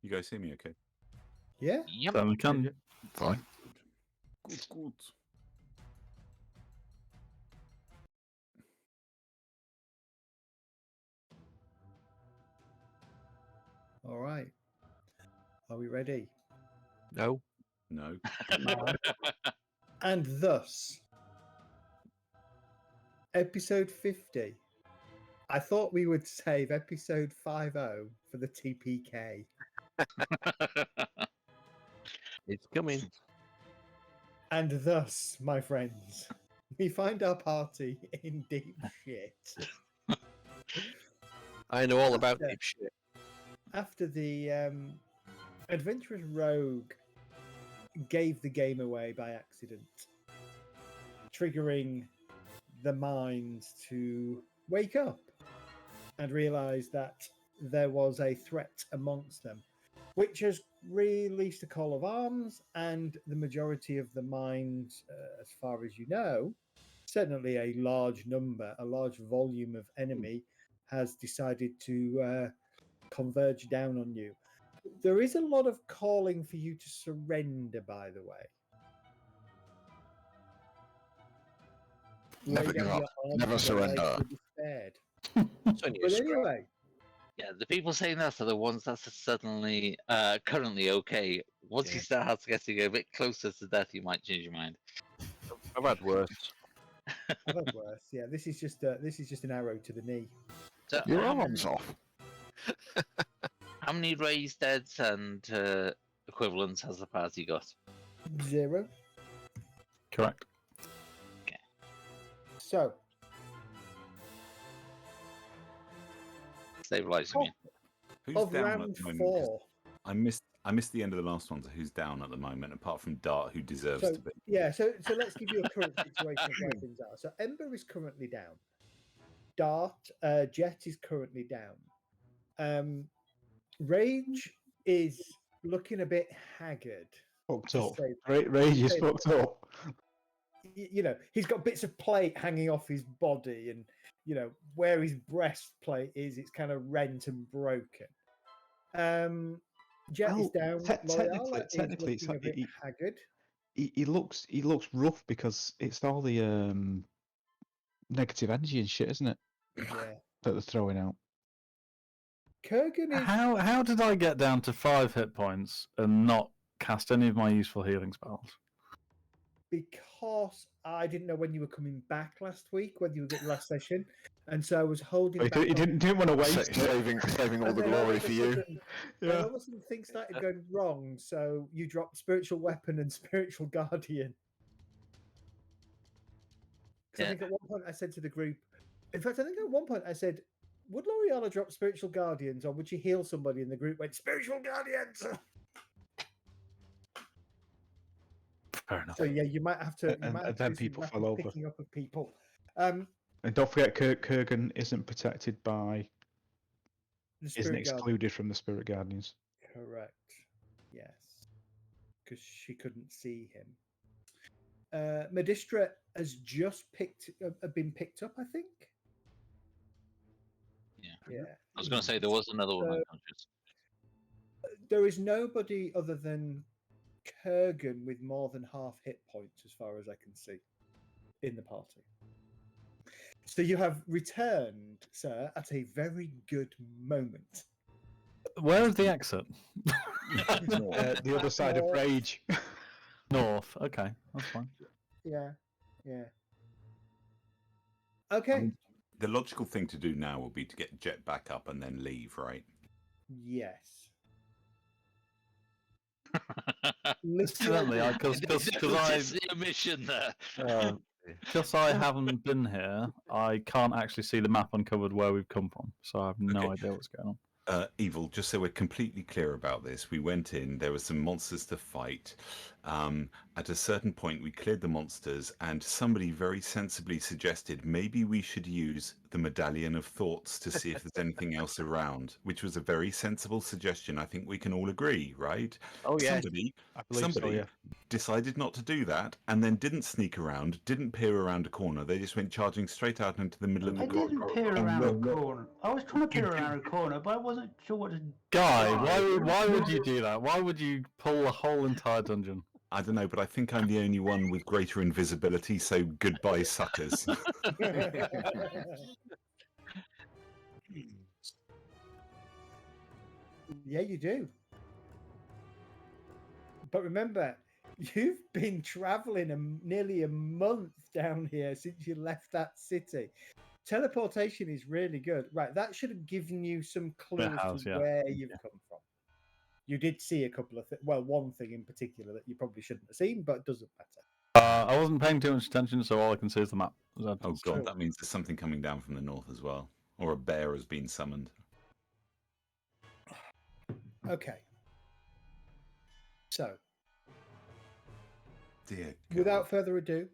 You guys hear me okay? Yeah? Yep. Then we can. Fine. Good. All right. Are we ready? No. No. And thus, episode 50. I thought we would save episode 50 for the TPK. It's coming. And thus, my friends, we find our party in deep shit. I know all about Yeah. deep shit. After the adventurous rogue gave the game away by accident, triggering the mind to wake up and realize that there was a threat amongst them, which has released a call of arms, and the majority of the mind, as far as you know, certainly a large number, a large volume of enemy has decided to converge down on you. There is a lot of calling for you to surrender, by the way. Never Lay down give up. your arms Never and surrender. legs will be spared. So But anyway, Yeah, the people saying that are the ones that's suddenly currently okay. Once you start getting a bit closer to death, you might change your mind. I've had worse. I've had worse. Yeah, this is just an arrow to the knee. So Your how, arms off. how many raised deads and equivalents has the party got? 0. Correct. So, Stabilizing me. Who's of down round at the moment? 4. I missed the end of the last one. So who's down at the moment, apart from Dart, who deserves So to be? yeah, so let's give you a current situation of where things are. So Ember is currently down. Dart, Jet is currently down. Rage is looking a bit haggard. Fucked to up. say- Rage is say- fucked up. You know, he's got bits of plate hanging off his body, and you know where his breastplate is, it's kind of rent and broken. Jet is down. Loyal is technically, it's looking a like bit haggard. he looks rough because it's all the negative energy and shit, isn't it? Yeah. That they're throwing out. Kurgan is How did I get down to 5 hit points and not cast any of my useful healing spells? because I didn't know when you were coming back last week, whether you were getting last session, and so I was holding He back. didn't want to waste it. Saving all And the then glory for you. Then all of a sudden things started going wrong, so you dropped spiritual weapon and spiritual guardian. 'Cause I think at one point I said to the group, in fact, I think at one point I said, would L'Oreal drop spiritual guardians, or would she heal somebody? And the group went, spiritual guardians. Fair enough. So yeah, you might have to. And then people fell over. Picking up of people. And don't forget, Kurgan isn't protected by, The isn't spirit guardian. excluded from the Spirit Guardians. Correct. Yes. Because she couldn't see him. Medistra has just been picked up, I think. Yeah. Yeah. I was going to say there was another one unconscious. There is nobody other than Kurgan with more than half hit points, as far as I can see, in the party. So you have returned, sir, at a very good moment. Where is the exit? The other side of Rage. North. Okay, that's fine. Yeah. Okay. The logical thing to do now would be to get Jet back up and then leave, right? Yes. Incidentally, because a mission there. because I haven't been here, I can't actually see the map uncovered where we've come from, so I have no Okay. idea what's going on. Evil, just so we're completely clear about this, we went in, there were some monsters to fight. At a certain point, we cleared the monsters, and somebody very sensibly suggested maybe we should use the Medallion of Thoughts to see if there's anything else around, which was a very sensible suggestion. I think we can all agree, right? Oh yeah. I believe so, yeah. Decided not to do that, and then didn't sneak around, didn't peer around a corner. They just went charging straight out into the middle of the I didn't corridor. peer around a corner. I was trying to peer around a corner, but I wasn't sure what to do. Guy, why would you do that? Why would you pull the whole entire dungeon? I don't know, but I think I'm the only one with greater invisibility, so goodbye, suckers. Yeah, you do. But remember, you've been traveling nearly a month down here since you left that city. Teleportation is really good. Right, that should have given you some clues to where you've come from. You did see a couple of one thing in particular that you probably shouldn't have seen, but it doesn't matter. I wasn't paying too much attention, so all I can see is the map. Oh god, that means there's something coming down from the north as well. Or a bear has been summoned. Okay. So, dear God. Without further ado,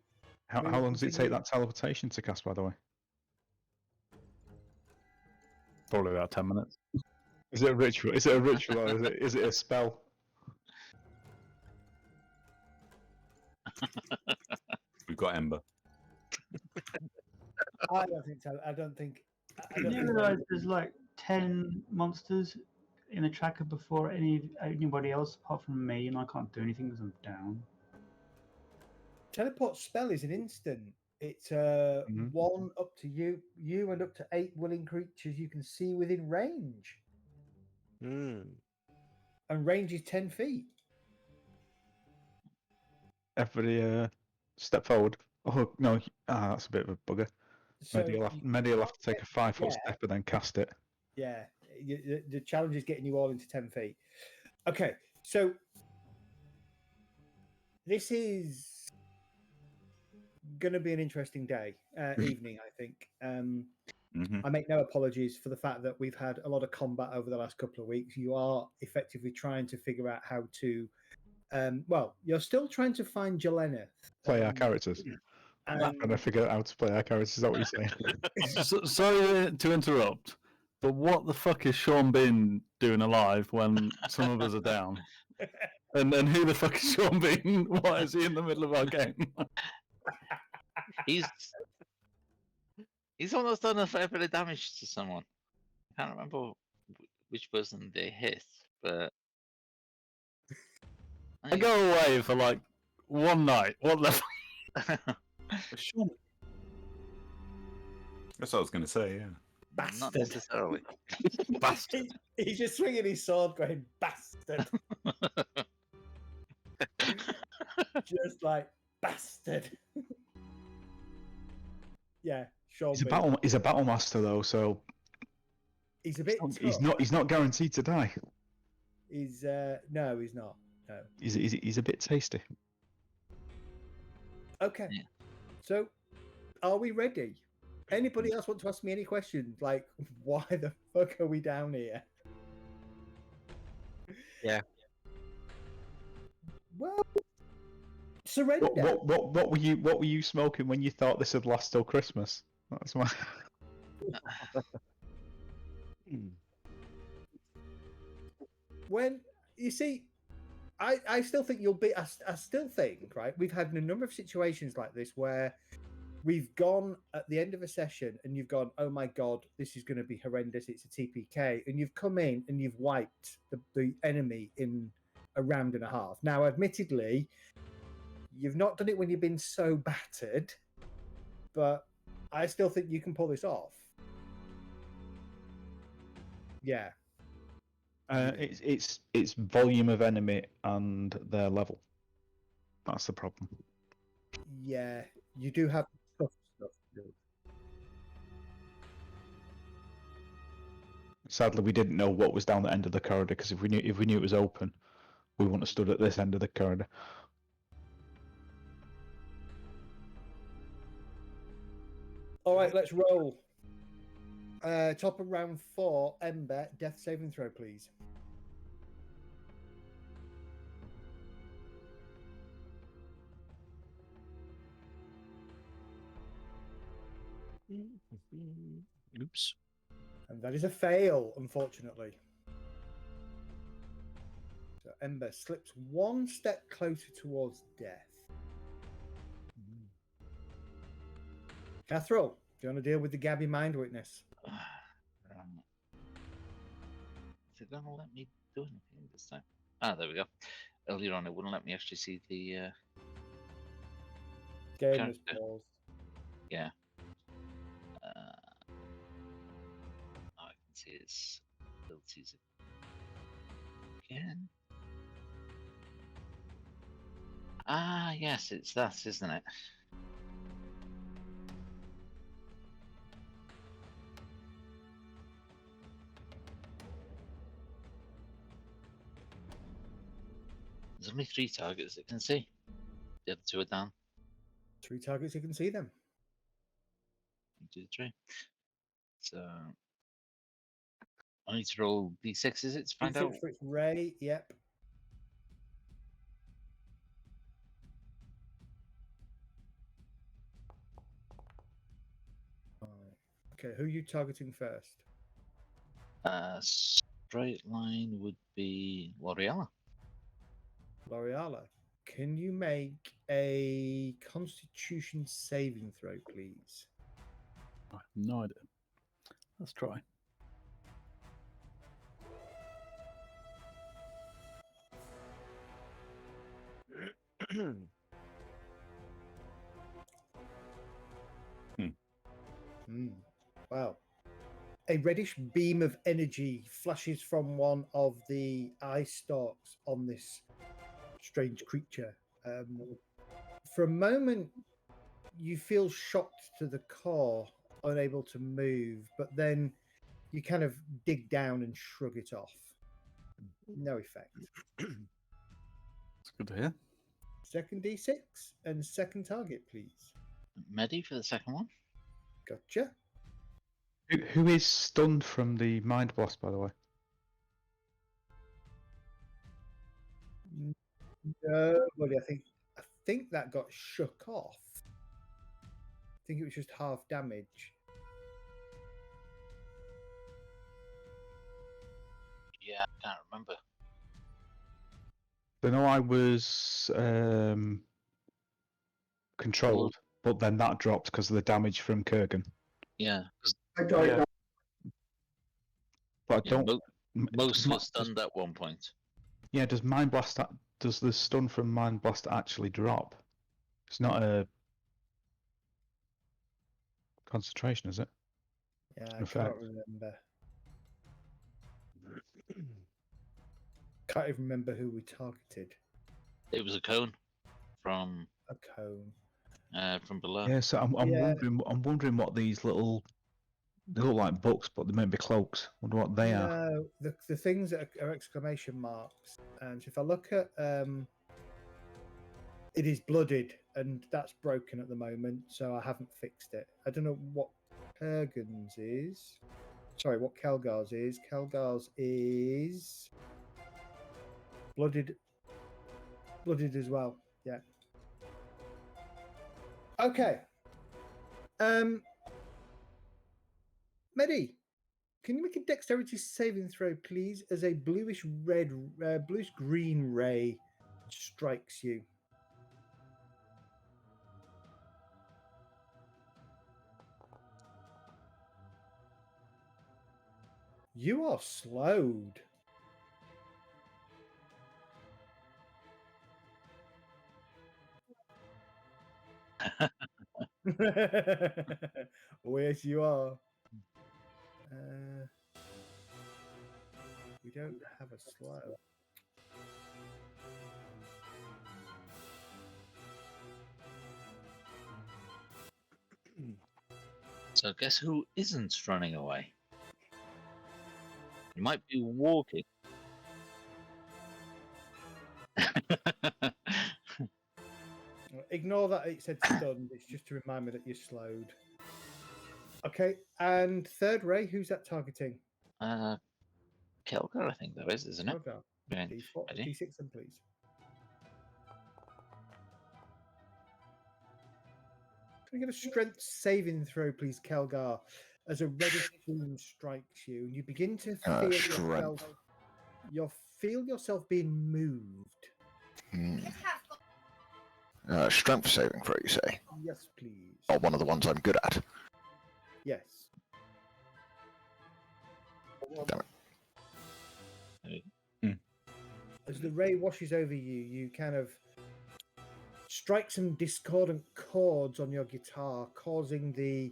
how long does it take that teleportation to cast, by the way? Probably about 10 minutes. Is it a ritual? Is it a ritual or is it a spell? We've got Ember. I don't think so. I don't think. You realise there's like 10 monsters in the tracker before anybody else apart from me, and I can't do anything because I'm down. Teleport spell is an instant. It's one up to you and up to 8 willing creatures you can see within range. And range is 10 feet. Everybody step forward. Oh no, that's a bit of a bugger. So Medi will have to take a 5-foot step and then cast it. Yeah, the challenge is getting you all into 10 feet. Okay, so this is going to be an interesting day, evening, I think. I make no apologies for the fact that we've had a lot of combat over the last couple of weeks. You are effectively trying to figure out how to, you're still trying to find Jelena. Play our characters. And I figure out how to play our characters. Is that what you're saying? Sorry to interrupt, but what the fuck is Sean Bean doing alive when some of us are down? And who the fuck is Sean Bean? Why is he in the middle of our game? He's the one that's done a fair bit of damage to someone. I can't remember which person they hit, but I go away for like one night. What the? Sean. That's what I was going to say. Yeah. Bastard. Not necessarily. Bastard. He's just swinging his sword, going bastard. Just like bastard. Yeah, Sean. He's a battle master though, so he's a bit. He's not guaranteed to die. He's no, he's not. No. He's a bit tasty. Okay. Yeah. So, are we ready? Anybody else want to ask me any questions? Like, why the fuck are we down here? Yeah. Well, surrender. What were you smoking when you thought this would last till Christmas? That's why. When you see, I still think you'll be. I still think, right? We've had a number of situations like this where we've gone at the end of a session and you've gone, oh my god, this is going to be horrendous. It's a TPK, and you've come in and you've wiped the enemy in a round and a half. Now, admittedly, you've not done it when you've been so battered, but I still think you can pull this off. Yeah. It's volume of enemy and their level. That's the problem. Yeah, you do have stuff to do. Sadly, we didn't know what was down the end of the corridor, because if we knew it was open, we wouldn't have stood at this end of the corridor. All right, let's roll. Top of round 4, Ember, death saving throw, please. Oops. And that is a fail, unfortunately. So Ember slips one step closer towards death. Catherall, do you want to deal with the Gabby Mind Witness? Is it going to let me do anything this time? Ah, there we go. Earlier on, it wouldn't let me actually see the Game was character. paused. Yeah. Now I can see its abilities again. Ah, yes, it's that, isn't it? There's only 3 targets it can see. The other 2 are down. 3 targets, you can see them. 1, 2, 3. So I need to roll d6, is it, to find out? D6 for its Ray, yep. Right. Okay, who are you targeting first? Straight line would be L'Oreal. L'Oreala. Can you make a Constitution saving throw, please? I have no idea. Let's try. Wow. A reddish beam of energy flashes from one of the eye stalks on this strange creature. For a moment, you feel shocked to the core, unable to move, but then you kind of dig down and shrug it off. No effect. It's good to hear. Second D6 and second target, please. Medi for the second one. Gotcha. Who is stunned from the mind blast, by the way? Nobody. I think that got shook off. I think it was just half damage. Yeah, I can't remember. I know I was controlled, but then that dropped because of the damage from Kurgan. Yeah. But I Yeah, don't. most were stunned at one point. Yeah, does Mind Blast? Does the stun from Mind Blast actually drop? It's not a concentration, is it? Yeah, An I effect. can't remember. Can't even remember who we targeted. It was a cone from A cone. below. Yeah, so I'm Yeah. wondering what these little. They look like books, but they may be cloaks. Wonder what they are. No, the things that are exclamation marks. And if I look at it is blooded, and that's broken at the moment, so I haven't fixed it. I don't know what Kurgan's is. Sorry, what Kelgar's is. Kelgar's is blooded as well. Yeah. Okay. Medi, can you make a dexterity saving throw, please, as a bluish green ray strikes you? You are slowed. Oh, yes, you are. We don't have a slow. So guess who isn't running away? You might be walking. Ignore that it said stunned. It's just to remind me that you're slowed. Okay, and third ray, who's that targeting? Kelgar, I think that is, isn't it? Hold on. Yeah, D4, ready? D6 then, please. Can you get a strength saving throw, please, Kelgar, as a reddish flame strikes you, and you begin to feel strength. feel yourself being moved. Strength saving throw, you say? Yes, please. Or one of the ones I'm good at. Yes. Damn it. As the ray washes over you, you kind of strike some discordant chords on your guitar, causing the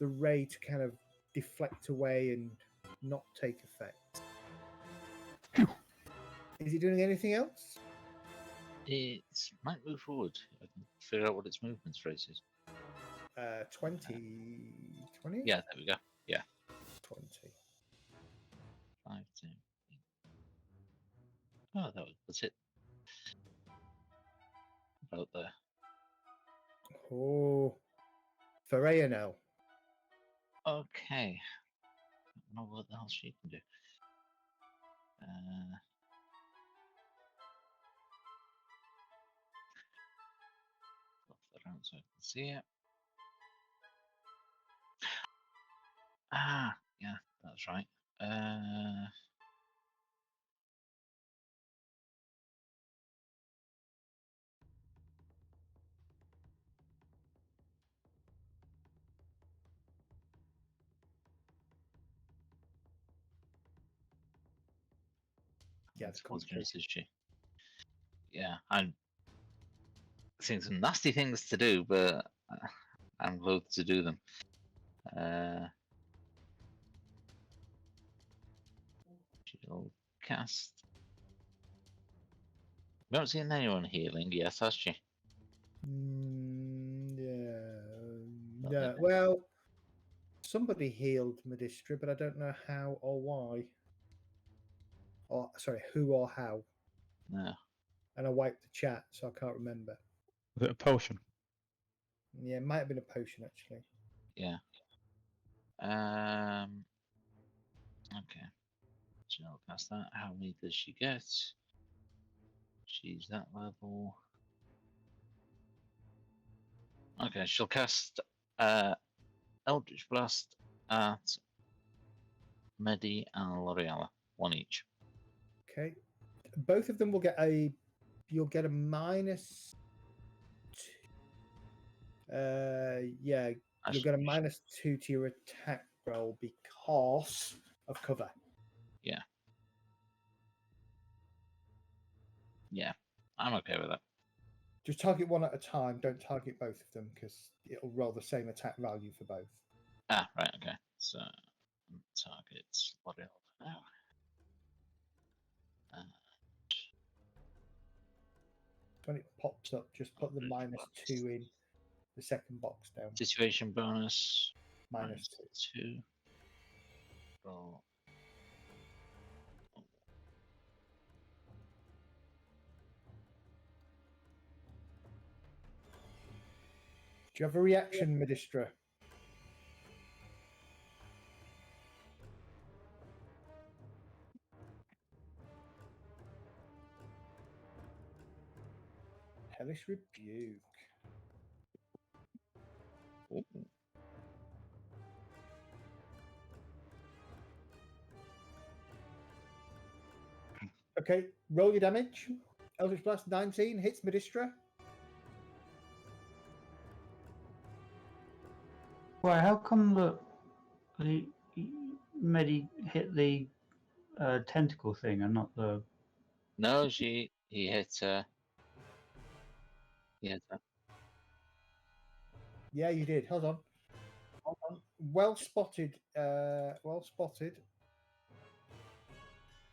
ray to kind of deflect away and not take effect. Is it doing anything else? It might move forward. I can figure out what its movement rate is. 20. Yeah, there we go. 20. 5, 10. Oh, that's it. About there. Oh. Ferreira now. Okay. I don't know what the hell she can do. Flip that around so I can see it. Ah, yeah, that's right. Yeah, That's the consequences, concentration. she. Yeah, I'm seeing some nasty things to do, but I'm loath to do them. She'll cast. We haven't seen anyone healing yet, has she? Yeah. Not No. that- Well, somebody healed Medistra, but I don't know how or why. Or sorry, who or how. No. And I wiped the chat, so I can't remember. Was it a potion? Yeah, it might have been a potion actually. Yeah. Okay. She'll cast that. How many does she get? She's that level. Okay, she'll cast Eldritch Blast at Medi and L'Oreala. One each. Okay. Both of them will get a. You'll get a minus. Yeah, you'll get a -2 to your attack roll because of cover. Yeah. Yeah. I'm okay with that. Just target one at a time. Don't target both of them because it'll roll the same attack value for both. Ah, right, okay. So targets L'Oreala now. When it pops up, just put the -2 in the second box down. Situation bonus. -2. -2. Roll. Do you have a reaction, Medistra? Hellish Rebuke. Ooh. Okay, roll your damage. Eldritch Blast 19 hits Medistra. Why? How come Medi hit the tentacle thing and not the? No, he hit he hit her. Yeah, you did. Hold on. Hold on. Well spotted. Well spotted.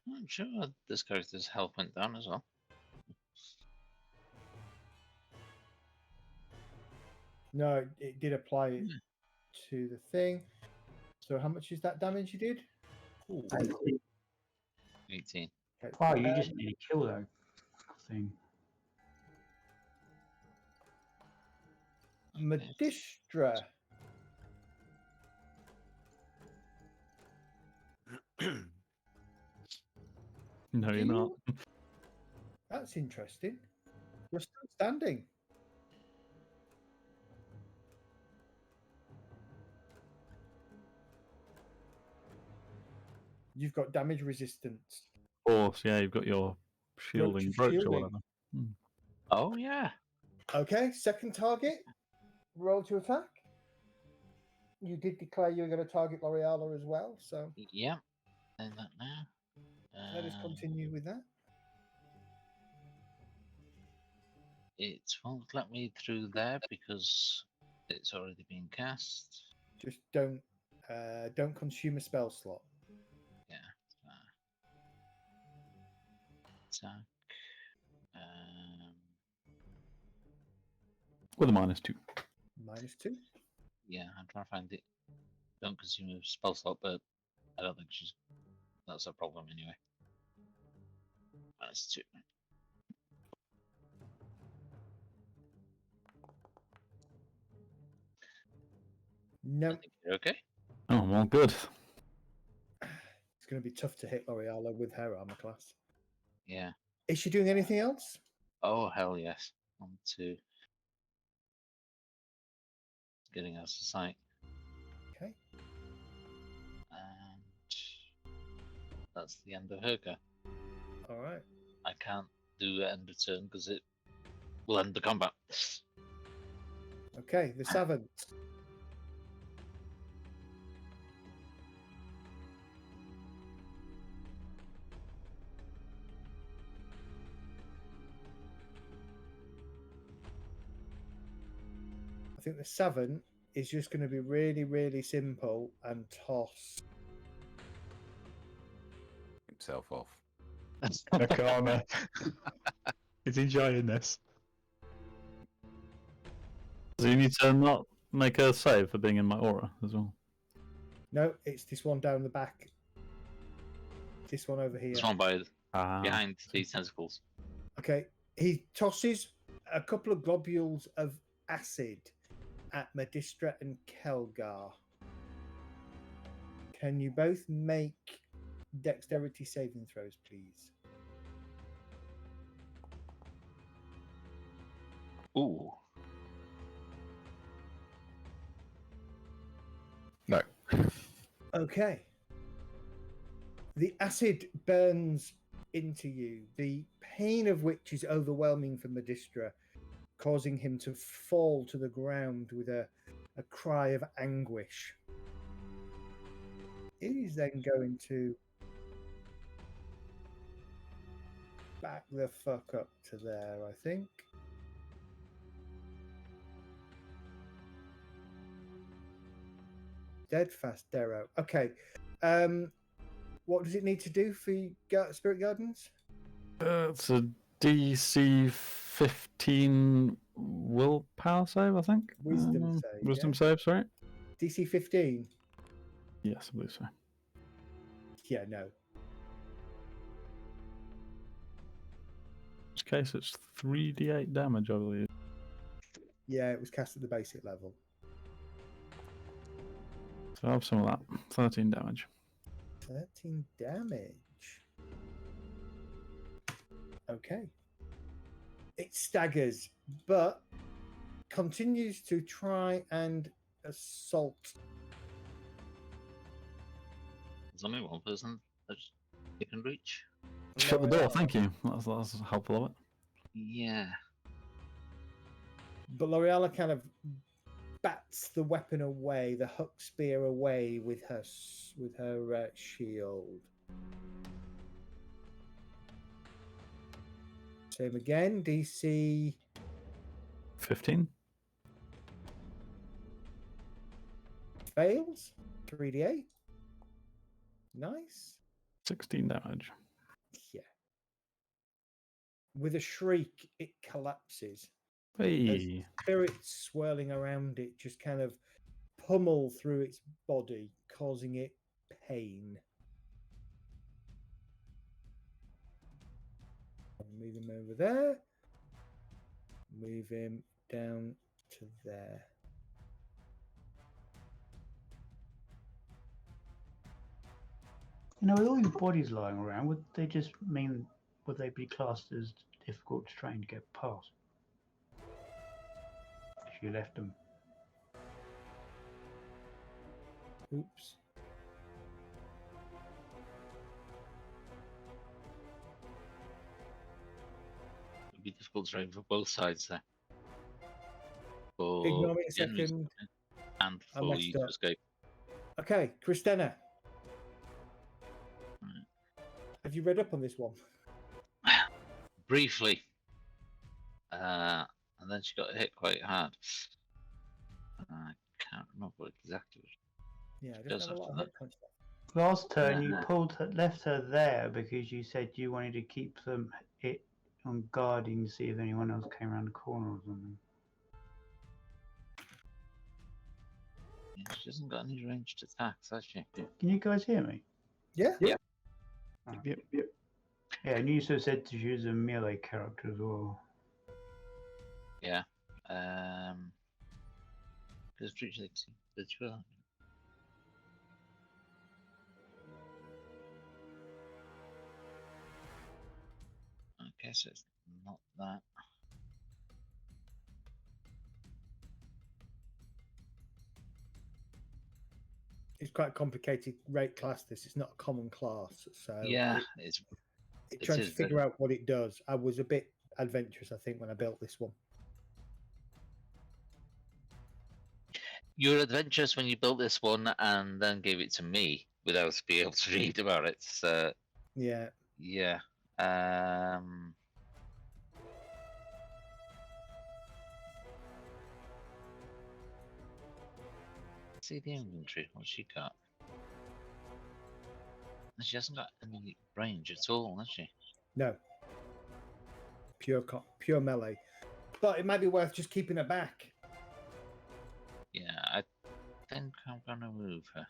I'm sure this character's health went down as well. No, it did apply it to the thing. So how much is that damage you did? Ooh. 18. Okay. Wow, you just need to kill that thing. Medistra. No, you're not. That's interesting. You're still standing. You've got damage resistance. Of course, yeah, you've got your shielding Brooch of brooch or shielding. whatever. Oh yeah. Okay, second target. Roll to attack. You did declare you were going to target L'Oreala as well, so Yeah. And that now. let us continue with that. It won't let me through there because it's already been cast. Just don't consume a spell slot. Yeah. Attack. With a -2. -2. Yeah, I'm trying to find it. Don't consume a spell slot, but I don't think that's a problem anyway. -2. No, I think you're okay. Oh, well, good. it's going to be tough to hit L'Oreala with her armor class. Yeah. Is she doing anything else? Oh hell yes. 1, 2. Getting out of sight. Okay. And that's the end of her go. All right. I can't do end of turn because it will end the combat. Okay, the Savant. I think the Savant is just going to be really, really simple and toss. Himself off. A corner. He's enjoying this. Do you need to not make a save for being in my aura as well? No, it's this one down the back. This one over here. This one by Ah, behind these tentacles. Okay, he tosses a couple of globules of acid at Medistra and Kelgar. Can you both make dexterity saving throws, please? Ooh. No. Okay. The acid burns into you, the pain of which is overwhelming for Medistra, causing him to fall to the ground with a cry of anguish. He is then going to back the fuck up to there, I think. Steadfast Darrow. Okay. What does it need to do for Spirit Gardens? it's a DC 15 willpower save, I think. Wisdom save, Wisdom yeah. save, sorry. DC 15? Yes, I believe so. Yeah, no. In this case, it's 3d8 damage, I believe. Yeah, it was cast at the basic level. So I have some of that. 13 damage. 13 damage. Okay. It staggers, but continues to try and assault. There's only one person that you can reach. Shut the door, thank you. That's helpful of it. Yeah. But L'Oreala kind of bats the weapon away, the hook spear away with her shield. Same again, DC 15. fails. 3d8. Nice. 16 damage. Yeah. With a shriek, it collapses. Hey. Spirits swirling around it just kind of pummel through its body, causing it pain. Move him over there. Move him down to there. You know, with all these bodies lying around, would they be classed as difficult to train to get past? If you left them. Oops. be difficult terrain for both sides there. For Ignore me a the enemies second. and I for messed you to up. escape. Okay, Christina. Right. Have you read up on this one? Briefly. And then she got hit quite hard. I can't remember exactly. Yeah, I Goes just have a lot after of that. hit points left. Last turn, you Nah. left her there because you said you wanted to keep it on guarding to see if anyone else came around the corner or something. Yeah, she hasn't got any ranged attacks, has she? Can you guys hear me? Yeah. Yeah. Ah. Yep. Yeah, and you also said she was a melee character as well. Yeah. Because Breach 16 did you well. Okay, so it's not that. It's quite a complicated rate class. This it's not a common class, so Yeah, it it trying to is figure out what it does. I was a bit adventurous, I think, when I built this one. you were adventurous when you built this one and then gave it to me without being able to read about it. So Yeah. yeah. See the inventory. What's she got? She hasn't got any range at all, has she? No. Pure melee. But it might be worth just keeping her back. Yeah, I think I'm gonna move her.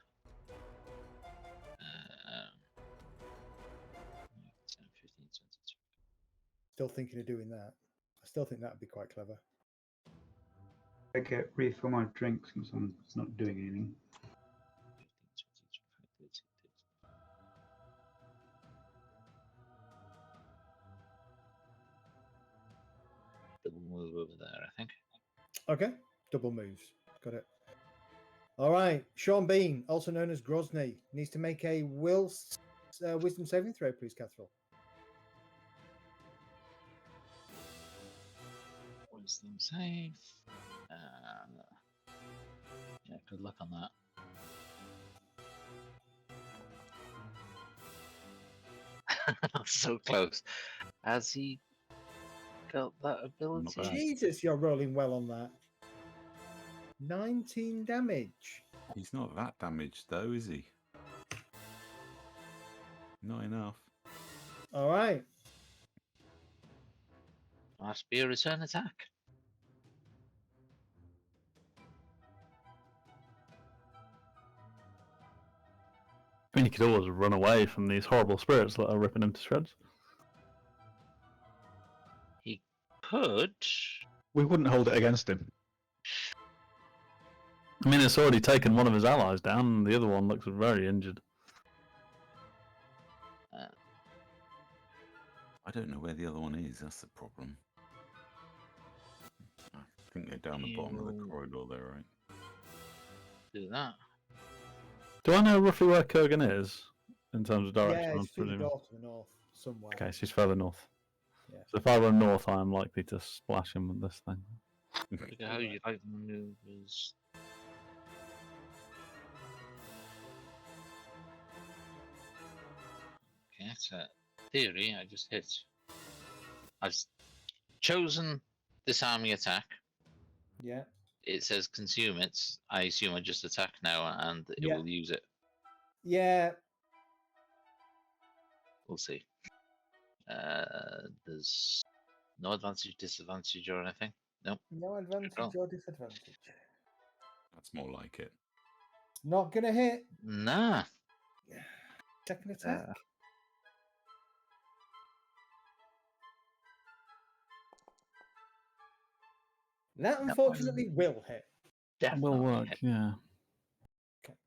10, 15, 22. Still thinking of doing that. I still think that'd be quite clever. I get refill my drink since I'm not doing anything. 15, 20, 25, 30, 30. Double move over there, I think. Okay. Double moves. Got it. All right. Sean Bean, also known as Grozny, needs to make a wisdom saving throw, please, Catherall. Wisdom save. Yeah, good luck on that. So close. Has he got that ability? bad. Jesus, you're rolling well on that. 19 damage. He's not that damaged, though, is he? Not enough. All right. Must be a return attack. I mean, you could always run away from these horrible spirits that are ripping him to shreds. He could. We wouldn't hold it against him. I mean, it's already taken one of his allies down, and the other one looks very injured. I don't know where the other one is. That's the problem. I think they're down the bottom of the You- corridor there, right? Do that. Do I know roughly where Kurgan is in terms of direction? Yeah, I'm it's through the presuming? door to the north somewhere. Okay, so he's further north. Yeah. So if I run north, I am likely to splash him with this thing. Look at how you like the maneuvers. Okay, so theory, I just hit. I've chosen disarming attack. Yeah. It says consume it. I assume I just attack now and it Yeah. will use it. Yeah. We'll see. There's no advantage, disadvantage, or anything. Nope. No advantage roll. or disadvantage. That's more like it. Not gonna hit. Nah. Second attack. That unfortunately will hit. That will Definitely work, hit. yeah. Okay.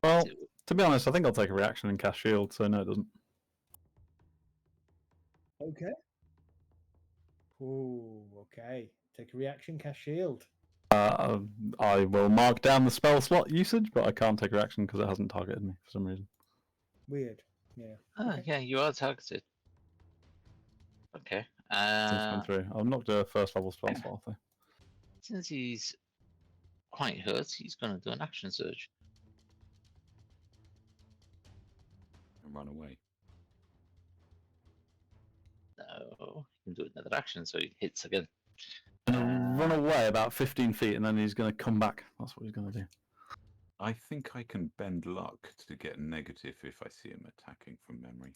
Well, It- to be honest, I think I'll take a reaction and cast shield, so no, it doesn't. Okay. Ooh, okay. Take a reaction, cast shield. I will mark down the spell slot usage, but I can't take a reaction because it hasn't targeted me for some reason. Weird. Yeah. Ah, Okay. yeah, you are targeted. Okay. Since going through, I've knocked a first level spell slot though. Since he's quite hurt, he's going to do an action surge. And run away. No, he can do another action, so he hits again. Run away about 15 feet, and then he's going to come back. That's what he's going to do. I think I can bend luck to get negative if I see him attacking from memory.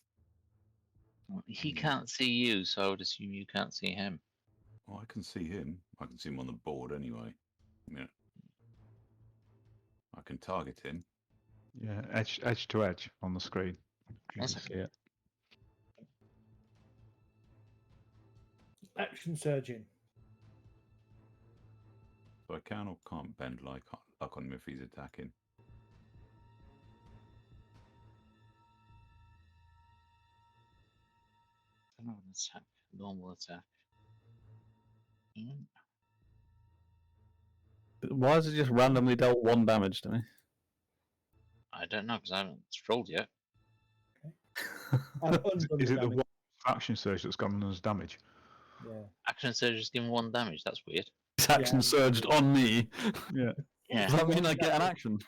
He can't see you, so I would assume you can't see him. Well, I can see him. I can see him on the board anyway. Yeah. I can target him. Yeah, edge to edge on the screen. You One can second. see it. Action surging. So I can or can't bend luck on him if he's attacking. Another attack, normal attack. Why has it just randomly dealt 1 damage to me? I don't know because I haven't rolled yet. I've undone Is the it the damage. one action surge that's gone as damage? Yeah. Action surge is given 1 damage. That's weird. This action Yeah. surged on me. Yeah. Yeah. Does that mean I get an action?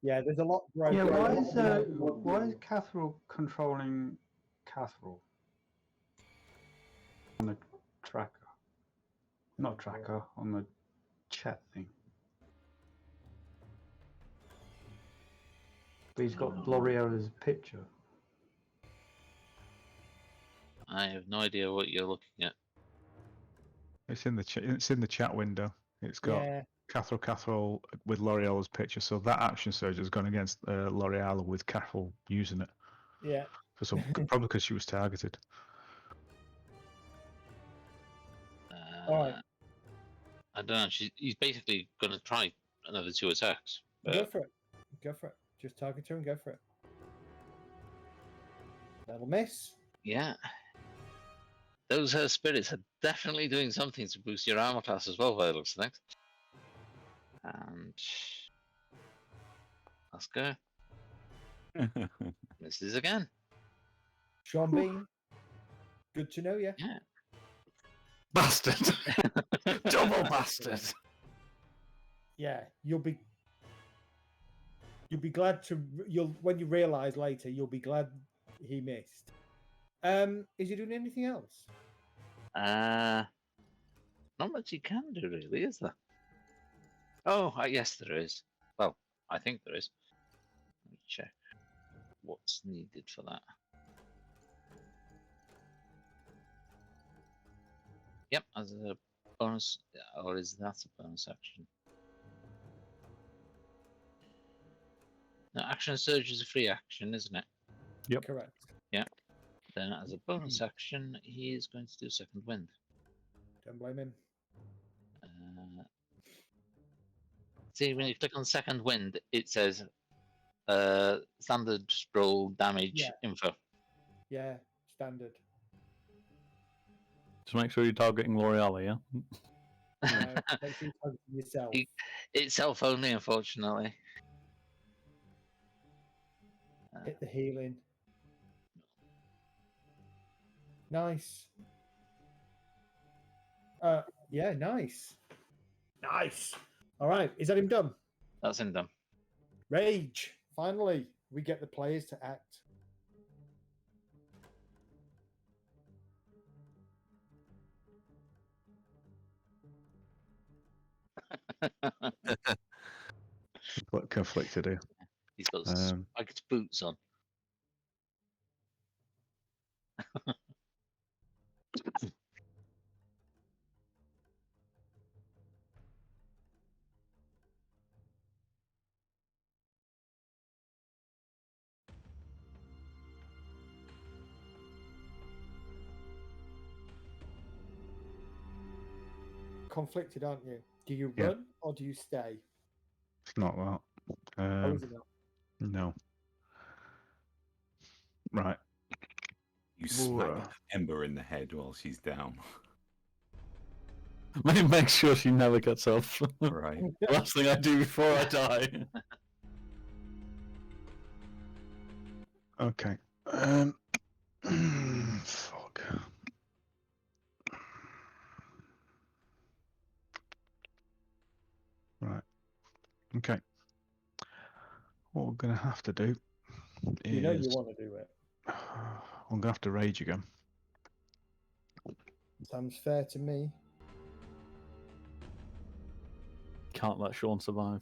Yeah, there's a lot. Yeah, broken. why is Catherall controlling Catherall on the tracker? Not tracker, on the chat thing. But he's got Gloriola's picture. I have no idea what you're looking at. It's in the it's in the chat window. It's got Yeah, Catherall with L'Oreal's picture. So that action surge has gone against L'Oreal with Catherall using it yeah. for some probably because she was targeted. Alright. I don't know. He's basically going to try another 2 attacks. Go for it. Go for it. Just target her and go for it. That'll miss. Yeah. Those spirits are definitely doing something to boost your armor class as well, by the looks of things. And let's go. Misses again. Sean Bean. Good to know you. Yeah. Bastard! Double bastard! Yeah, you'll be glad to when you realise later. You'll be glad he missed. Is he doing anything else? Not much you can do, really, is there? Oh, yes, there is. Well, I think there is. Let me check what's needed for that. Yep, as a bonus, or is that a bonus action? No, action surge is a free action, isn't it? Yep. Correct. Then, as a bonus action, he is going to do second wind. Don't blame him. See, when you click on second wind, it says standard roll damage Yeah. info. Yeah, standard. Just make sure you're targeting L'Oreal, yeah? Make sure you target yourself. It's self only, unfortunately. Hit the healing. Nice. Yeah, nice. Nice. All right, is that him done? That's him done. Rage. Finally, we get the players to act. Conflicted here. He's got spiked boots on. Conflicted, aren't you? Do you Yeah. run or do you stay? It's not that. Oh, is it not? No. Right. You smack Ember in the head while she's down. Make sure she never gets up. Right. Last thing I do before I die. Okay. Fuck. Okay. What we're going to have to do is... You know you want to do it. I'm going to have to rage again. Sounds fair to me. Can't let Sean survive.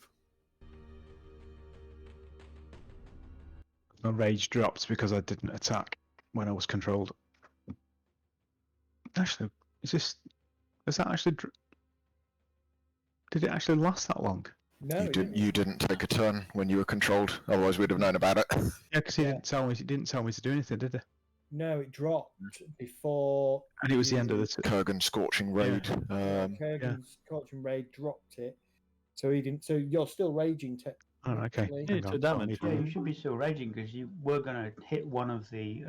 My rage dropped because I didn't attack when I was controlled. Actually, is that actually... Did it actually last that long? No, You it didn't. You didn't take a turn when you were controlled. Otherwise, we'd have known about it. Yeah, because he Yeah. didn't tell me. He didn't tell me to do anything, did he? No, it dropped before. And it was the end of you- the... Kurgan Scorching Raid. Kurgan's Scorching Raid dropped it, so he didn't. So you're still raging. Oh, okay. technically. Yeah, Hang to on. damage. Yeah, you should be still raging because you were going to hit one of the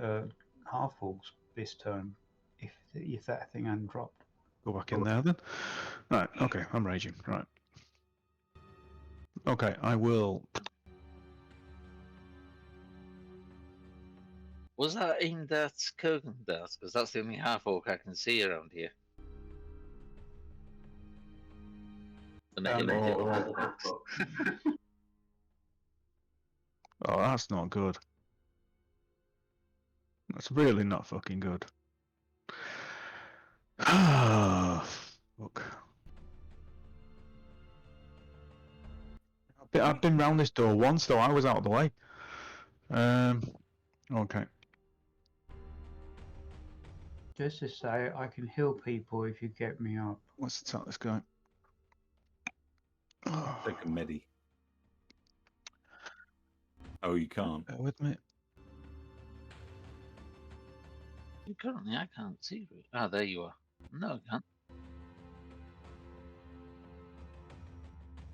half-orcs this turn if that thing hadn't dropped. Go back in there then. Right, okay, I'm raging. Right. Okay, I will... Was that aimed at Kurgan Dart? Because that's the only half orc I can see around here. And I hit it. Oh, that's not good. That's really not fucking good. Ah, fuck. I've been round this door once, though. I was out of the way. Okay. Just to say, I can heal people if you get me up. Let's attack this guy. Oh, Take a medi. Oh, you can't. bear with me. Currently, I can't see you. Ah, there you are. No, I can't.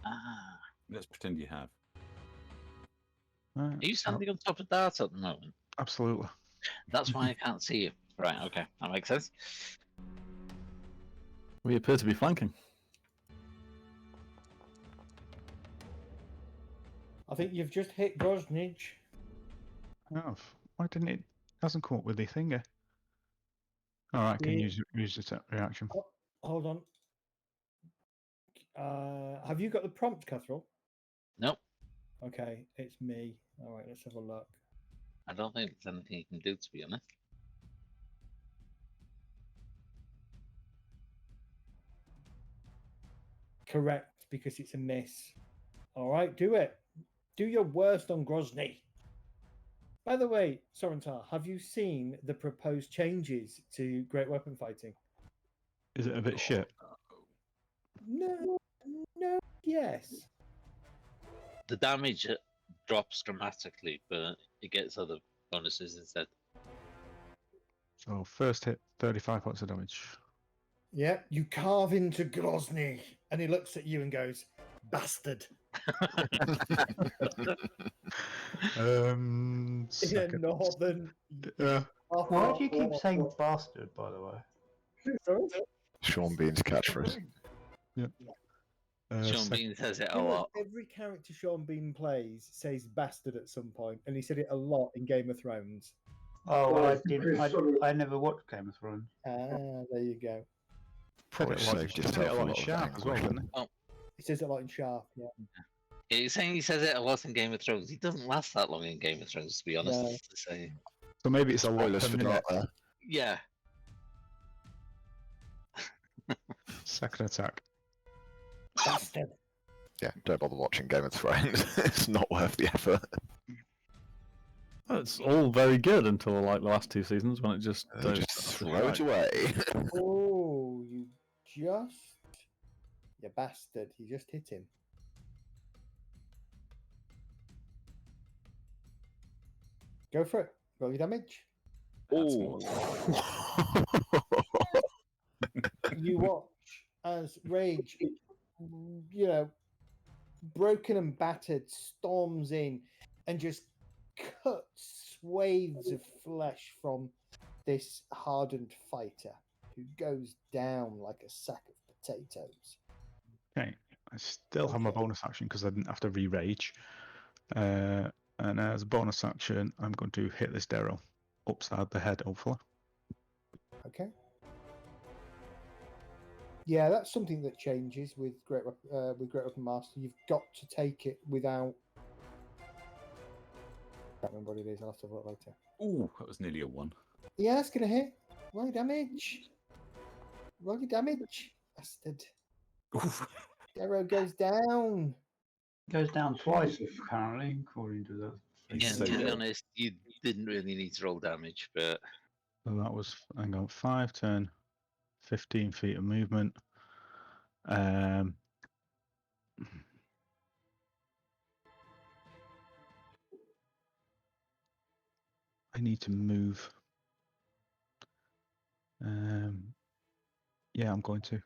Ah, Let's pretend you have. Right, are you so- standing on top of Dart at the moment? Absolutely. That's why I can't see you. Right, okay, that makes sense. We appear to be flanking. I think you've just hit Grosnij. Oh, why didn't it? Hasn't come up with the thingy. All right, can you Yeah. use the reaction? Hold on. Have you got the prompt, Catherall? Nope, Okay, it's me. All right, let's have a look. I don't think there's anything you can do, to be honest. Correct, because it's a miss. All right, do it. Do your worst on Grozny. By the way, Sorentar, have you seen the proposed changes to Great Weapon Fighting? Is it a bit shit? No, yes. The damage drops dramatically, but it gets other bonuses instead. So first hit, 35 points of damage. Yep, you carve into Grozny, and he looks at you and goes, "Bastard." In a Second. northern. Why do you keep saying bastard, by the way? Sorry? Sean Bean's catchphrase. Sean Second. Bean says it a You know, lot. every character Sean Bean plays says bastard at some point, and he said it a lot in Game of Thrones. Oh, I never watched Game of Thrones. Ah, there you go. Probably saved yourself a lot of sharp as well, anguish. didn't it? He says it a lot in Sharp, yeah. He's saying he says it a lot in Game of Thrones. He doesn't last that long in Game of Thrones, to be honest. No. To say. So maybe it's a lot Spoilers per for minute. Dart there. Yeah. Second attack. Bastard. Yeah, don't bother watching Game of Thrones. It's not worth the effort. It's all very good until like the last two seasons when it just Just throw it away. Oh, you bastard. You just hit him. Go for it. Roll your damage. Oh, You watch as Rage, broken and battered, storms in and just cuts swathes of flesh from this hardened fighter who goes down like a sack of potatoes. Okay, I still have my bonus action because I didn't have to re-rage. And as a bonus action, I'm going to hit this Daryl upside the head, hopefully. Okay. Yeah, that's something that changes with Great Weapon Master. You've got to take it without. I can't remember what it is. I'll have to look later. Ooh, that was nearly a 1. Yeah, it's gonna hit. Roll your damage. Roll your damage, bastard. Oof. Arrow goes down. Goes down twice, apparently, according to the. He's Yeah, so to be dead. honest, you didn't really need to roll damage, but So that was, hang on, 5, 10, 15 feet of movement. Um, I need to move. Yeah, I'm going to.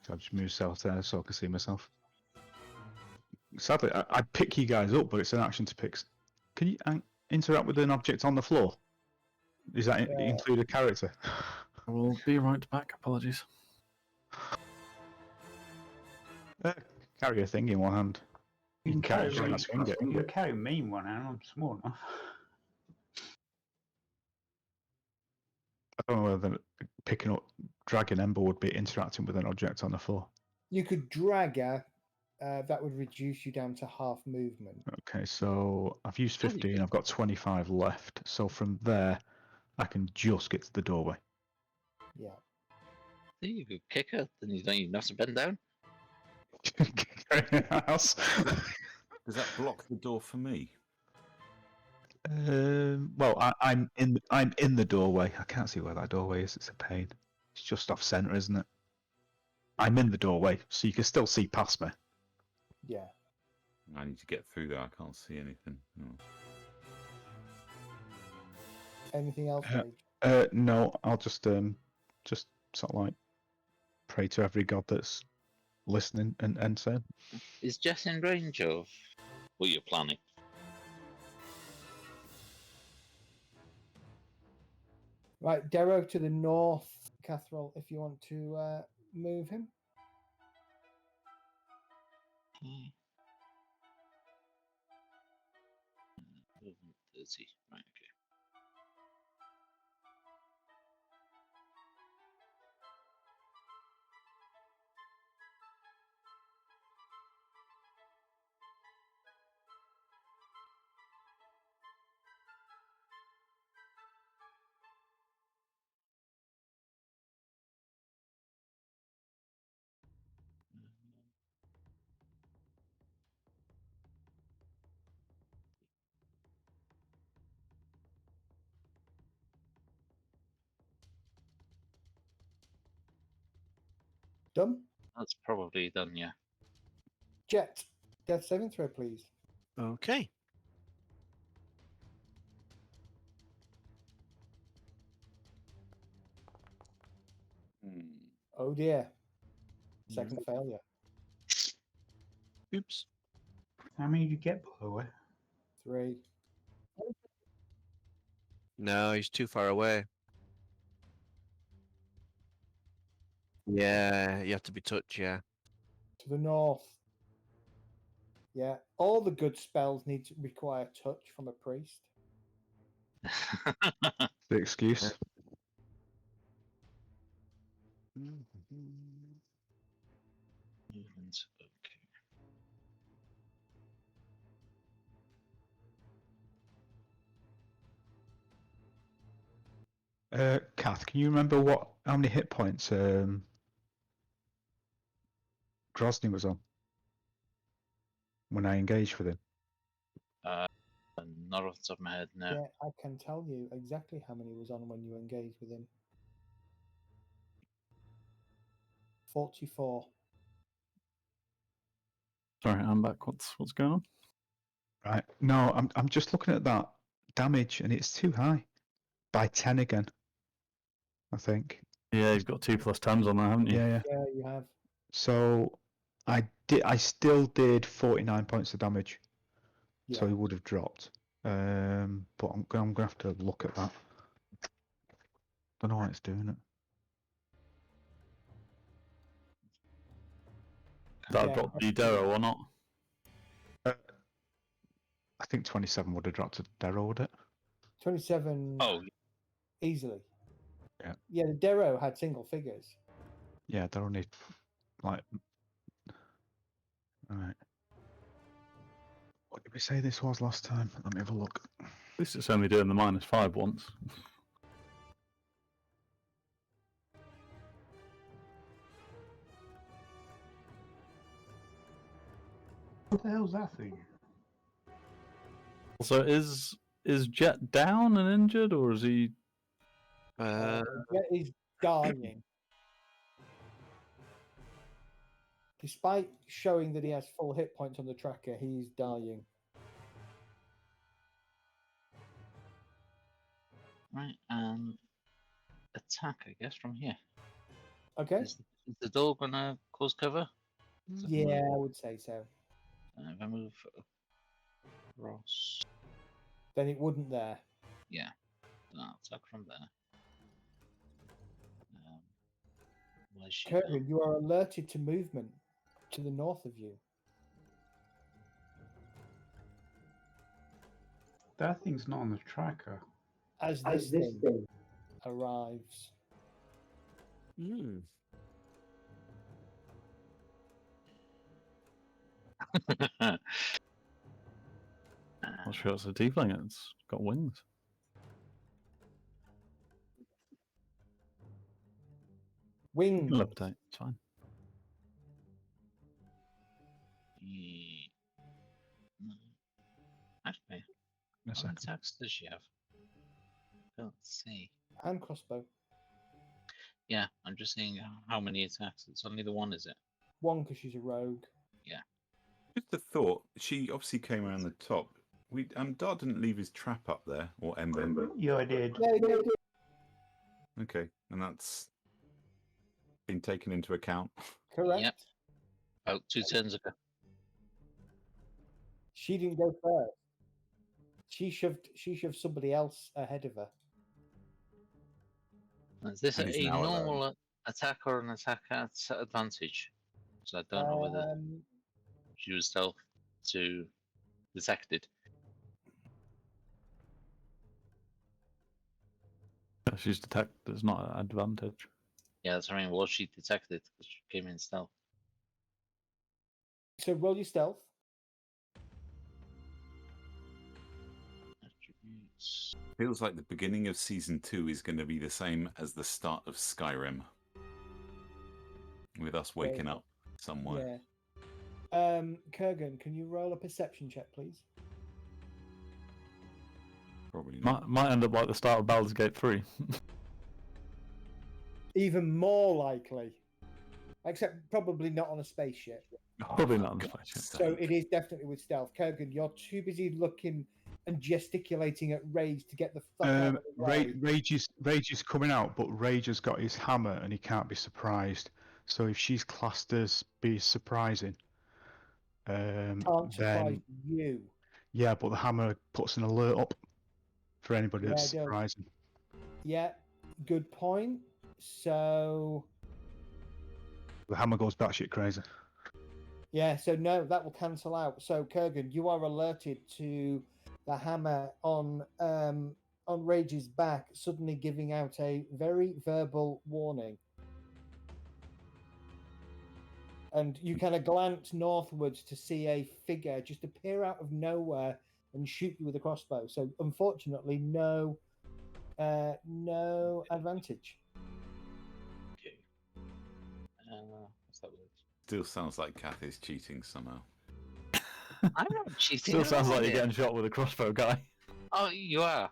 So I'll just move south there so I can see myself. Sadly, I'd pick you guys up, but it's an action to pick. Can you interact with an object on the floor? Does that include a character? I will be right back. Apologies. Carry a thing in one hand. You can carry carry me. a swing it. You can carry me in one hand. I'm small enough. I don't know whether dragging Ember would be interacting with an object on the floor. You could drag her. That would reduce you down to half movement. Okay, so I've used Oh, you 15. could- I've got 25 left. So from there, I can just get to the doorway. Yeah. you could kick her, then you don't even have to bend down. House. Does that block the door for me? Well, I'm in the doorway. I can't see where that doorway is. It's a pain. It's just off center, isn't it? I'm in the doorway, so you can still see past me. Yeah. I need to get through there. I can't see anything. Oh. Anything else, Rage? No, I'll just sort of like pray to every god that's listening and saying. Is Jess in range of what you're planning? Right, Darrow to the north, Catherall, if you want to move him. Hmm. 30. Right, okay. Done. That's probably done, yeah. Jet, death saving throw, please. Okay. Oh dear. Second failure. Oops. How many did you get, by the way? 3. No, he's too far away. Yeah, you have to be touched, yeah. To the north. Yeah. All the good spells need to require touch from a priest. The excuse. Movement, okay. Kath, can you remember how many hit points Grozny was on when I engaged with him? Not off the top of my head, no. Yeah, I can tell you exactly how many was on when you engaged with him. 44. Sorry, I'm back. What's going on? Right. No, I'm just looking at that damage and it's too high. By 10 again. I think. Yeah, you've got 2 plus 10s on there, haven't you? Yeah. Yeah, you have. So I still did 49 points of damage. Yeah. So he would have dropped. But I'm gonna have to look at that. Don't know why it's doing it. That Yeah. dropped the Darrow or not? I think 27 would have dropped to Darrow, would it? 27 Oh, easily. Yeah. Yeah, the Darrow had single figures. Yeah, they're only like. Alright. What did we say this was last time? Let me have a look. At least it's only doing the -5 once. What the hell's that thing? So is Jet down and injured, or is he? Uh, Yeah, he's dying. Despite showing that he has full hit points on the tracker, he's dying. right. Attack, I guess, from here. Okay. Is the door gonna cause cover? Yeah, I would say so. If I move across, Then it wouldn't there. yeah, I'll attack from there. Where's she gone? Kurgan, you are alerted to movement to the north of you. That thing's not on the tracker. As this thing arrives. hmm. Not sure it's a tiefling. It's got wings. Wings. Levitate. It's fine. Actually, In a how many second. attacks does she have? Don't see. And crossbow. Yeah, I'm just seeing how many attacks. It's only the one, is it? One because she's a rogue. Just a thought. She obviously came around the top. Dart didn't leave his trap up there, or Ember. Yeah, I did. Yeah. Okay, and that's been taken into account. Correct. Yep. About 2 turns ago. She didn't go first. She shoved somebody else ahead of her. Is this And a he's now normal attack or an attack at advantage? So I don't know whether she was stealth to detected. Yeah, she's detected. It's not an advantage. Yeah, that's what I mean. Was she detected? Because she came in stealth. So roll your stealth. Attributes. Feels like the beginning of season 2 is going to be the same as the start of Skyrim, with us waking up somewhere. Yeah. Kurgan, can you roll a perception check, please? Probably not. Might end up like the start of Baldur's Gate 3. Even more likely. Except probably not on a spaceship. Probably for not on the God's spaceship. So sake. it is definitely with stealth. Kurgan, you're too busy looking and gesticulating at Rage to get the fuck out of the way. Rage is coming out, but Rage has got his hammer and he can't be surprised. So if she's classed as be surprising, Can't surprise then you. yeah, but the hammer puts an alert up for anybody that's Yeah, it does. surprising. Yeah, good point. So The hammer goes batshit crazy. yeah, so no, that will cancel out. So Kurgan, you are alerted to the hammer on Rage's back suddenly giving out a very verbal warning. And you kind of glance northwards to see a figure just appear out of nowhere and shoot you with a crossbow. So unfortunately, no advantage. Okay. What's that word? Still sounds like Kath is cheating somehow. I'm not cheating. Still sounds like you're here. getting shot with a crossbow guy. Oh, you are,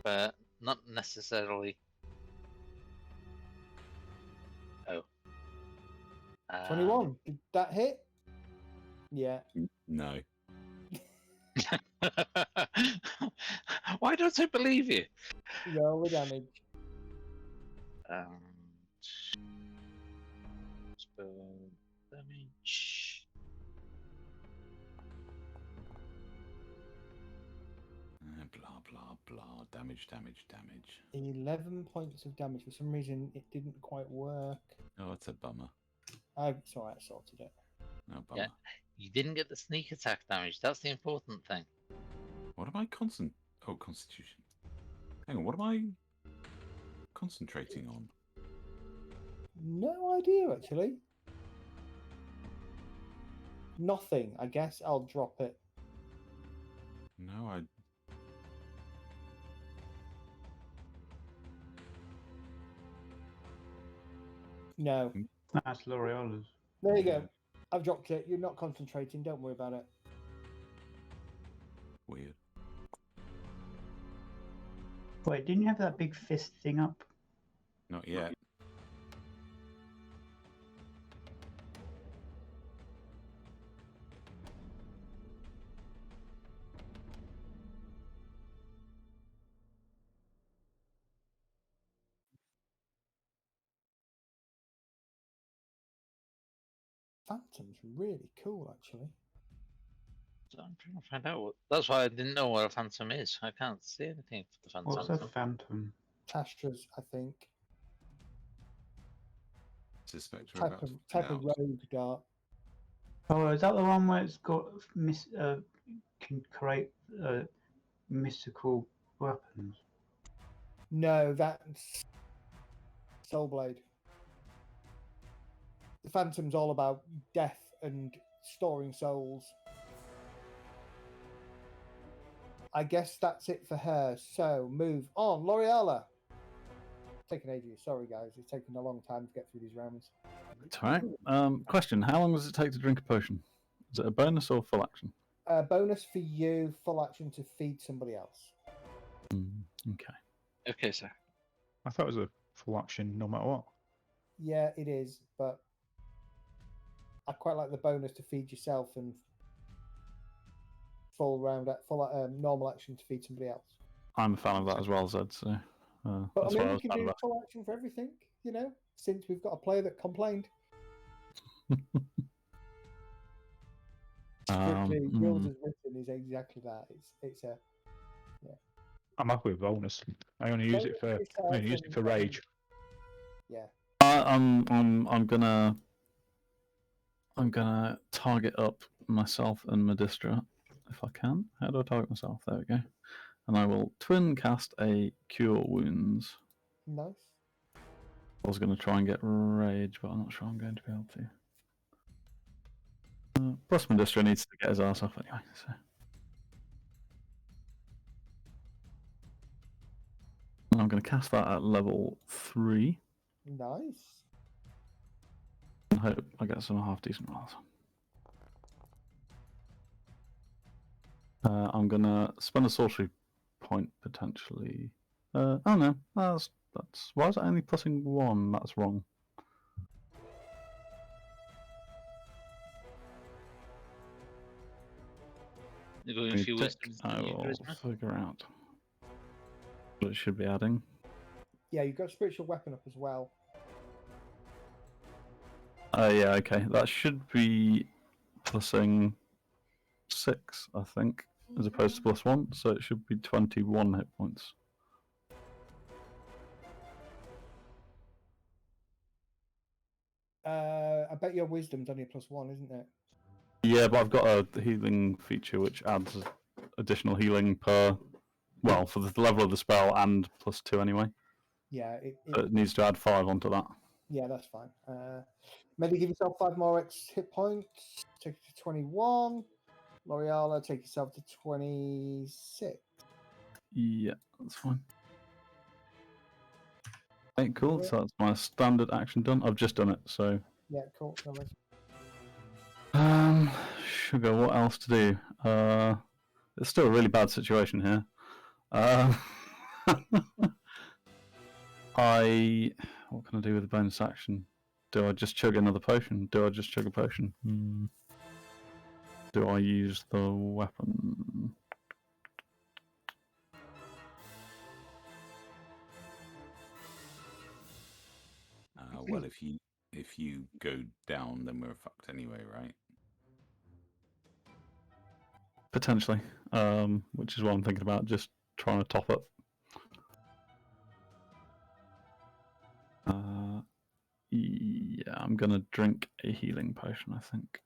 but not necessarily. Oh. 21. Did that hit? Yeah. No. Why don't I believe you? Roll the damage. Spell damage. Blah, blah, blah. Damage. 11 points of damage. For some reason, it didn't quite work. Oh, it's a bummer. It's alright, I sorted it. No bummer. Yeah. You didn't get the sneak attack damage. That's the important thing. What am I Oh, Constitution. Hang on, what am I concentrating on? No idea, actually. Nothing. I guess I'll drop it. No, I. No. That's L'Oreal's. There you go. I've dropped it. You're not concentrating. Don't worry about it. Weird. Wait, didn't you have that big fist thing up? Not yet. Phantom's really cool, actually. So I'm trying to find out what. That's why I didn't know what a phantom is. I can't see anything for the phantom. What's a phantom? Tastras, I think. Suspect we're Type about of, to type find of out. rogue dart. Oh, is that the one where it's got can create mystical weapons? No, that's Soulblade. The Phantom's all about death and storing souls. I guess that's it for her. So move on. L'Oreala. Taking ages. Sorry, guys. It's taken a long time to get through these rounds. It's all right. Question: how long does it take to drink a potion? Is it a bonus or full action? Bonus for you, full action to feed somebody else. Okay. Okay, sir. I thought it was a full action no matter what. Yeah, it is, but I quite like the bonus to feed yourself and full normal action to feed somebody else. I'm a fan of that as well, Zed. So But that's I why mean, I we was can fan do of full action for everything, you know, since we've got a player that complained. it. Scriptly, rules as written is exactly that. It's a I'm happy with bonus. I only use it for rage. Yeah. I'm gonna target up myself and Medistra if I can. How do I target myself? There we go. And I will twin cast a Cure Wounds. Nice. I was going to try and get Rage, but I'm not sure I'm going to be able to. Plus Medistra needs to get his ass off anyway. So. And I'm going to cast that at level 3. Nice. And hope I get some half decent rolls. I'm going to spend a sorcery point potentially. Oh no, that's why is it only +1? That's wrong. You're going a few wisdom. I will figure out what it should be adding. Yeah, you've got spiritual weapon up as well. Yeah, okay. That should be +6, I think, as opposed to +1, so it should be 21 hit points. I bet your wisdom's only a +1, isn't it? Yeah, but I've got a healing feature which adds additional healing per, well, for the level of the spell and +2 anyway. Yeah, It needs to add 5 onto that. Yeah, that's fine. Maybe give yourself 5 more hit points. Take it to 21. L'Oreala, take yourself to 26. Yeah, that's fine. Okay, cool. So that's my standard action done. I've just done it, so. Yeah, cool. No worries. Sugar, what else to do? It's still a really bad situation here. What can I do with a bonus action? Do I just chug another potion? Do I just chug a potion? Do I use the weapon? Well, if you go down, then we're fucked anyway, right? Potentially, which is what I'm thinking about, just trying to top up. Yeah, I'm gonna drink a healing potion, I think.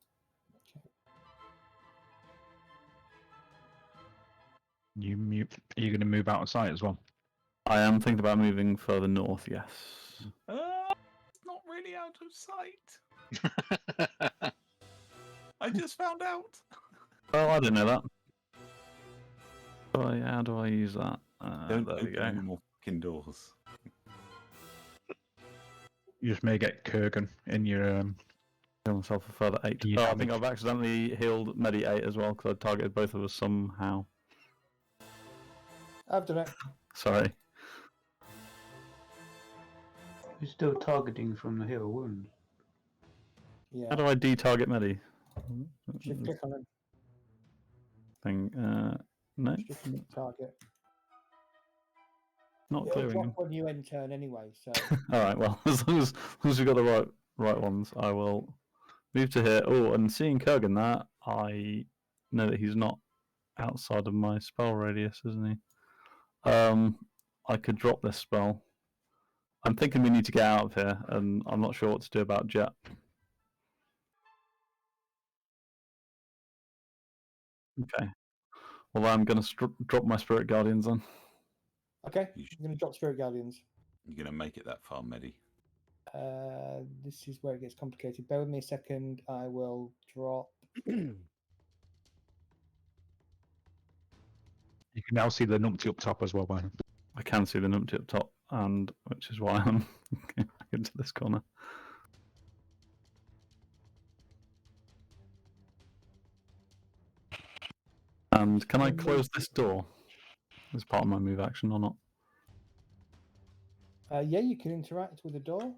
You mute. Are you going to move out of sight as well? I am thinking about moving further north. Yes. It's not really out of sight. I just found out. Oh, I didn't know that. How do I use that? Don't There we open go. any more fucking doors. You just may get Kurgan in your. Heal myself a further 8. You Oh, I think damage. I've accidentally healed Medi 8 as well because I targeted both of us somehow. I've done it. Sorry. You're still targeting from the heal wound. Yeah. How do I de-target Medi? Shift click on him. No, Shift click target. not It'll clearing drop them. when you end turn anyway. So All right. Well, as long as we've got the right ones, I will move to here. Oh, and seeing Kurgan there, I know that he's not outside of my spell radius, isn't he? I could drop this spell. I'm thinking we need to get out of here, and I'm not sure what to do about Jet. Okay. Well, I'm going to drop my Spirit Guardians then. okay, You I'm going to drop Spirit Guardians. You're going to make it that far, Medi. This is where it gets complicated. Bear with me a second. I will drop. You can now see the numpty up top as well, by him. I can see the numpty up top, and which is why I'm getting back into this corner. And can I close this door as part of my move action or not? Yeah, you can interact with the door.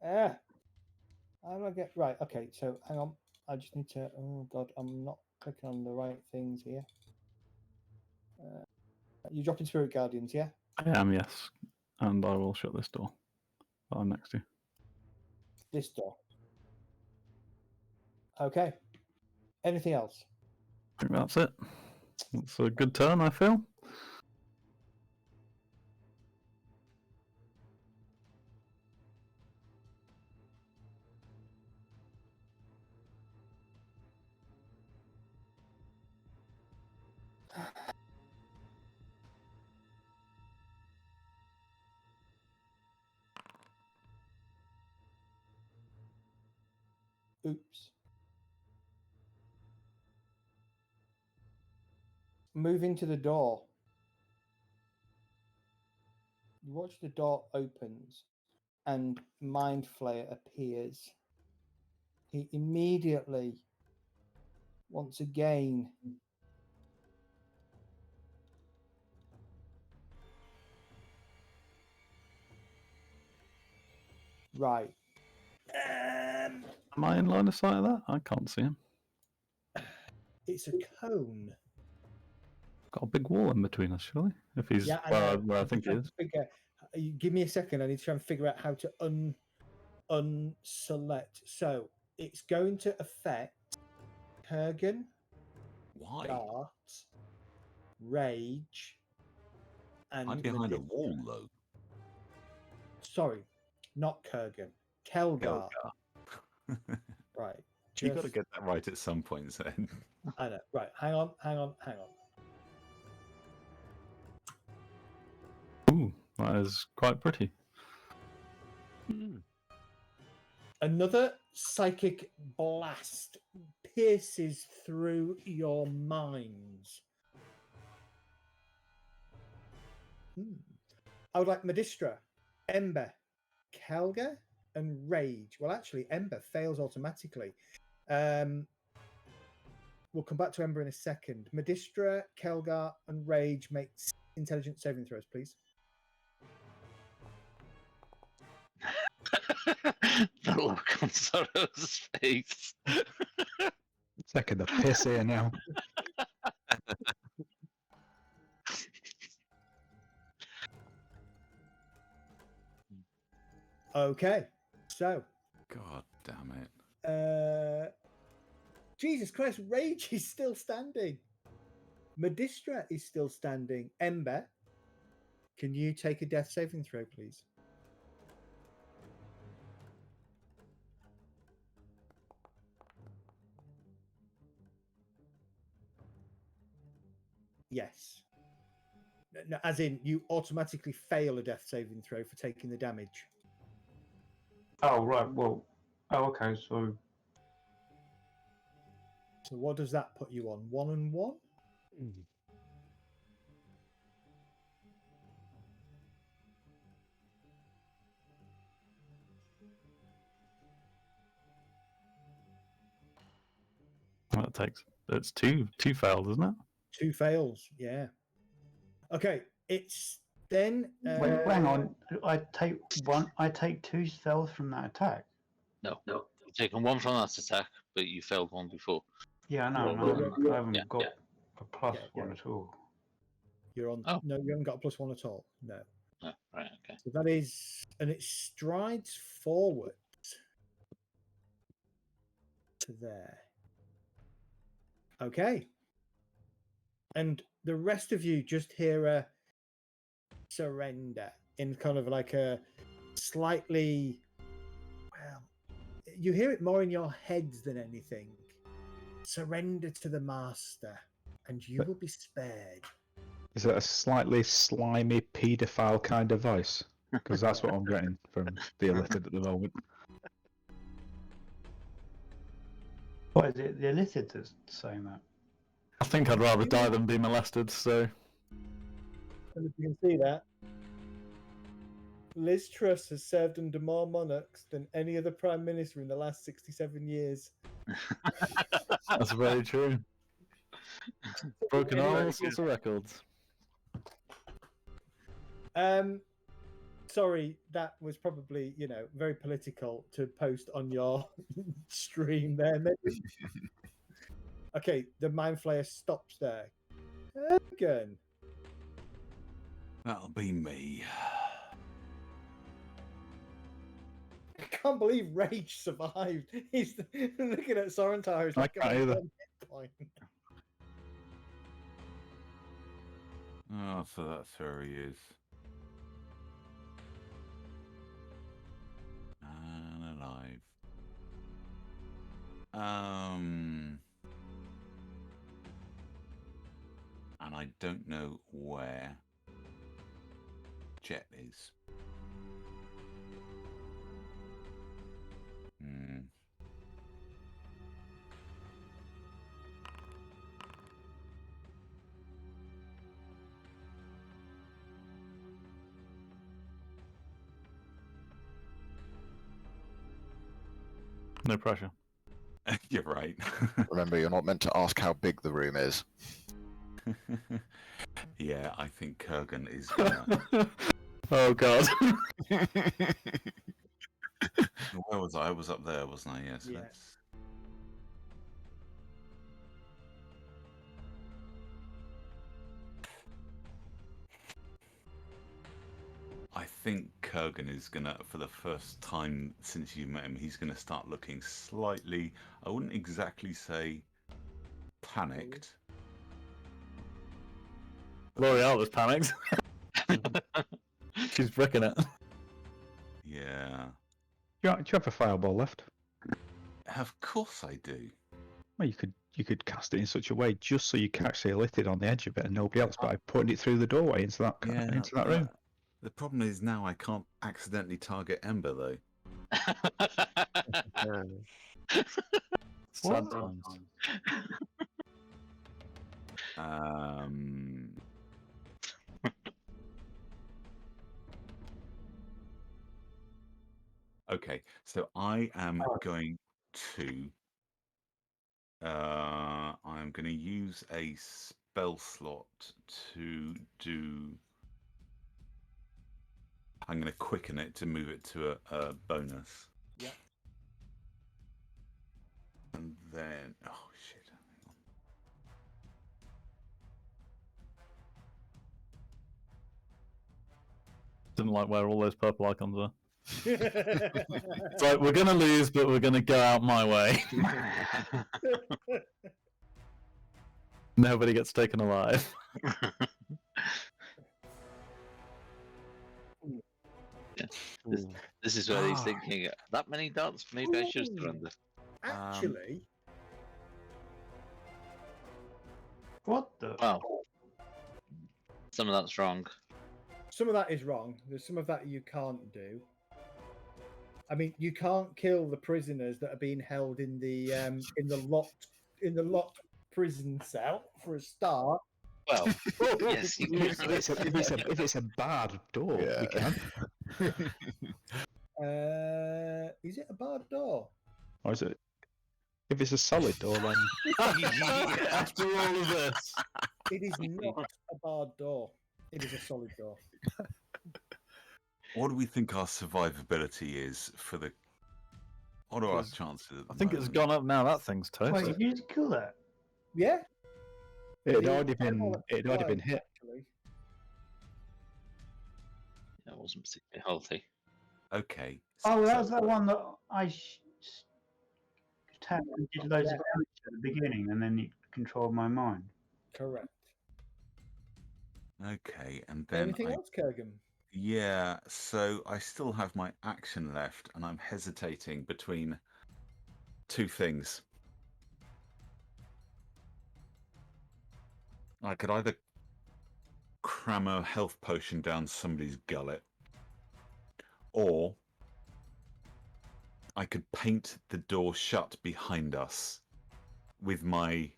How do I get right? Okay, so hang on. I just need to. Oh God, I'm not clicking on the right things here. You're dropping Spirit Guardians, yeah? I am, yes. And I will shut this door that I'm next to. This door. Okay. Anything else? I think that's it. It's a good turn, I feel. Oops. Moving to the door. You watch the door opens and Mind Flayer appears. He immediately, once again, right. Am I in line of sight of that? I can't see him. It's a cone. Got a big wall in between us, surely? If he's Yeah, I where know. I I'm think he trying is. to figure. Give me a second. I need to try and figure out how to unselect. So it's going to affect Kurgan, Why? Dart, Rage, and I'm behind a Medivh. wall, though. Sorry, not Kurgan. Kelgar. Right. You got to just- get that right at some point, then. I know. Right. Hang on. Ooh, that is quite pretty. Another psychic blast pierces through your minds. I would like Medistra, Ember, Kelga, and Rage. Well, actually, Ember fails automatically. We'll come back to Ember in a second. Medistra, Kelgar, and Rage make intelligence saving throws, please. The look on Sorrow's face. Taking the piss here now. Okay, so God damn it. Jesus Christ, Rage is still standing. Medistra is still standing. Ember, can you take a death saving throw, please? Yes. No, as in, you automatically fail a death saving throw for taking the damage. Oh, right. Well, okay. So, So what does that put you on? 1 and 1? That takes. It's two failed, isn't it? 2 fails, yeah. Okay, it's then. wait, hang on. I take 2 spells from that attack. No. You've taken 1 from that attack, but you failed 1 before. Yeah, I know. Well, I haven't yeah, got a plus Yeah, 1 at all. You're on. Oh. No, you haven't got a +1 at all. No. Oh, right, okay. So that is, and it strides forward to there. Okay. And the rest of you just hear a surrender in kind of like a slightly, well, you hear it more in your heads than anything. Surrender to the master, and you will be spared. Is it a slightly slimy paedophile kind of voice? Because that's what I'm getting from the illithid at the moment. What is it? The illicit that's saying that. I think I'd rather die than be molested. So And if you can see that, Liz Truss has served under more monarchs than any other prime minister in the last 67 years. that's very true. Broken all sorts of records. Sorry, that was probably, very political to post on your stream there. Maybe. Okay, the Mind Flayer stops there. Again. That'll be me. I can't believe Rage survived. He's looking at Sorentar. He's I like, can't "Oh, either." 1 hit point." Oh, so that's where he is. And alive. And I don't know where Jet is. No pressure. You're right. Remember, you're not meant to ask how big the room is. Yeah, I think Kurgan is gonna. Oh god. Where was I? I was up there, wasn't I? Yes. Yeah. I think Kurgan is gonna, for the first time since you met him, he's gonna start looking slightly. I wouldn't exactly say panicked. L'Oreal was panicked. She's bricking it. Yeah. Do you have a fireball left? Of course I do. Well, you could cast it in such a way just so you catch the illithid on the edge of it and nobody else by putting it through the doorway into that room. The problem is now I can't accidentally target Ember though. Sad times. Okay, so I am going to. I'm going to use a spell slot to do. I'm going to quicken it to move it to a bonus. Yeah. And then, oh shit! Hang on. Didn't like where all those purple icons are. It's like, we're gonna lose, but we're gonna go out my way. Nobody gets taken alive. This is where he's thinking, that many dots? Maybe I should surrender. Actually, What the? Wow. Some of that's wrong. Some of that is wrong. There's some of that you can't do. I mean, you can't kill the prisoners that are being held in the locked prison cell for a start. Well, yes, you If can. it's a bad door, we Yeah. can. Is it a barred door? Or is it? If it's a solid door, then After all of this, It is not a barred door. It is a solid door. What do we think our survivability is for the? What are our Because chances? At the I think it's moment? gone up now. That thing's Wait, toast. did you just kill that? Yeah. it'd already been hit. Actually. That wasn't particularly healthy. Okay. Oh, that so- was that one that I tapped and did loads of damage at the beginning, and then it controlled my mind. Correct. Okay, and then Anything else, Kurgan? yeah. So I still have my action left, and I'm hesitating between two things. I could either cram a health potion down somebody's gullet, or I could paint the door shut behind us with my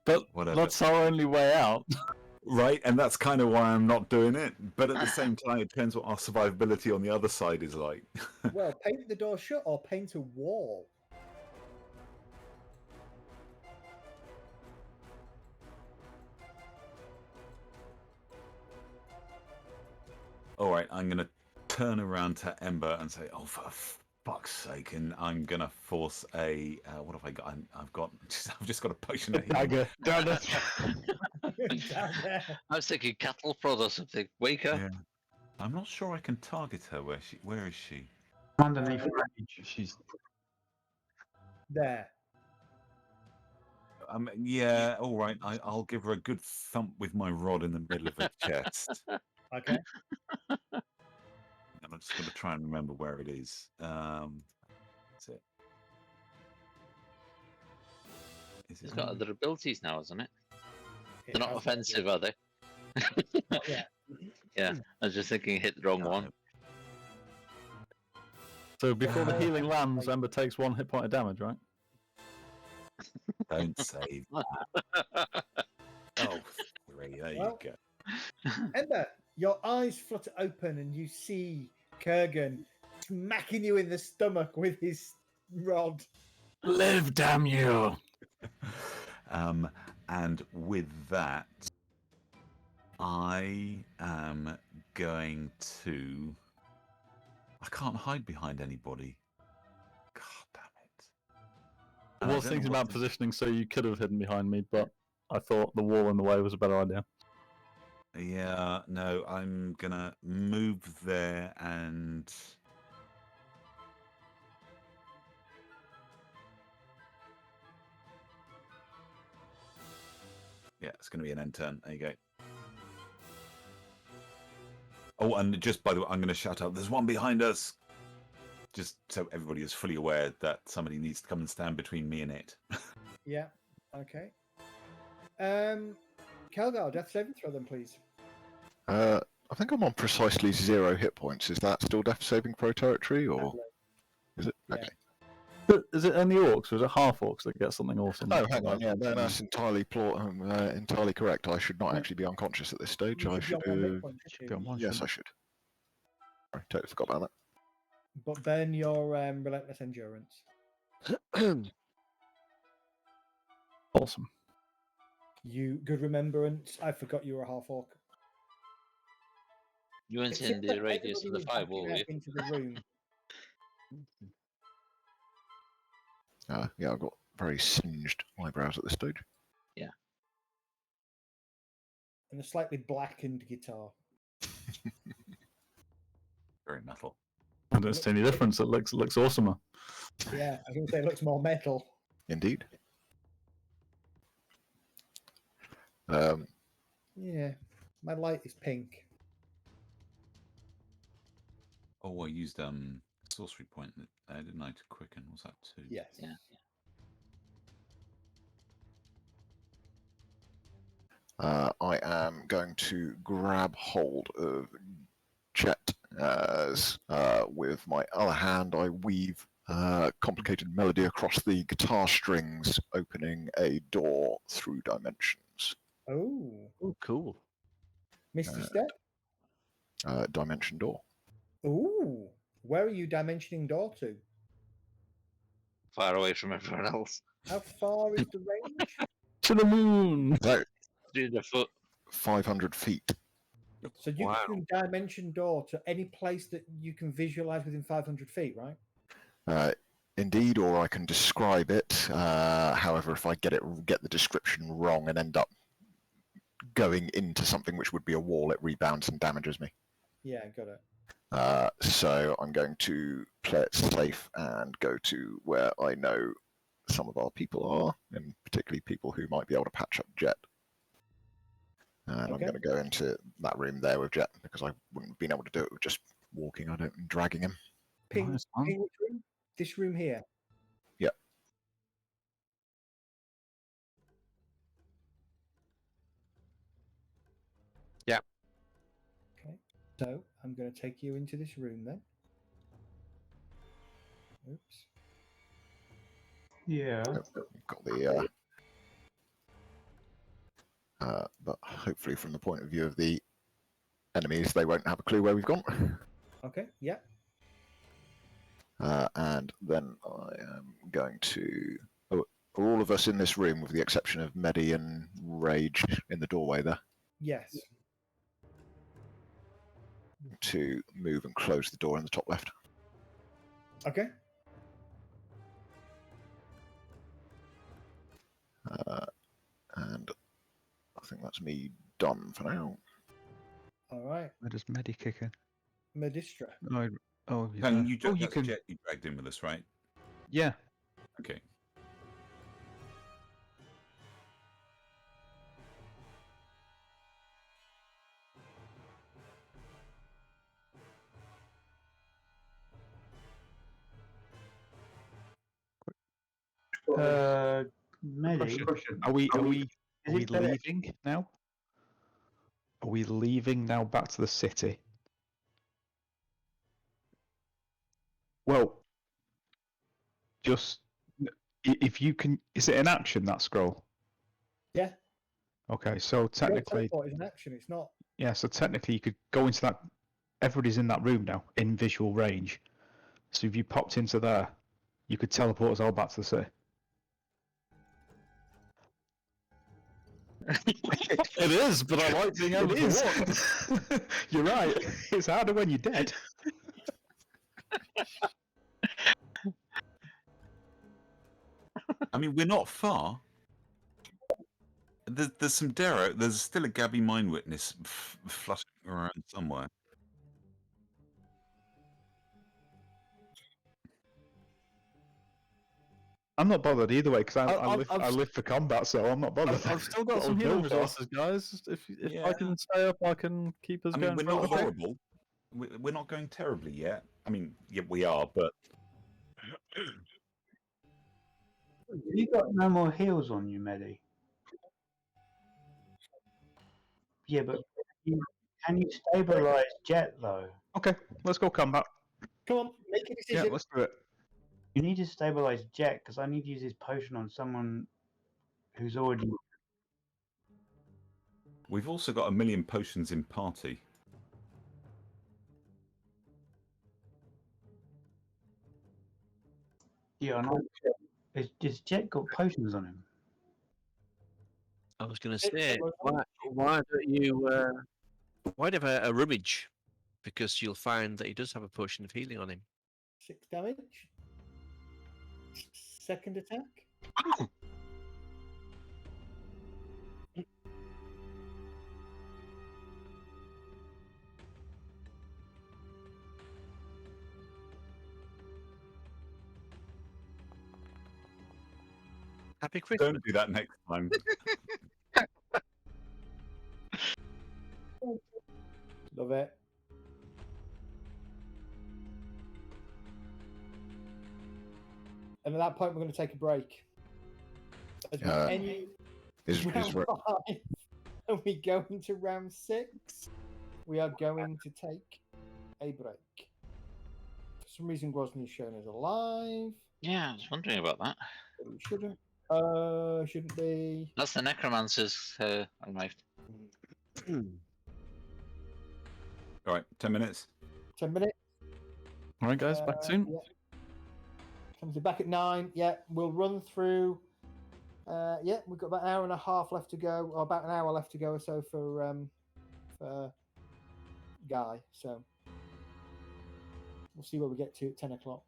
But whatever. that's our only way out. Right, and that's kind of why I'm not doing it. But at the same time, it depends what our survivability on the other side is like. Well, paint the door shut or paint a wall. All right, I'm gonna turn around to Ember and say, "Oh, for fuck's sake!" And I'm gonna force a. What have I got? I've just got a potion of healing. Dagger down the Down there. I was thinking cattle prod or something. Wake her. Yeah. I'm not sure I can target her. Where is she? Underneath rage. She's There. Yeah. All right. I'll give her a good thump with my rod in the middle of her chest. Okay. And I'm just going to try and remember where it is. That's it. Is It's it got on- other abilities now, hasn't it? It They're not has- offensive, are they? Not yet. Yeah, I was just thinking hit the wrong No. one. So before the Oh, healing lands, like- Ember takes 1 hit point of damage, right? Don't say that. Oh, 3. There Well, you go. Ember, your eyes flutter open and you see Kurgan smacking you in the stomach with his rod. Live, damn you! And with that, I am going to. I can't hide behind anybody. God damn it! I And was don't know thinking what about to- positioning so you could have hidden behind me, but I thought the wall in the way was a better idea. Yeah, no, I'm gonna move there and. Yeah, it's going to be an end turn. There you go. Oh, and just by the way, I'm going to shout out, "There's one behind us!" Just so everybody is fully aware that somebody needs to come and stand between me and it. Yeah. Okay. Kelgar, death saving throw them, please. I think I'm on precisely 0 hit points. Is that still death saving throw territory, or Lovely. is it? Yeah. Okay. But is it only orcs, or is it half orcs that get something awesome? Oh, hang on. Yeah, no, that's entirely entirely correct. I should not Yeah. actually be unconscious at this stage. You I should should be on 1 hit point, shouldn't be on you? one. Yes, I should. Sorry, totally forgot about that. But then your relentless endurance. Awesome. You good remembrance. I forgot you were a half orc. You weren't It in seems the like radius of everybody the was backing firewall, were out you? into the room. Yeah, I've got very singed eyebrows at this stage. And a slightly blackened guitar. Very metal. I don't see any difference. It looks awesomer. Yeah, I was going to say it looks more metal. Indeed. Yeah, my light is pink. Oh, I used sorcery point, didn't I, to quicken? Was that 2? Yes. Yeah. I am going to grab hold of Jet as with my other hand I weave complicated melody across the guitar strings, opening a door through dimensions. Oh, Oh, cool. Misty Step. Dimension door. Ooh, where are you dimensioning door to? Far away from everyone else. How far is the range? To the moon. About 300 foot. 500 feet. So you Wow. can dimension door to any place that you can visualize within 500 feet, right? Indeed, or I can describe it. However, if I get the description wrong and end up going into something which would be a wall, it rebounds and damages me. Yeah, got it. So I'm going to play it safe and go to where I know some of our people are, and particularly people who might be able to patch up Jet. And I'm Okay. going to go into that room there with Jet because I wouldn't have been able to do it with just walking on it and dragging him. Ping, Nice, man. ping which room? This room here. Yep. Yep. Okay. So I'm going to take you into this room then. Oops. Yeah. Got the but hopefully from the point of view of the enemies, they won't have a clue where we've gone. Okay. Yeah. And then I am going to. Oh, are all of us in this room, with the exception of Medi and Rage in the doorway there, Yes. to move and close the door in the top left? Okay. And I think that's me done for now. All right. Where does Medi kick in? Medistra. He's Hang on, there. that's Jet you dragged in with us, right? Yeah. Okay. Medi. Are we Is it better- leaving now? Are we leaving now back to the city? Well, just if you can, is it an action, that scroll? Yeah. Okay, so technically, Teleport is an action. It's not. yeah, so technically you could go into that. Everybody's in that room now, in visual range. So if you popped into there, you could teleport us all back to the city. It is, but I like being able It to is. walk. You're right. It's harder when you're dead. I mean, we're not far. There's some Darrow. There's still a Gabby Mind Witness fluttering around somewhere. I'm not bothered either way because I I've- live for combat, so I'm not bothered. I've still got some Or healing go far. resources, guys. If Yeah. I can stay up, I can keep us I mean, going. we're for a not little bit. horrible. We're not going terribly yet. I mean, yeah, we are, but You got no more heals on you, Medi. Yeah, but can you stabilize Jet though? Okay, let's go combat. Come on, make a Yeah, decision. let's do it. You need to stabilize Jet because I need to use this potion on someone who's already. we've also got 1,000,000 potions in party. Yeah, I know. Has Jet got potions on him? I was going to say, why don't you why have a rummage? Because you'll find that he does have a potion of healing on him. 6 damage. Second attack. Happy Christmas. Don't do that next time. Love it. And at that point, we're going to take a break. As Uh, any Is round Ra- 5 we go into round 6. We are going to take a break. For some reason, Grozny is shown as alive. Yeah, I was wondering about that. But we shouldn't. Shouldn't be. That's the necromancer's arrived. All right, 10 minutes. 10 minutes. All right, guys, back soon. Yeah. Comes back at 9. Yeah, we'll run through. Yeah, we've got about an hour and a half left to go, or about an hour left to go or so for Guy. So we'll see where we get to at 10 o'clock.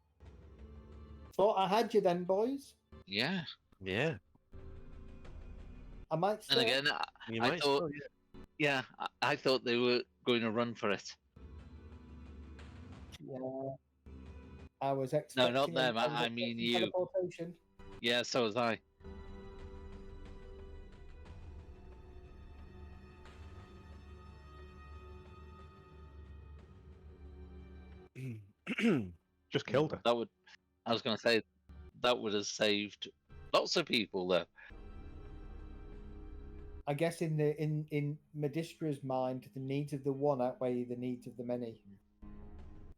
Thought I had you then, boys. Yeah. Yeah. I might still. And again, You I might thought, still, yeah, I thought they were going to run for it. Yeah. I was No, expecting. not them. I was I mean expecting you. teleportation. Yeah, so was I. Just killed her. That would. I was going to say that would have saved lots of people there. I guess in Medistra's mind, the needs of the one outweigh the needs of the many.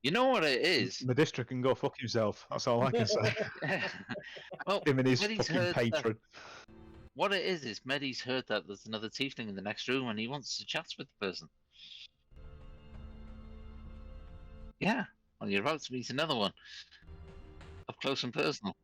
You know what it is? Medistra can go fuck himself. That's all I can say. Well, Him and his Medi's fucking heard that- patron. What it is Medi's heard that there's another tiefling in the next room and he wants to chat with the person. Yeah, well, you're about to meet another one. Up close and personal.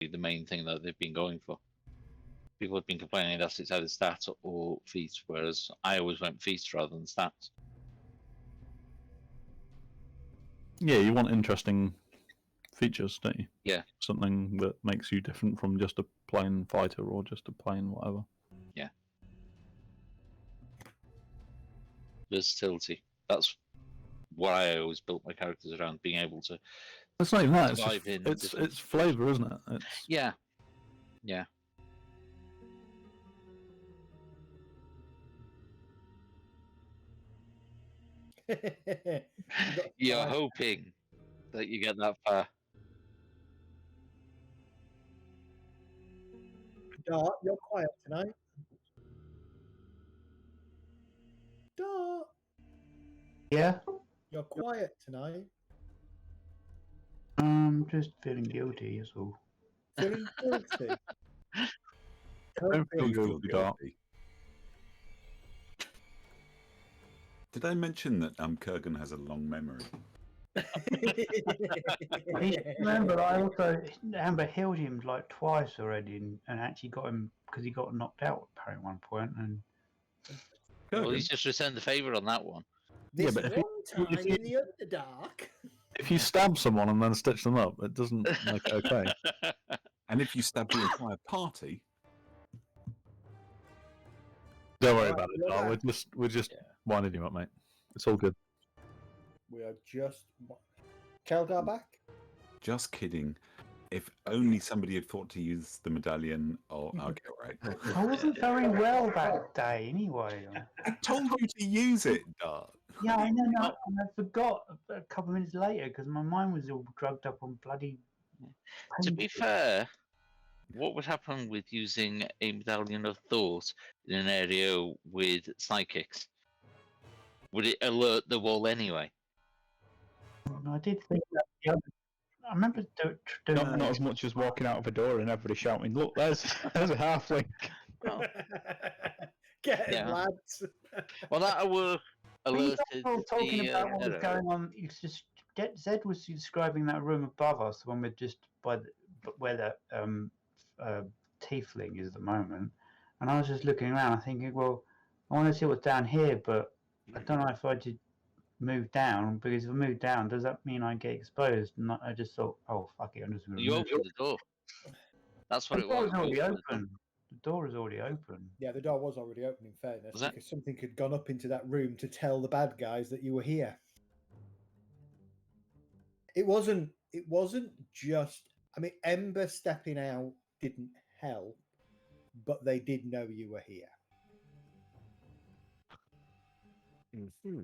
be the main thing that they've been going for. People have been complaining that it's either stats or feats, whereas I always went feats rather than stats. Yeah, you want interesting features, don't you? Yeah. Something that makes you different from just a plain fighter or just a plain whatever. Yeah. Versatility. That's what I always built my characters around, being able to It's not even that. It's survive just, in it's different flavour, isn't it? It's Yeah. Yeah. You're hoping that you get that far. Dart, you're quiet tonight. Dart, Yeah, you're quiet tonight. I'm just feeling guilty. That's all. Feeling guilty. don't feel You feel guilty, Dart. guilty. Did I mention that Kurgan has a long memory? Remember, I also Amber healed him like twice already, and actually got him because he got knocked out apparently at one point. And Well, he's just returned the favour on that one. This but if one you- time in the Underdark. If you stab someone and then stitch them up, it doesn't make it okay. And if you stab the entire party, Don't worry Right, about it, you're Dart. back. We're just winding you up, mate. It's all good. We are just. Kelgar back? just kidding. If only somebody had thought to use the medallion. Oh, okay, right. I wasn't very well that day anyway. I told you to use it, Dart. Yeah, I know. No, and I forgot a couple of minutes later because my mind was all drugged up on bloody. To be fair, what would happen with using a medallion of thought in an area with psychics? Would it alert the wall anyway? I did think that the other. I remember doing Not as much as walking out of a door and everybody shouting, "Look, there's a halfling." Oh, Get him, Yeah. lads. well, that will alerted People talking the about what was Edo. going on. It's just Zed was describing that room above us, the one we're just by the, where the tiefling is at the moment, and I was just looking around, thinking, well, I want to see what's down here, but I don't know if I should move down because if I move down, does that mean I get exposed? And I just thought, oh fuck it, I'm just going to You move. opened the door. That's what The it door was. is already You opened the door. open. The door is already open. Yeah, the door was already open, in fairness, Was that- because something had gone up into that room to tell the bad guys that you were here. It wasn't just. I mean, Ember stepping out didn't help, but they did know you were here.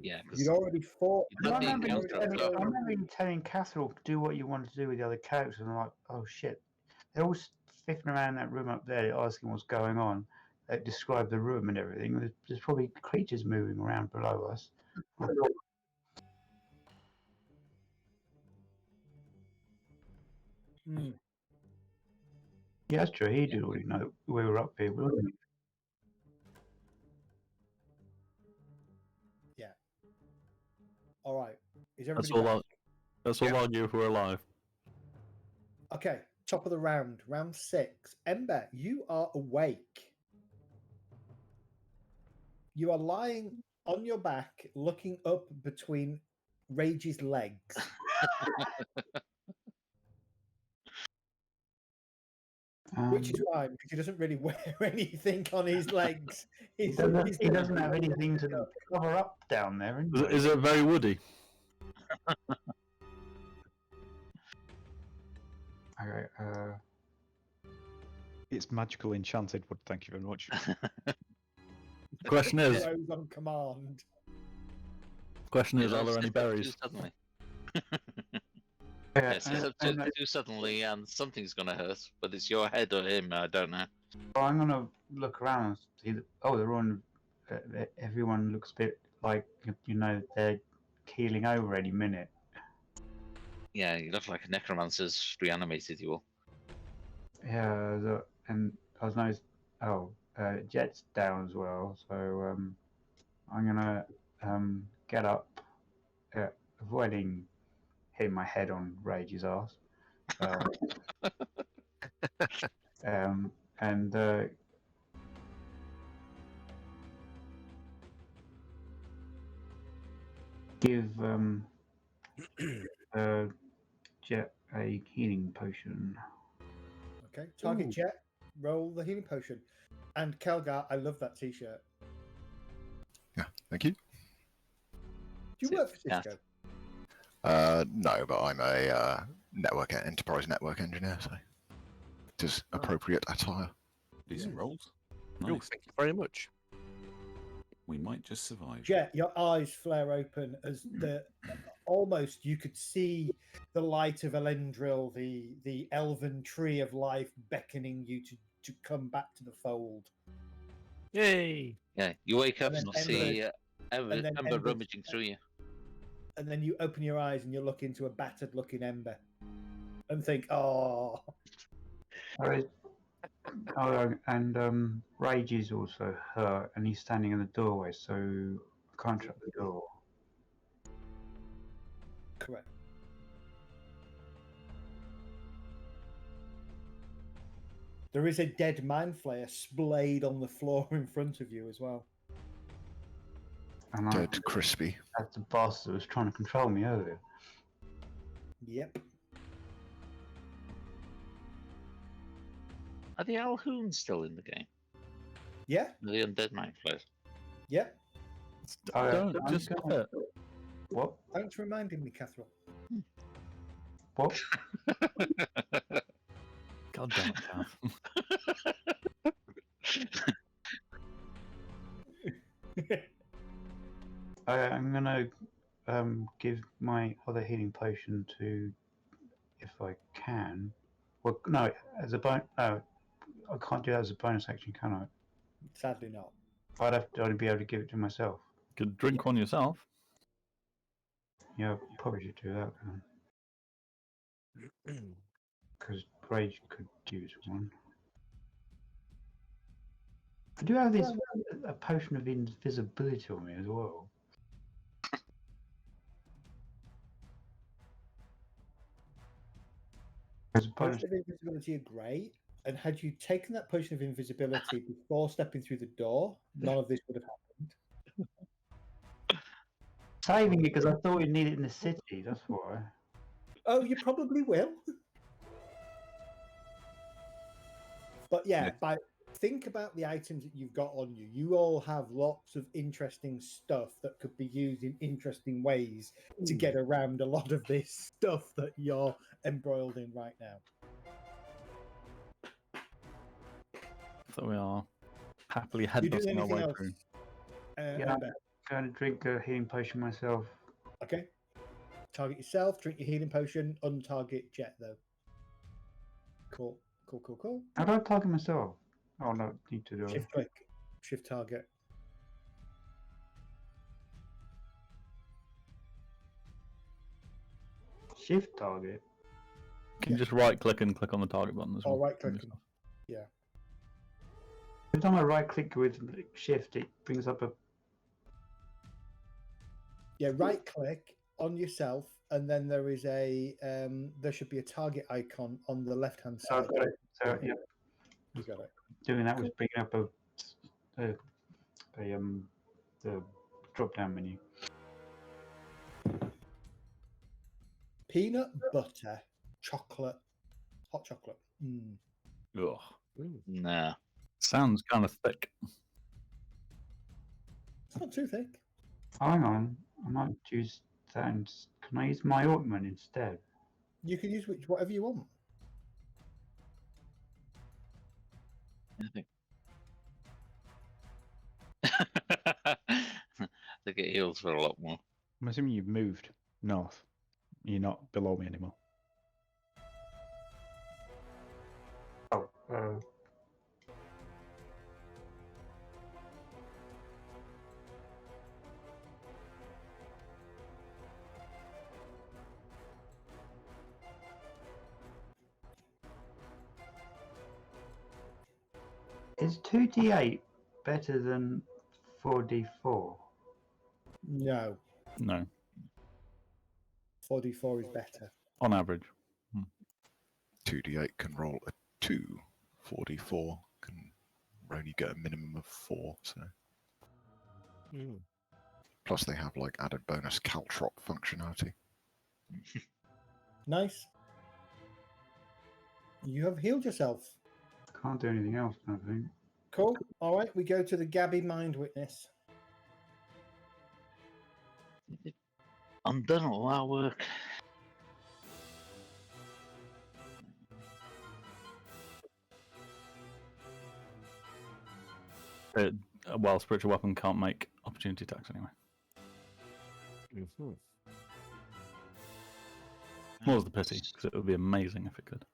Yeah, because You'd already fought. You did I the remember, you encounter telling, up I top. remember you telling Catherall to do what you wanted to do with the other characters, and I'm like, oh shit. They're all fiffing around that room up there asking what's going on. They describe the room and everything. There's probably creatures moving around below us. Hmm. Yeah, that's true. He did already know we were up here, wasn't he? All right. Is That's everybody all. back? That's all I'll give if we're alive. Okay, top of the round, round 6. Ember, you are awake. You are lying on your back, looking up between Rage's legs. Which is fine because he doesn't really wear anything on his legs. He doesn't have anything to cover up down there. Anyway. Is it very woody? Okay, It's magical enchanted wood. Thank you very much. Question is, Throws on command. are there any berries? Suddenly. yeah, Yes, it's up to do suddenly, and something's going to hurt. Whether it's your head or him, I don't know. I'm gonna look around and see that. Oh, they're on. Everyone looks a bit like they're keeling over any minute. Yeah, you look like a necromancer's reanimated you all. Yeah, and I was noticed. Oh, Jet's down as well. So I'm gonna get up, avoiding hitting my head on Rage's ass. And give Jet a healing potion. Okay. Target Ooh. Jet. Roll the healing potion. And Kelgar, I love that T-shirt. Yeah, thank you. Do you work for Yeah. Cisco? No, but I'm a enterprise network engineer, so it is appropriate attire. Decent rolls. Oh, Nice. thank you very much. We might just survive. Jet, your eyes flare open as the almost you could see the light of Elendril, the elven tree of life, beckoning you to come back to the fold. Yay! Yeah, you wake up And and, then see and then Ember Ember's- rummaging through you. And then you open your eyes and you look into a battered-looking Ember, and think, "Oh, And Rage is also hurt, and he's standing in the doorway, so I can't shut the door. correct." There is a dead mind flayer splayed on the floor in front of you as well. And Dead crispy. That's the boss that was trying to control me earlier. Yep. Are the Alhoons still in the game? Yeah. The undead mind flayers? Yep. Don't I'm just stop gonna- it. What? Thanks for reminding me, Catherine. What? God damn it, Kath. I'm gonna give my other healing potion to, if I can. Well, no, as a bonus. No, I can't do that as a bonus action, can I? Sadly not. I'd have to only be able to give it to myself. Could drink one yourself. Yeah, probably should do that then. Because Rage could use one. I do have this a potion of invisibility on me as well. As a bonus, Potion of invisibility are great, and had you taken that potion of invisibility before stepping through the door, none of this would have happened. saving it because I thought we'd need it in the city. That's why. Oh, you probably will. But yeah, think about the items that you've got on you. You all have lots of interesting stuff that could be used in interesting ways to get around a lot of this stuff that you're embroiled in right now. So we are happily You doing headbutting our anything way else? through. Yeah. Amber? Going to drink a healing potion myself. Okay. Target yourself, drink your healing potion, untarget Jet though. Cool. How do I target myself? Oh no, need to do it. Shift click. Shift target. Shift target. Can you just right click and click on the target button as well? Or right click. Yeah. Every time I right click with shift, it brings up a. Yeah, right click on yourself, and then there is a there should be a target icon on the left hand Oh, side. I've got it. So yeah, You got it. doing that was bringing up the drop down menu. Peanut butter, chocolate, hot chocolate. Mm. Ugh. Nah. Sounds kind of thick. It's not too thick. Hang on, I might use that. Can I use my ointment instead? You can use whatever you want. I think it heals for a lot more. I'm assuming you've moved north. You're not below me anymore. Oh, is 2d8 better than 4d4? No, No, 4d4 is better. on average. 2d8 can roll a 244. Can only get a minimum of 4, so. Mm. Plus they have like added bonus caltrop functionality. Nice. You have healed yourself. Can't do anything else, I don't think. Cool. All right, we go to the Gabby Mind Witness. Undone all our work. Well, spiritual weapon can't make opportunity attacks anyway. Mhm. More's the pity, because it would be amazing if it could.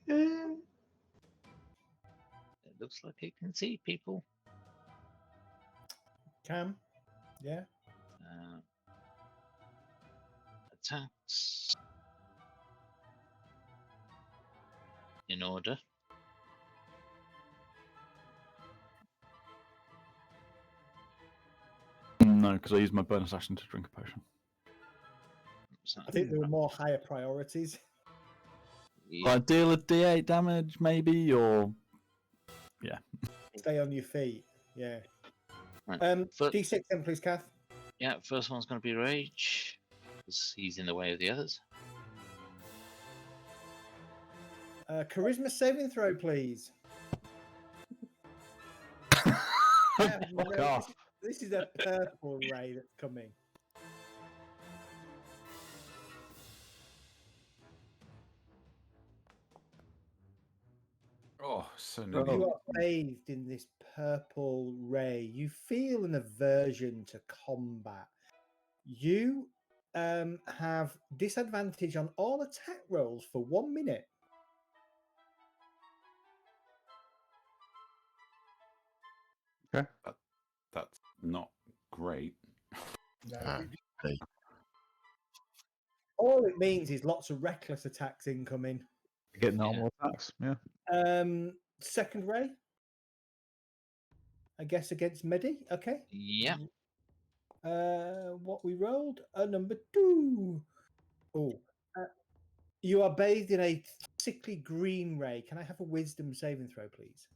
It looks like it can see people. Cam? Yeah? Attacks. In order. No, because I used my bonus action to drink a potion. I think there were more higher priorities. Yeah. Like deal a d8 damage, maybe, or yeah. Stay on your feet. Yeah. Right. D6 then, please, Kath. Yeah, first one's going to be Rage, because he's in the way of the others. Charisma saving throw, please. Fuck off. This is a purple ray that's coming. Oh, so You nearly. are bathed in this purple ray. You feel an aversion to combat. You have disadvantage on all attack rolls for 1 minute. Okay. That's not great. Hey. All it means is lots of reckless attacks incoming. Get normal attacks, yeah. Second ray, I guess, against Medi. Okay. Yeah. What we rolled? Number 2. Oh. You are bathed in a sickly green ray. Can I have a wisdom saving throw, please?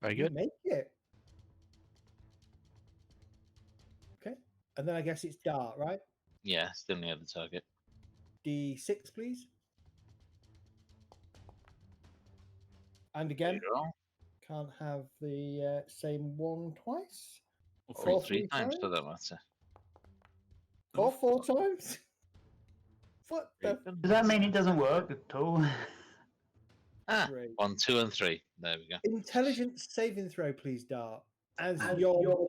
Very You good. make it. Okay. And then I guess it's dart, right? Yeah, still near the target. D6, please. And again, Reroll. can't have the same one twice. Or three times for that matter. Or 4 times. What the? Does that mean it doesn't work at all? Ah, Great. 1, 2, and 3. There we go. Intelligence saving throw, please, Dart. As your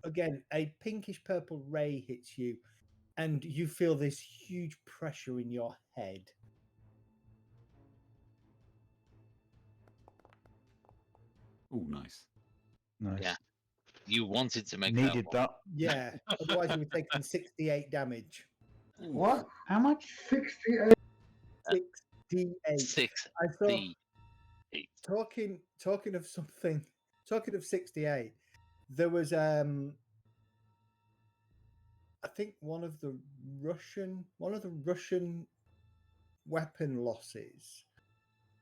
again, a pinkish purple ray hits you, and you feel this huge pressure in your head. Oh, nice. Nice. Yeah. You wanted to make Needed that. that. Yeah. Otherwise, you were taking 68 damage. What? How much? 68. 68. 6 I thought. D 8. Talking of something. Talking of 68. There was I think one of the Russian weapon losses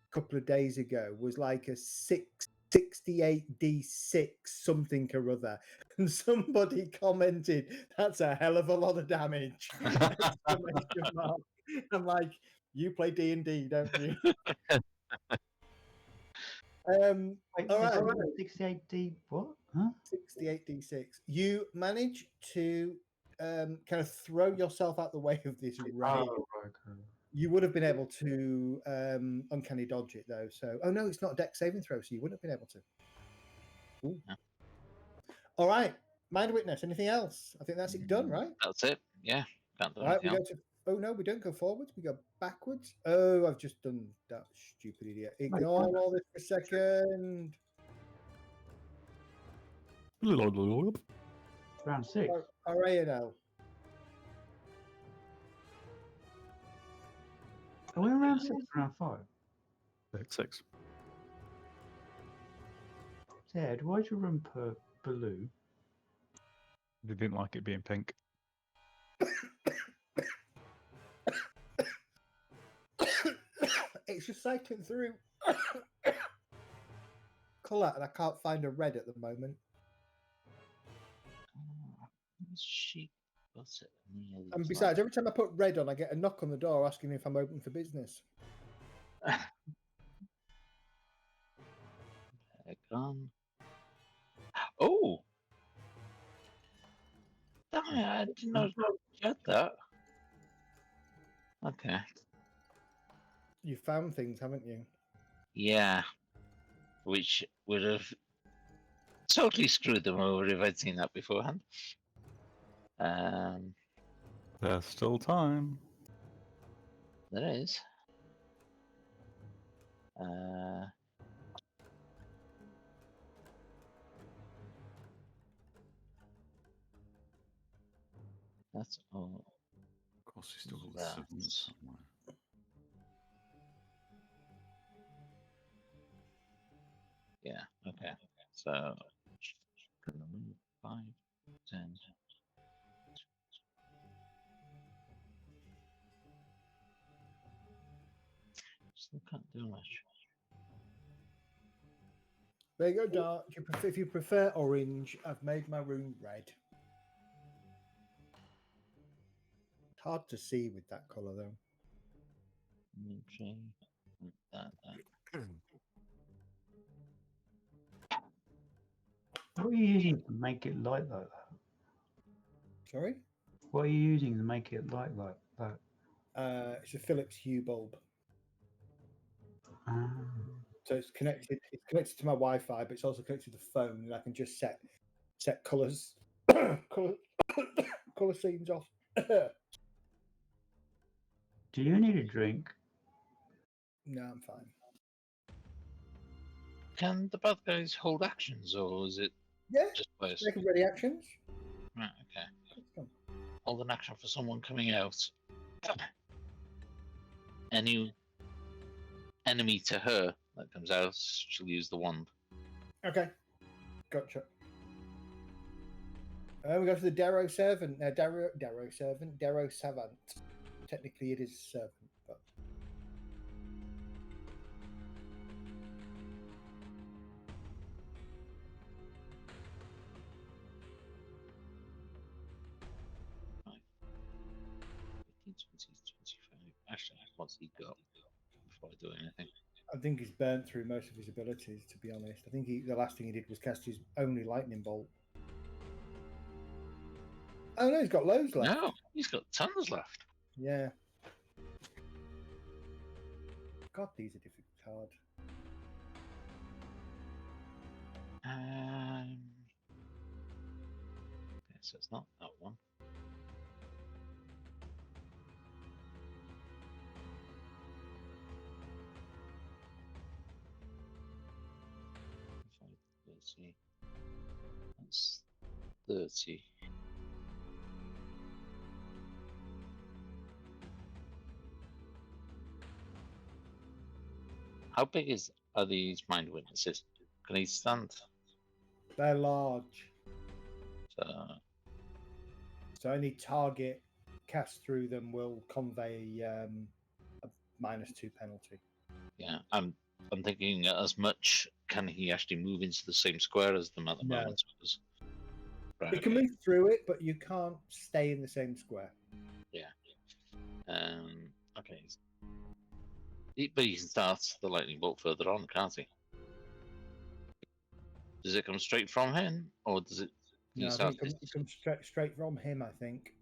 a couple of days ago was like a 68d6 something or other, and somebody commented, "That's a hell of a lot of damage!" Exclamation mark. I'm like, you play D&D, don't you? Wait, all right. 68D what? Huh? 68d6. You manage to kind of throw yourself out the way of this ray. Oh, okay. You would have been able to uncanny dodge it though. So, oh no, it's not a dex saving throw, so you wouldn't have been able to. Ooh. No. All right, Mind Witness. Anything else? I think that's it done, right? That's it. Yeah. Can't do All right, we anything go to. Oh no, we don't go forwards. We go backwards. Oh, I've just done that, stupid idiot. Ignore all this for a second. Round 6. Are A and L. Are we in round 6 or round 5? 6. Ted, why'd your room put blue? They didn't like it being pink. It's just cycling through colour, and I can't find a red at the moment. She got it nearly And flat. besides, every time I put red on, I get a knock on the door asking if I'm open for business. Gone. Oh! Damn it, I didn't know you had that. Okay. You found things, haven't you? Yeah. Which would have totally screwed them over if I'd seen that beforehand. There's still time. There is. That's all. Of course, we still got the That. servants somewhere. Yeah, okay. So, gonna move 5, 10. Still can't do much. There you go, dark. If you prefer orange, I've made my room red. Hard to see with that colour, though. Okay. That. What are you using to make it light like that? Sorry? What are you using to make it light like that? It's a Philips Hue bulb. Ah. So it's connected. It's connected to my Wi-Fi, but it's also connected to the phone, and I can just set colours, colour scenes off. Do you need a drink? No, I'm fine. Can the bad guys hold actions, or is it Yeah, just players? make ready actions. Right, okay. Hold an action for someone coming out. Any enemy to her that comes out, she'll use the wand. Okay, gotcha. We go to the Darrow Servant. Darrow Savant. Technically, it is a servant, but Right. 15, 20, 25. Actually, what's he got before I do anything? I think he's burnt through most of his abilities. To be honest, I think the last thing he did was cast his only lightning bolt. Oh no, he's got loads left. No, he's got tons left. Yeah. God, these are difficult hard. Okay, so it's not that one. Let's see. That's 30. How big are these mind witnesses? Can he stand? They're large, So so any target cast through them will convey a -2 penalty. yeah, I'm thinking as much. Can he actually move into the same square as them at the No. moment? Right, You can okay. move through it, but you can't stay in the same square. Yeah. Okay. But he can start the lightning bolt further on, can't he? Does it come straight from him, or does it? No, I think it comes straight from him. I think.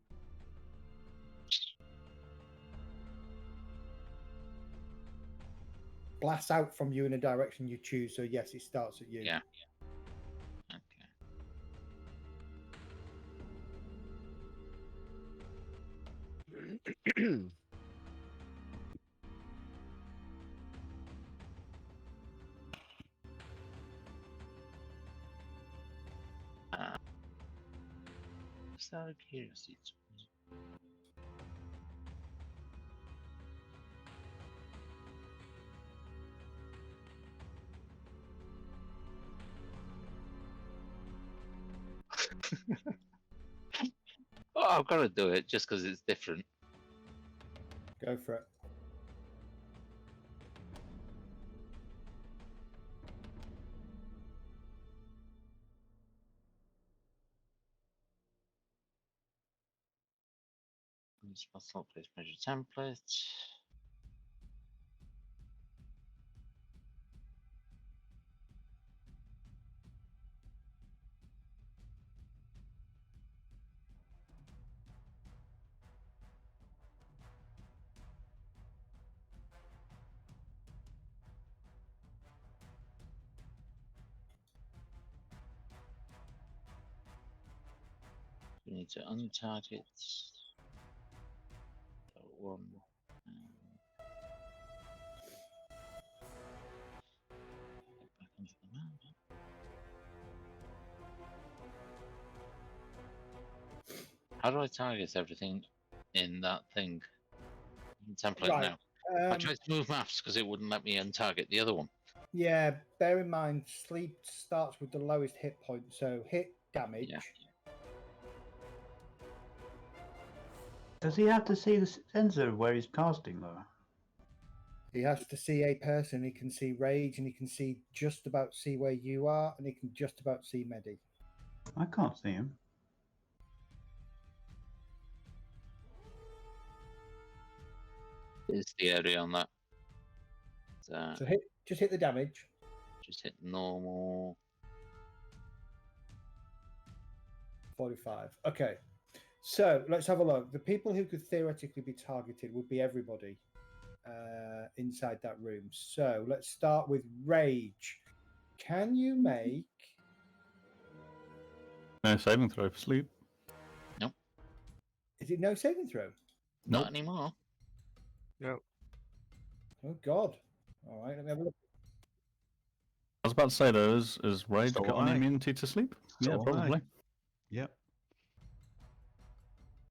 Blasts out from you in a direction you choose. So yes, it starts at you. Yeah. Okay. Just out of curiosity. Oh, I've got to do it just because it's different. Go for it. Spell place measure template. We need to untarget that one. Get back onto the map. How do I target everything in that thing? Template Right, now. I tried to move maps because it wouldn't let me untarget the other one. Yeah, bear in mind, sleep starts with the lowest hit point, so hit damage. Yeah. Does he have to see the sensor where he's casting, though? He has to see a person, he can see rage, and he can see just about see where you are, and he can just about see Medi. I can't see him. Is the area on that? So just hit the damage. Just hit normal. 45. Okay. So let's have a look. The people who could theoretically be targeted would be everybody inside that room. So let's start with Rage. Can you make... No saving throw for sleep. Nope. Is it no saving throw? Not anymore. No. Oh, God. All right, let me have a look. I was about to say though, is Rage So got am an I. immunity to sleep? So Yeah, am I. probably. Yep.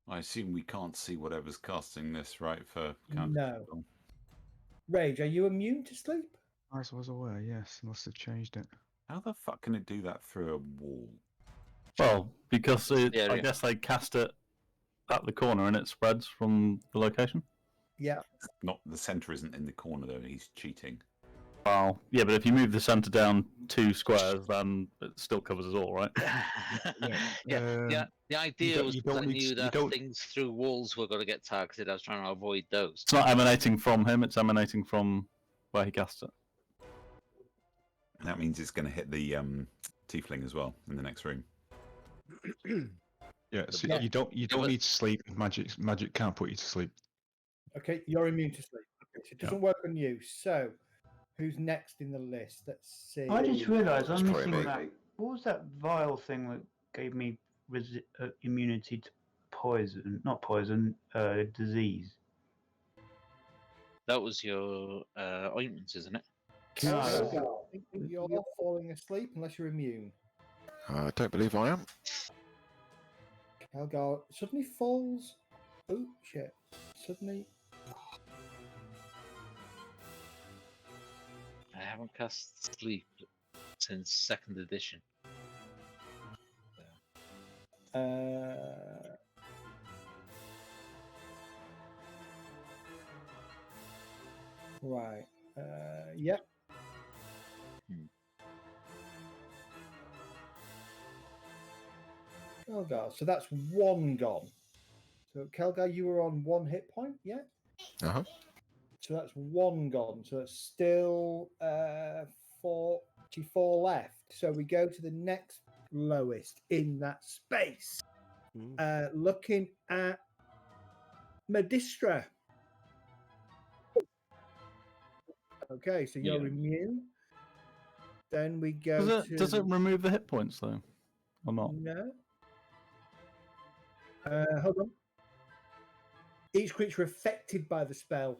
I assume we can't see whatever's casting this, right? For No. Rage, are you immune to sleep? I was aware, yes, unless they've changed it. How the fuck can it do that through a wall? Well, because I area. guess they cast it at the corner and it spreads from the location. Yeah. Not the center isn't in the corner though. He's cheating. Well, yeah, but if you move the center down 2 squares, then it still covers us all, right? Yeah. The idea was you because I don't need knew to- you that don't- things through walls were going to get targeted. I was trying to avoid those. It's not emanating from him; it's emanating from where he cast it. And that means it's going to hit the tiefling as well in the next room. Yeah, so Yeah. you don't need to sleep. Magic can't put you to sleep. Okay, you're immune to sleep. Okay, so it doesn't work on you. So, who's next in the list? Let's see. I just realised It's I'm probably missing me. that. What was that vial thing that gave me immunity to poison? Not poison, disease. That was your ointments, isn't it? No. I think you're falling asleep unless you're immune. I don't believe I am. Helgar suddenly falls. Oh, shit. Suddenly. I haven't cast sleep since 2nd edition. Right. Yep. Kelgar. So that's one gone. So Kelgar, you were on 1 hit point, yeah? Uh-huh. So that's 1 gone. So it's still 44 left. So we go to the next lowest in that space. Looking at Medistra. Okay, so you're immune. Then we go Does it remove the hit points though, or not? No. Hold on. Each creature affected by the spell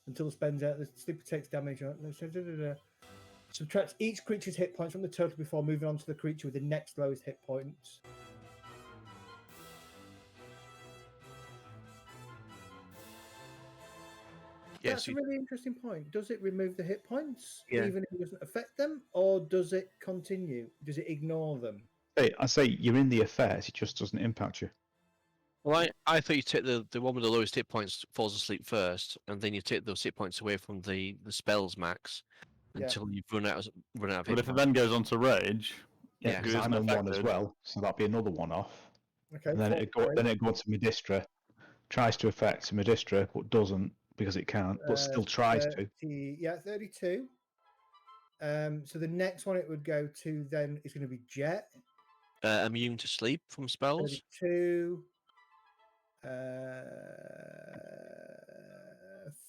until the spell's out, the sleeper takes damage. Subtracts each creature's hit points from the total before moving on to the creature with the next lowest hit points. That's a really interesting point. Does it remove the hit points Yeah. even if it doesn't affect them, or does it continue? Does it ignore them? Hey, I say you're in the effects, it just doesn't impact you. Well, I thought you take the one with the lowest hit points falls asleep first, and then you take those hit points away from the spells max until you've run out of But hit if it points. then goes on to rage, Yeah, because who I'm isn't on one as affected. well, so that'd be another one off. Okay. And then it goes to Medistra, tries to affect Medistra, but doesn't because it can't, but still tries to. Yeah, 32. So the next one it would go to then is going to be Jet. Immune to sleep from spells. 32.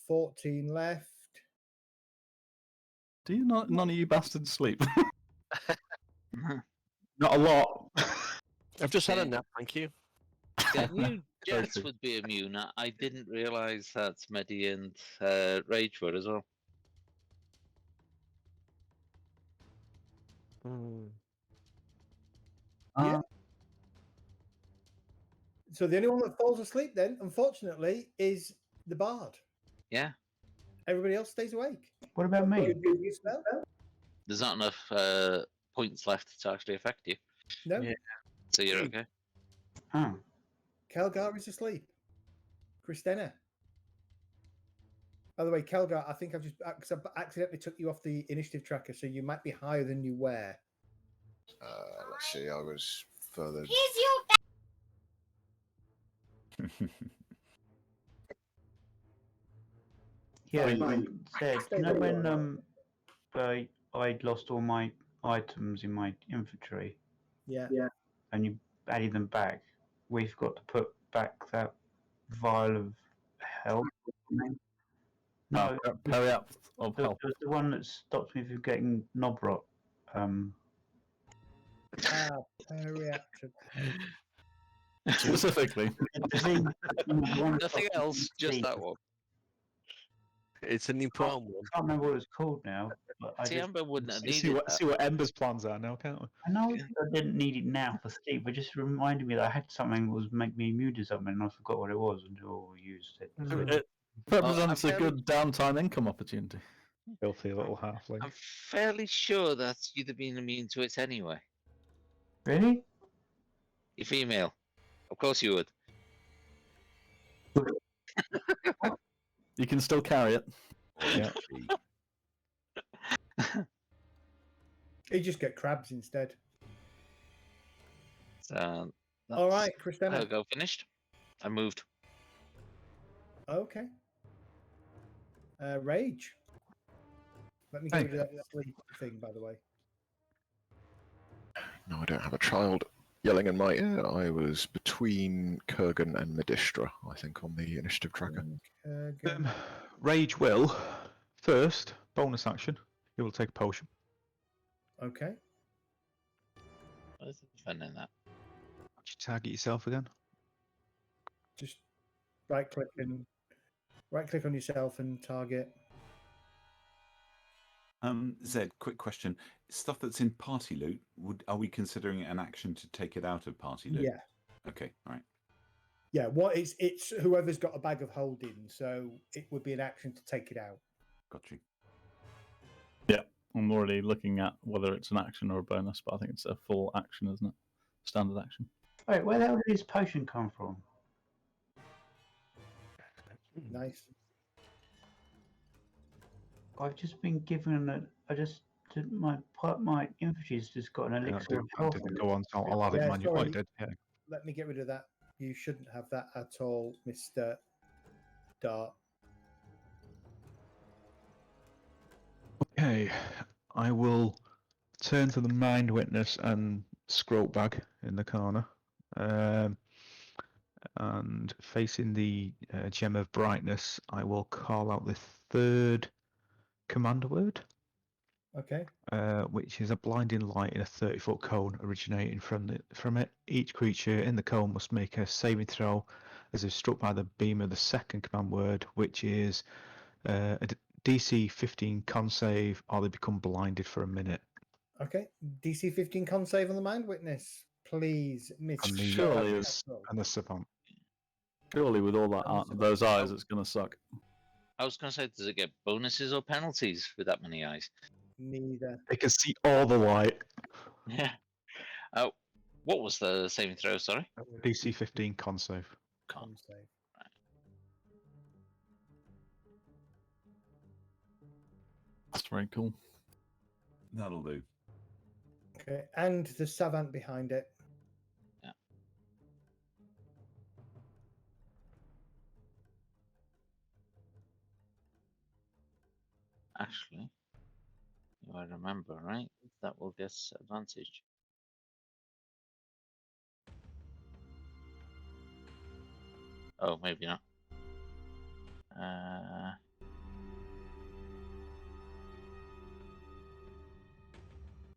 14 left. Do you not? None of you bastards sleep. Not a lot. I've just had a nap, thank you. I knew Very Jets true. would be immune. I didn't realise that Medi and Rage were as well. Yeah. So the only one that falls asleep then, unfortunately, is the Bard. Yeah. Everybody else stays awake. What about me? There's not enough points left to actually affect you. No. Yeah. So you're okay. Oh. Kelgar is asleep. Christina. By the way, Kelgar, I think I've just accidentally took you off the initiative tracker, so you might be higher than you were. Let's see, I was further. Yeah, Fine. Zed, Stay you know where you when I'd lost all my items in my inventory Yeah. and you added them back, we've got to put back that vial of health. No, Hurry up! Of it help. was the one that stops me from getting knob rot. Reactor. Specifically. Nothing else, just that one. It's an important one. I can't remember what it's called now. But I See, just, Amber wouldn't have See needed what, that. see what Ember's plans are now, can't we? I know I didn't need it now for sleep, but just reminded me that I had something that was make me immune to something, and I forgot what it was until I used it. It represents a fairly- good downtime income opportunity. Filthy little halfling. I'm fairly sure that you'd have been immune to it anyway. Really? You're female. Of course you would. You can still carry it. Yeah. You just get crabs instead. So All right, Christina. I'll go finished. I moved. Okay. Rage. Let me Hey. get rid of that sleep thing, by the way. No, I don't have a child yelling in my ear. I was between Kurgan and Medistra, I think, on the initiative tracker. Kurgan. Rage will, first, bonus action, he will take a potion. Okay. What's the fun in that? Did you target yourself again? Just right click on yourself and target. Zed, quick question. Stuff that's in party loot, are we considering it an action to take it out of party loot? Yeah. Okay, all right. Yeah, what it's whoever's got a bag of holding, so it would be an action to take it out. Got you. Yeah, I'm already looking at whether it's an action or a bonus, but I think it's a full action, isn't it? Standard action. Wait, where the hell did this potion come from? Nice. I've just been given my infantry's just got an elixir of health. Didn't go on, so I'll add it Yeah, manually. Oh, sorry. it did, yeah. Let me get rid of that. You shouldn't have that at all, Mr. Dart. Okay, I will turn to the mind witness and scroll bag in the corner. And facing the gem of brightness, I will call out the third command word, Okay. which is a blinding light in a 30-foot cone originating from it. Each creature in the cone must make a saving throw as if struck by the beam of the second command word, which is a DC 15 con save, or they become blinded for a minute. Okay. DC 15 con save on the mind witness, please, Miss. And the, Surely and the savant. Surely with all that those eyes, it's going to suck. I was going to say, does it get bonuses or penalties with that many eyes? Neither. They can see all the light. Yeah. What was the saving throw? Sorry. DC 15 con save. Con. Con save. That's very cool. That'll do. Okay, and the savant behind it. Yeah. Actually, if I remember right, that will get advantage. Oh, maybe not.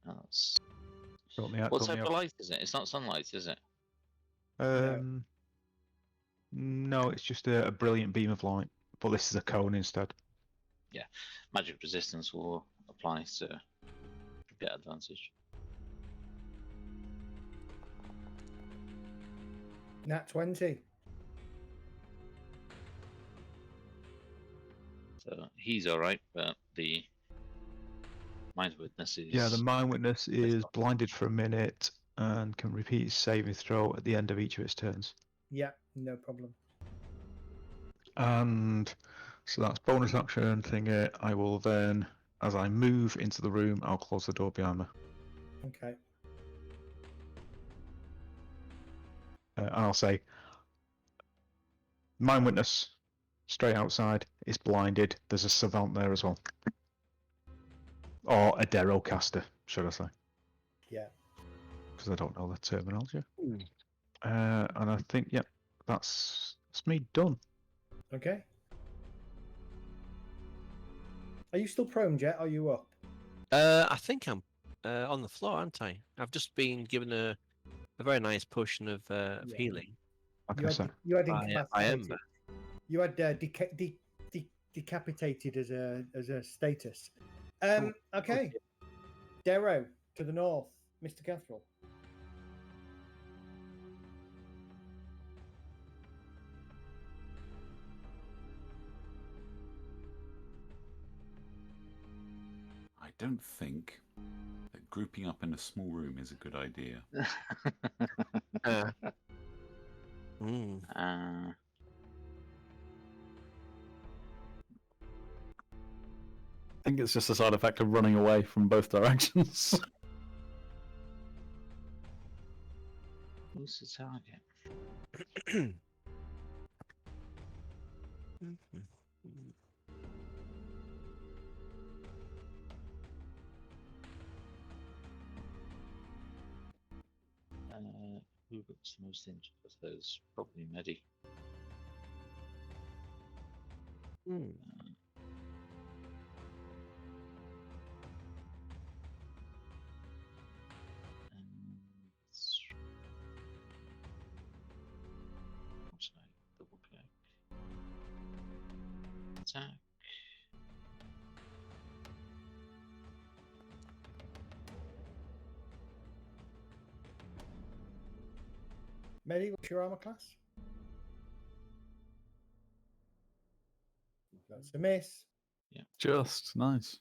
That's... What type of light is it? It's not sunlight, is it? No, it's just a brilliant beam of light. But this is a cone instead. Yeah, magic resistance will apply to get advantage. Nat 20. So he's all right, but the mind witness is... Yeah, the mind witness is blinded for a minute and can repeat its saving throw at the end of each of its turns. Yeah, no problem. And so that's bonus action thingy. I will then, as I move into the room, I'll close the door behind me. Okay. And I'll say, mind witness, straight outside, is blinded. There's a savant there as well. Or a Derocaster, should I say. Yeah. Because I don't know the terminology. And I think, yep, that's me done. Okay. Are you still prone, Jet? Are you up? I think I'm on the floor, aren't I? I've just been given a very nice potion of healing. You had incapacitated. I am. You had decapitated as a status. Okay. Darrow to the north, Mr. Catherall. I don't think that grouping up in a small room is a good idea. I think it's just a side effect of running away from both directions. Who's the target? Who looks the most injured of those? Probably Medi. Double click. Attack. Medi, what's your armor class? That's a miss. Yeah. Just nice.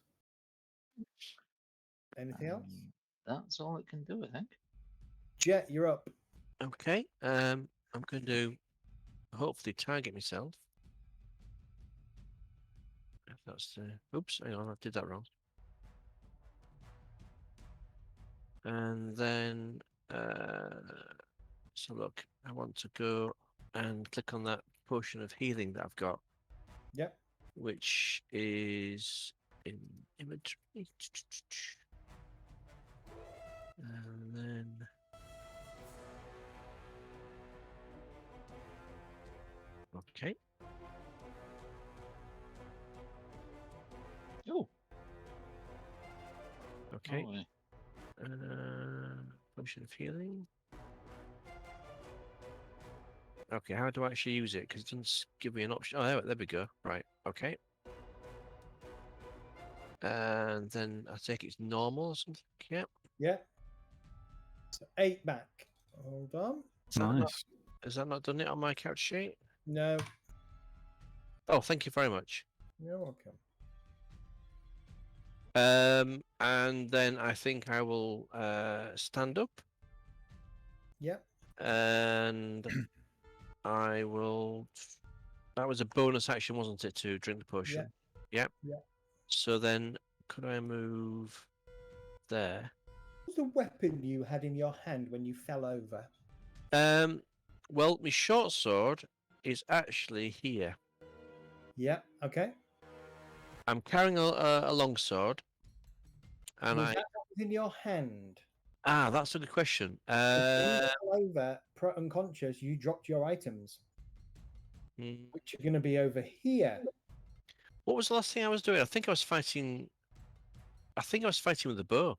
Anything else? That's all it can do, I think. Jet, you're up. Okay. I'm going to hopefully target myself. If that's oops, hang on, I did that wrong. And then so look, I want to go and click on that potion of healing that I've got. Yep. Which is in inventory. And then okay. Oh. Okay. Oh, potion of healing. Okay, how do I actually use it? Because it doesn't give me an option. Oh, there we go. Right. Okay. And then I think it's normal or something. Yeah. Yeah. So 8 back. Hold on. Has that not done it on my couch sheet? No. Oh, thank you very much. You're welcome. And then I think I will stand up, Yep. and I will. That was a bonus action, wasn't it, to drink the potion? Yep. Yeah. So then, could I move there? What was the weapon you had in your hand when you fell over? Well, my short sword is actually here. Yeah. Okay. I'm carrying a long sword, and Was that what was in your hand? that's a good question. When you fell over, unconscious, you dropped your items, which are going to be over here. What was the last thing I was doing? I think I was fighting with the bow.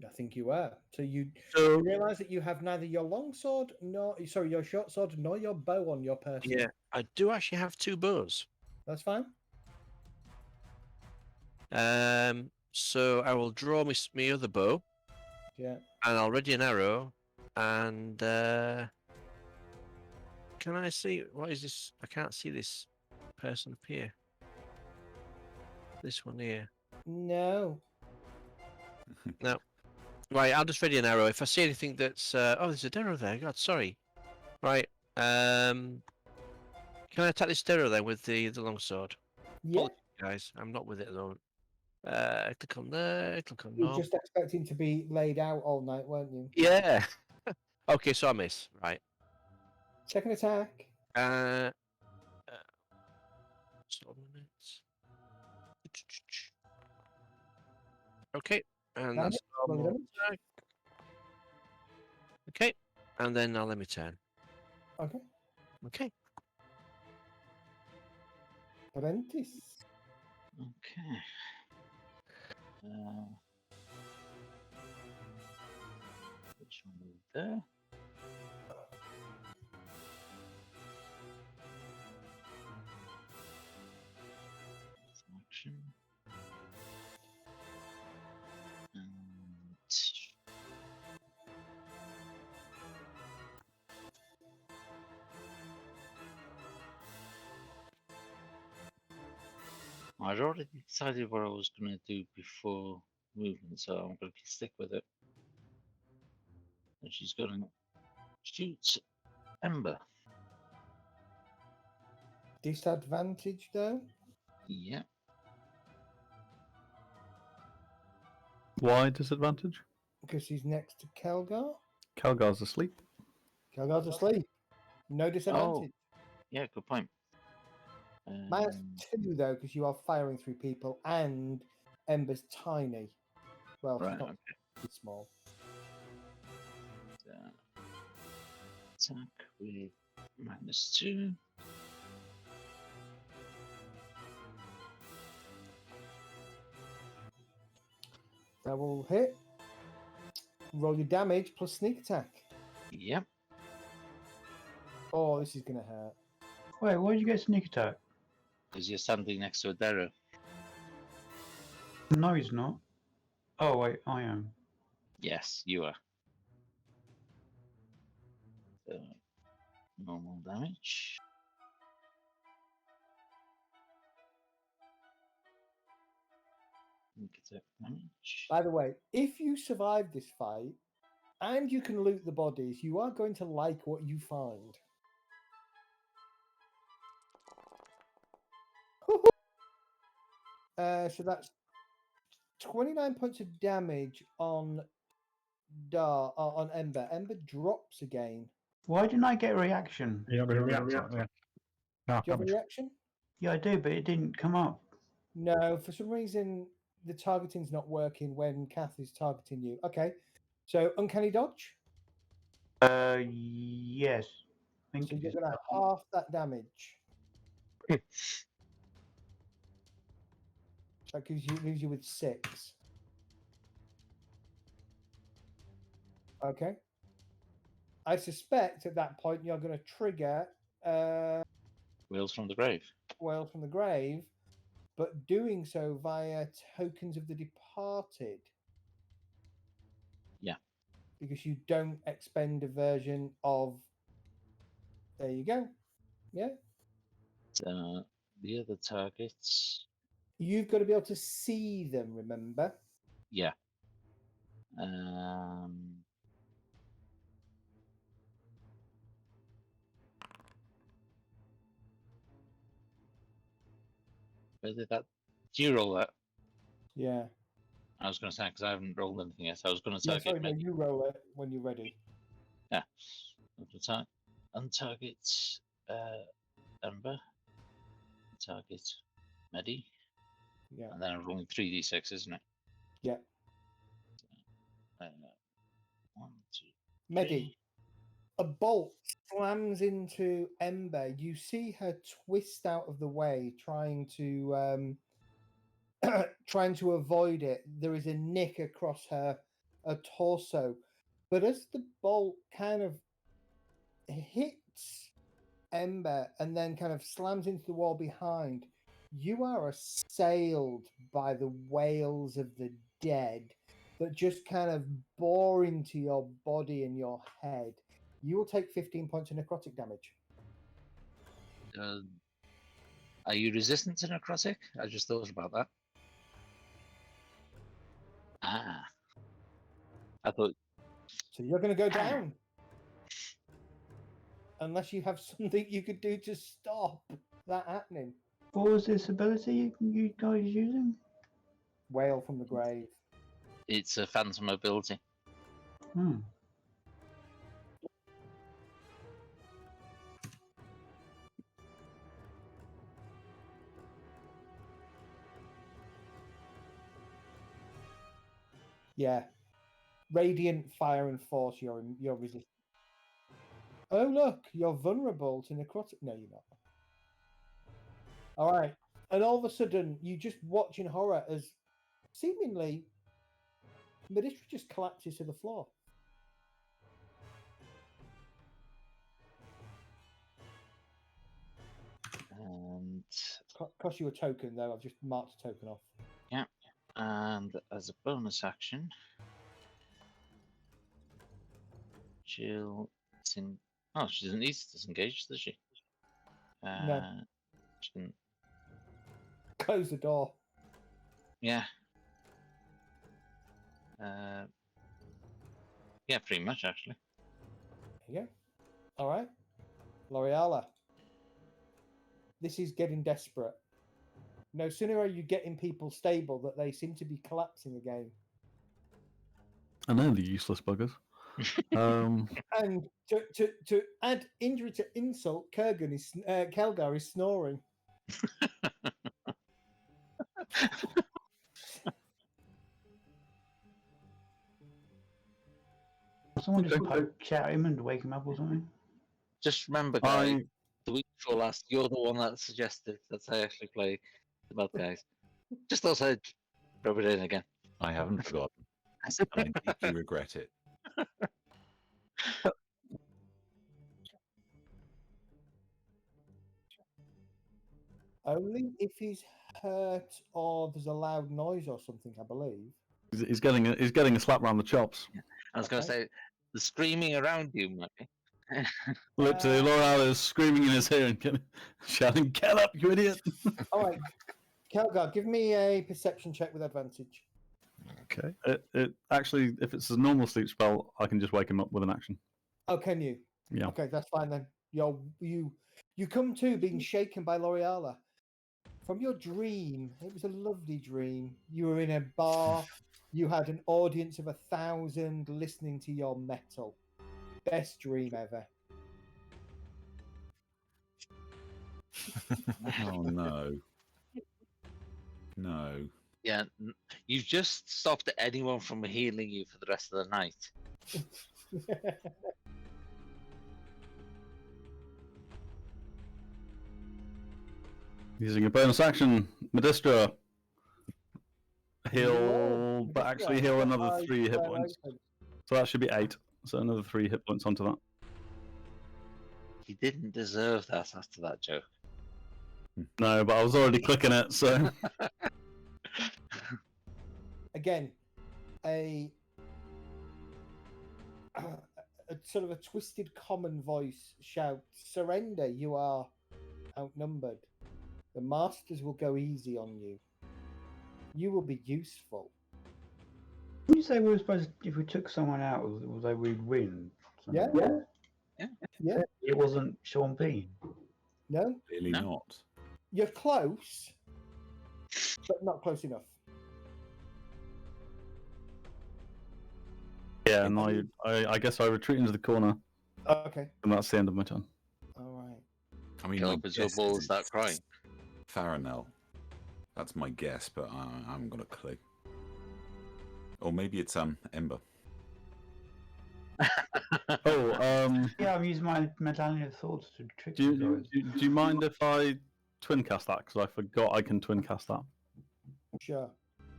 I think you were. So you So realize that you have neither your long sword your short sword nor your bow on your person. yeah, I do actually have two bows. That's fine. So I will draw my other bow, Yeah. and I'll ready an arrow. And can I see what is this? I can't see this person up here. This one here. No. No. Right, I'll just ready an arrow. If I see anything that's oh, there's a arrow there. God, sorry. Right. Can I attack this arrow then with the longsword? Yeah. Guys, I'm not with it at the moment. Click on there. Click on You were no. just expecting to be laid out all night, weren't you? Yeah. Okay, so I miss. Right. Second attack. Okay, and Damage, that's roll normal damage. attack. Okay, and then now let me turn. Okay. Okay. Parentis. Okay. Which one is there? Action. And I'd already decided what I was going to do before movement, so I'm going to stick with it. And she's going to shoot Ember. Disadvantage though. Yeah. Why disadvantage? Because he's next to Kelgar. Calgar's asleep. Kelgar's asleep. No disadvantage. Yeah, good point. -2 though, because you are firing through people, and Ember's tiny. Well, Right, she's not okay. small. Attack with -2. That will hit. Roll your damage plus sneak attack. Yep. Oh, this is going to hurt. Wait, why did you get sneak attack? Because you're standing next to a Darrow. No, he's not. Oh, wait, I am. Yes, you are. So, normal damage. Sneak attack damage. By the way, if you survive this fight and you can loot the bodies, you are going to like what you find. So that's 29 points of damage on on Ember. Ember drops again. Why didn't I get a reaction? Yeah, Do you have a reaction? Yeah, I do, but it didn't come up. No, for some reason the targeting's not working when Kath is targeting you. Okay, so uncanny dodge. Yes. I think So you're it's- gonna half that damage. That leaves you with 6. Okay. I suspect at that point you're going to trigger Wheels from the Grave. Wail from the Grave, but doing so via tokens of the departed. Yeah. Because you don't expend a version of. There you go. Yeah. the other targets. You've got to be able to see them, remember? Yeah. Where did that? Do you roll that? Yeah. I was going to say because I haven't rolled anything yet. So I was going to Yeah, target. sorry, no, you roll it when you're ready. Yeah. Untarget Ember. Target Medi. Yeah. And then I'm rolling 3d6, isn't it? Yeah. 1, 2, Medi, a bolt slams into Ember. You see her twist out of the way, trying to trying to avoid it. There is a nick across her torso, but as the bolt kind of hits Ember and then kind of slams into the wall behind, you are assailed by the wails of the dead that just kind of bore into your body and your head. You will take 15 points of necrotic damage. Are you resistant to necrotic? I just thought about that. Ah. I thought. So you're going to go down. Unless you have something you could do to stop that happening. What was this ability you guys using? Wail from the grave. It's a phantom ability. Hmm. Yeah. Radiant fire and force, you're resistant. Oh, look, you're vulnerable to necrotic. No, you're not. All right. And all of a sudden, you just watch in horror as seemingly Medistra just collapses to the floor. And Cost you a token, though. I've just marked a token off. yeah. And as a bonus action, she'll oh, she doesn't need to disengage, does she? No. She can, Close the door. yeah. Yeah, pretty much actually. There you go. All right. L'Oreala. This is getting desperate. No sooner are you getting people stable that they seem to be collapsing again. I know the useless buggers. And to add injury to insult, Kelgar is snoring. Someone just poke at him and wake him up or something? Just remember, guys, the week before last, you're the one that suggested that I actually play the bad guys. Just thought I'd rub it in again. I haven't forgotten. I deeply regret it. Only if he's hurt or there's a loud noise or something, I believe. He's getting a slap round the chops. I was going to say, the screaming around you might be. Literally, L'Oreal is screaming in his ear and shouting, "Get up, you idiot!" All right, Kelgar, give me a perception check with advantage. Okay. It actually, if it's a normal sleep spell, I can just wake him up with an action. Oh, can you? Yeah. Okay, that's fine then. You come to being shaken by L'Oreala. From your dream, it was a lovely dream. You were in a bar. You had an audience of 1,000 listening to your metal. Best dream ever. Oh no. No. Yeah, you've just stopped anyone from healing you for the rest of the night. Using a bonus action, Medistra. Heal, but actually heal another 3 hit points. So that should be 8. So another 3 hit points onto that. He didn't deserve that after that joke. No, but I was already clicking it, so. Again, a sort of a twisted common voice shouts, "Surrender, you are outnumbered." The masters will go easy on you. You will be useful. Did you say we were supposed to, if we took someone out, we'd win? Yeah. Yeah. It wasn't Sean Bean. No, Clearly No. not. you're close, but not close enough. Yeah, and I guess I retreat into the corner, Okay. and that's the end of my turn. All right. I mean, Kill my up as your guess balls is start it's crying. Farinell. That's my guess, but I haven't got a clue. Or maybe it's Ember. Oh, Yeah, I'm using my medallion of thoughts to trick do you you, guys. do you mind if I twin cast that? Because I forgot I can twin cast that. Sure.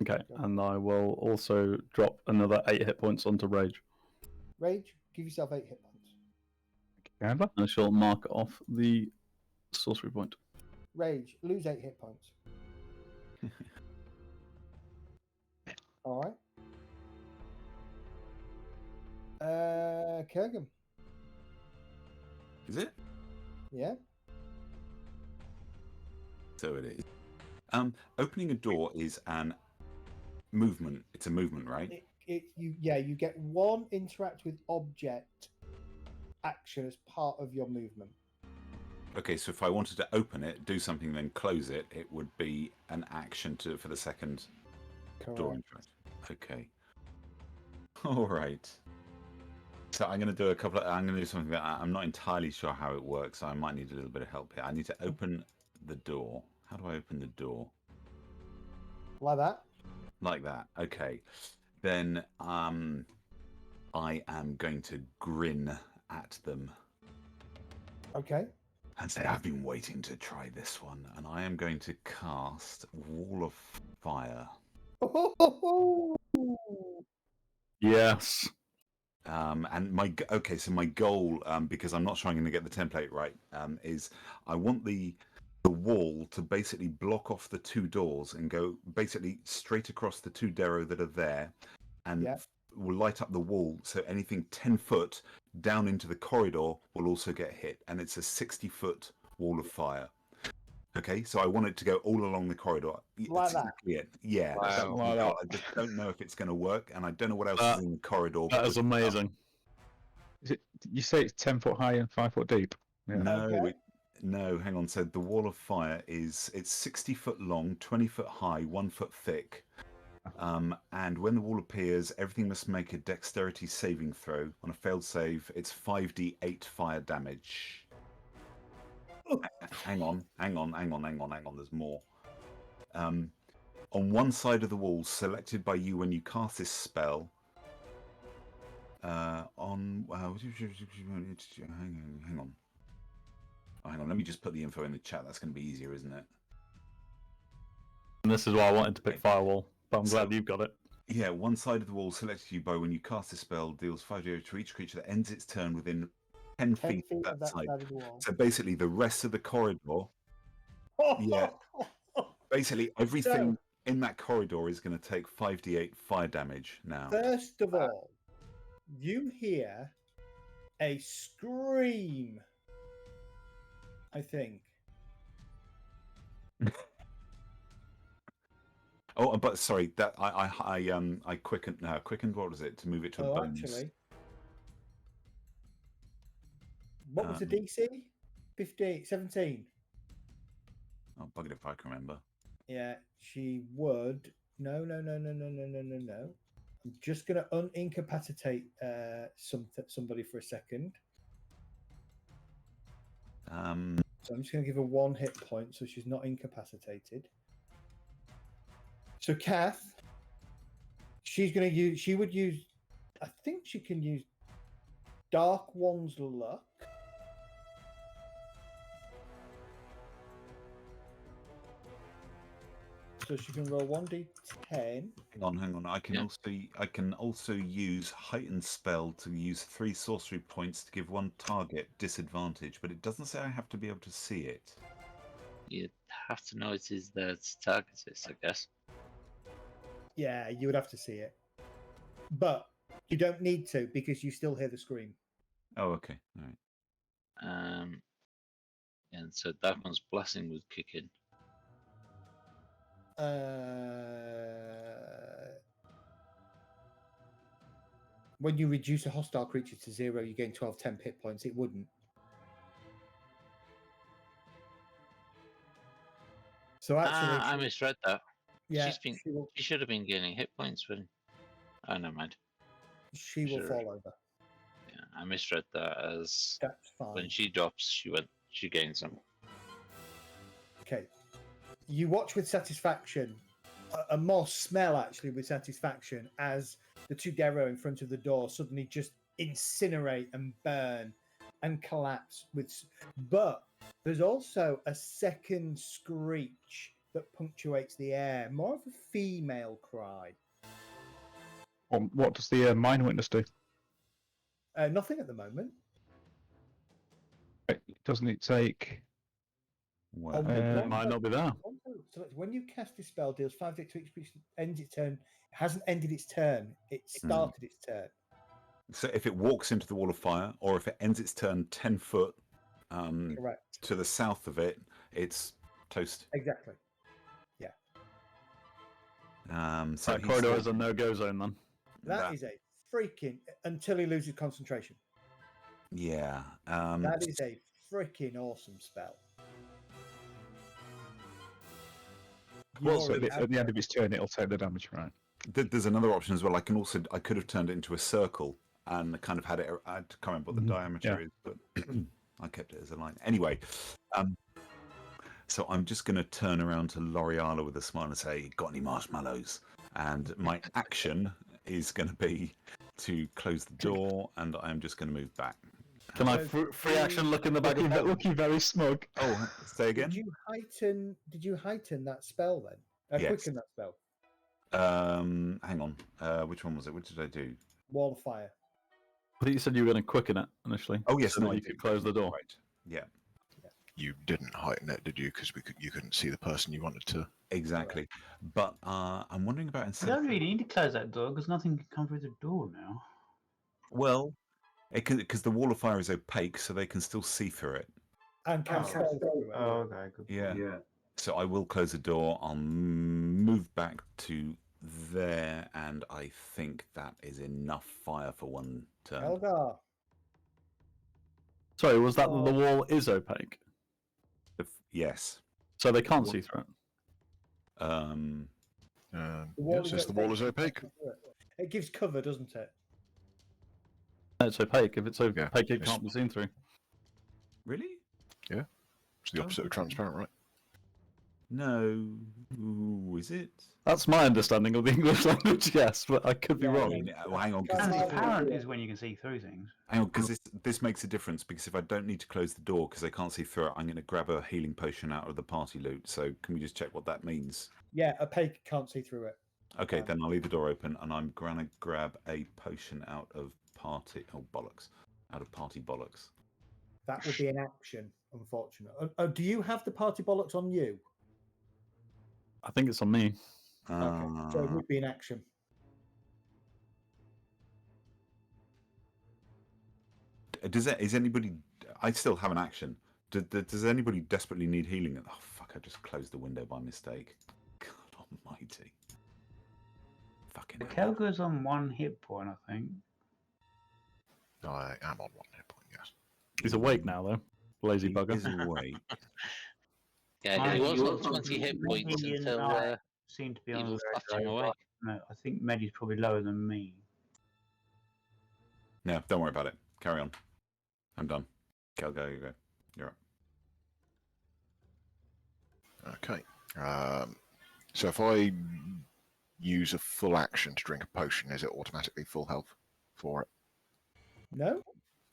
Okay, and I will also drop another 8 hit points onto Rage. Rage, give yourself 8 hit points. Remember? I shall mark off the sorcery point. Rage, lose 8 hit points. All right. Kurgan. Is it? Yeah. So it is. Opening a door is an movement. It's a movement, right? You get one interact with object action as part of your movement. Okay, so if I wanted to open it, do something, then close it, it would be an action for the second door Correct. interact. Okay. All right. So I'm going to do I'm going to do something that I'm not entirely sure how it works. So I might need a little bit of help here. I need to open the door. How do I open the door? Like that. Like that. Okay. Then I am going to grin at them Okay. and say, I've been waiting to try this one. And I am going to cast Wall of Fire. Yes. And so my goal, because I'm not sure I'm going to get the template right, is I want the wall to basically block off the 2 doors and go basically straight across the 2 Darrow that are there, and will light up the wall. So anything 10 foot down into the corridor will also get hit, and it's a 60-foot wall of fire. Okay, so I want it to go all along the corridor. Like That's that? exactly it. Yeah, Wow. that's my Like goal. that. I just don't know if it's going to work, and I don't know what else is in the corridor. That is amazing. Is it? You say it's 10 foot high and 5 foot deep. Yeah. No, Okay. no, hang on. So the wall of fire it's 60 foot long, 20 foot high, 1 foot thick. And when the wall appears, everything must make a dexterity saving throw. On a failed save, it's 5d8 fire damage. Hang on. There's more. On one side of the wall, selected by you when you cast this spell. Hang on. Oh, hang on, let me just put the info in the chat. That's going to be easier, isn't it? And this is why I wanted to pick Firewall, but I'm glad you've got it. Yeah, one side of the wall selected you by when you cast a spell deals 5 damage to each creature that ends its turn within 10 feet of that side. of the wall. So basically, the rest of the corridor, yeah, basically everything in that corridor is going to take 5d8 fire damage now. First of all, you hear a scream. I think. Oh, but sorry, that I quickened. No, quickened. What was it to move it to a bonus? Actually, what was the DC? 15, 17. Oh, bugger if I can remember. Yeah, she would. No. I'm just going to unincapacitate somebody for a second. So I'm just going to give her 1 hit point so she's not incapacitated. So Kath, she would use, I think she can use Dark One's Luck. So she can roll 1d10. Hang on. I can also use heightened spell to use 3 sorcery points to give 1 target disadvantage, but it doesn't say I have to be able to see it. You'd have to know it is the target is, I guess. Yeah, you would have to see it. But you don't need to because you still hear the scream. Oh, okay. All right. And so Dark One's blessing would kick in. when you reduce a hostile creature to 0, you gain 12 temp hit points. It wouldn't. So actually, I misread that. yeah, She should have been gaining hit points when. Oh, never mind. she will Sure. fall over. Yeah, I misread that as That's fine. when she drops, she gains them. Okay. You watch with satisfaction, a more smell actually with satisfaction, as the 2 Dero in front of the door suddenly just incinerate and burn and collapse. But there's also a second screech that punctuates the air, more of a female cry. What does the Mind Witness do? Nothing at the moment. Doesn't it take? Well, Might not be there. So when you cast this spell, deals 5 damage to each creature, ends its turn. It hasn't ended its turn. It started its turn. so if it walks into the wall of fire, or if it ends its turn 10 foot Correct. to the south of it, it's toast. Exactly. Yeah. So That he's corridor still- is a no-go zone then. That is a freaking until he loses concentration. Yeah. That is a freaking awesome spell. You So already at have the end of its turn, it'll take the damage, right? There's another option as well. I could have turned it into a circle and kind of had it. I can't remember what the diameter is, but I kept it as a line. Anyway, so I'm just going to turn around to L'Oreala with a smile and say, "Got any marshmallows?" And my action is going to be to close the door, and I'm just going to move back. Can I free action look in the bag of holding? Looking very smug. Oh, say again. Did you heighten that spell then? Yes. Quicken that spell. Hang on. Which one was it? What did I do? Wall of fire. I think you said you were going to quicken it initially. Oh yes, so no, that I you did. could close the door. Right. Yeah. You didn't heighten it, did you? Because you couldn't see the person you wanted to. Exactly. But I'm wondering about You instead. don't really need to close that door because nothing can come through the door now. Well, because the wall of fire is opaque, so they can still see through it. And cast spells everywhere. Oh, okay, good. Yeah. So I will close the door. I'll move back to there, and I think that is enough fire for one turn. Elgar. Sorry, was that the wall is opaque? Yes. So they can't see through it? Since the wall is opaque. It gives cover, doesn't it? It's opaque. If it's opaque, it it's- can't be seen through. Really? It's the opposite of transparent, right? No. Ooh, is it? That's my understanding of the English language, yes, but I could be wrong. Well, hang on, 'cause Transparent is when you can see through things. hang on, because this makes a difference. Because if I don't need to close the door because they can't see through it, I'm going to grab a healing potion out of the party loot. So can we just check what that means? Yeah, opaque can't see through it. Okay, then I'll leave the door open, and I'm going to grab a potion out of party. Oh bollocks! Out of party bollocks. That would be an action, unfortunately. Do you have the party bollocks on you? I think it's on me. Okay, so it would be an action. Is anybody? I still have an action. Does anybody desperately need healing? Oh fuck! I just closed the window by mistake. God Almighty! Fucking hell. Kelga's on 1 hit point, I think. I am on 1 hit point, yes. He's awake now, though. Lazy He bugger. is awake. Yeah, he Mine- was on 20 hit points Mine and until I seem to be on evil very flashed him low, away. right? No, I think Medi's probably lower than me. No, don't worry about it. Carry on. I'm done. Kel, go. You go. You're up. Okay. So if I use a full action to drink a potion, is it automatically full health for it? No?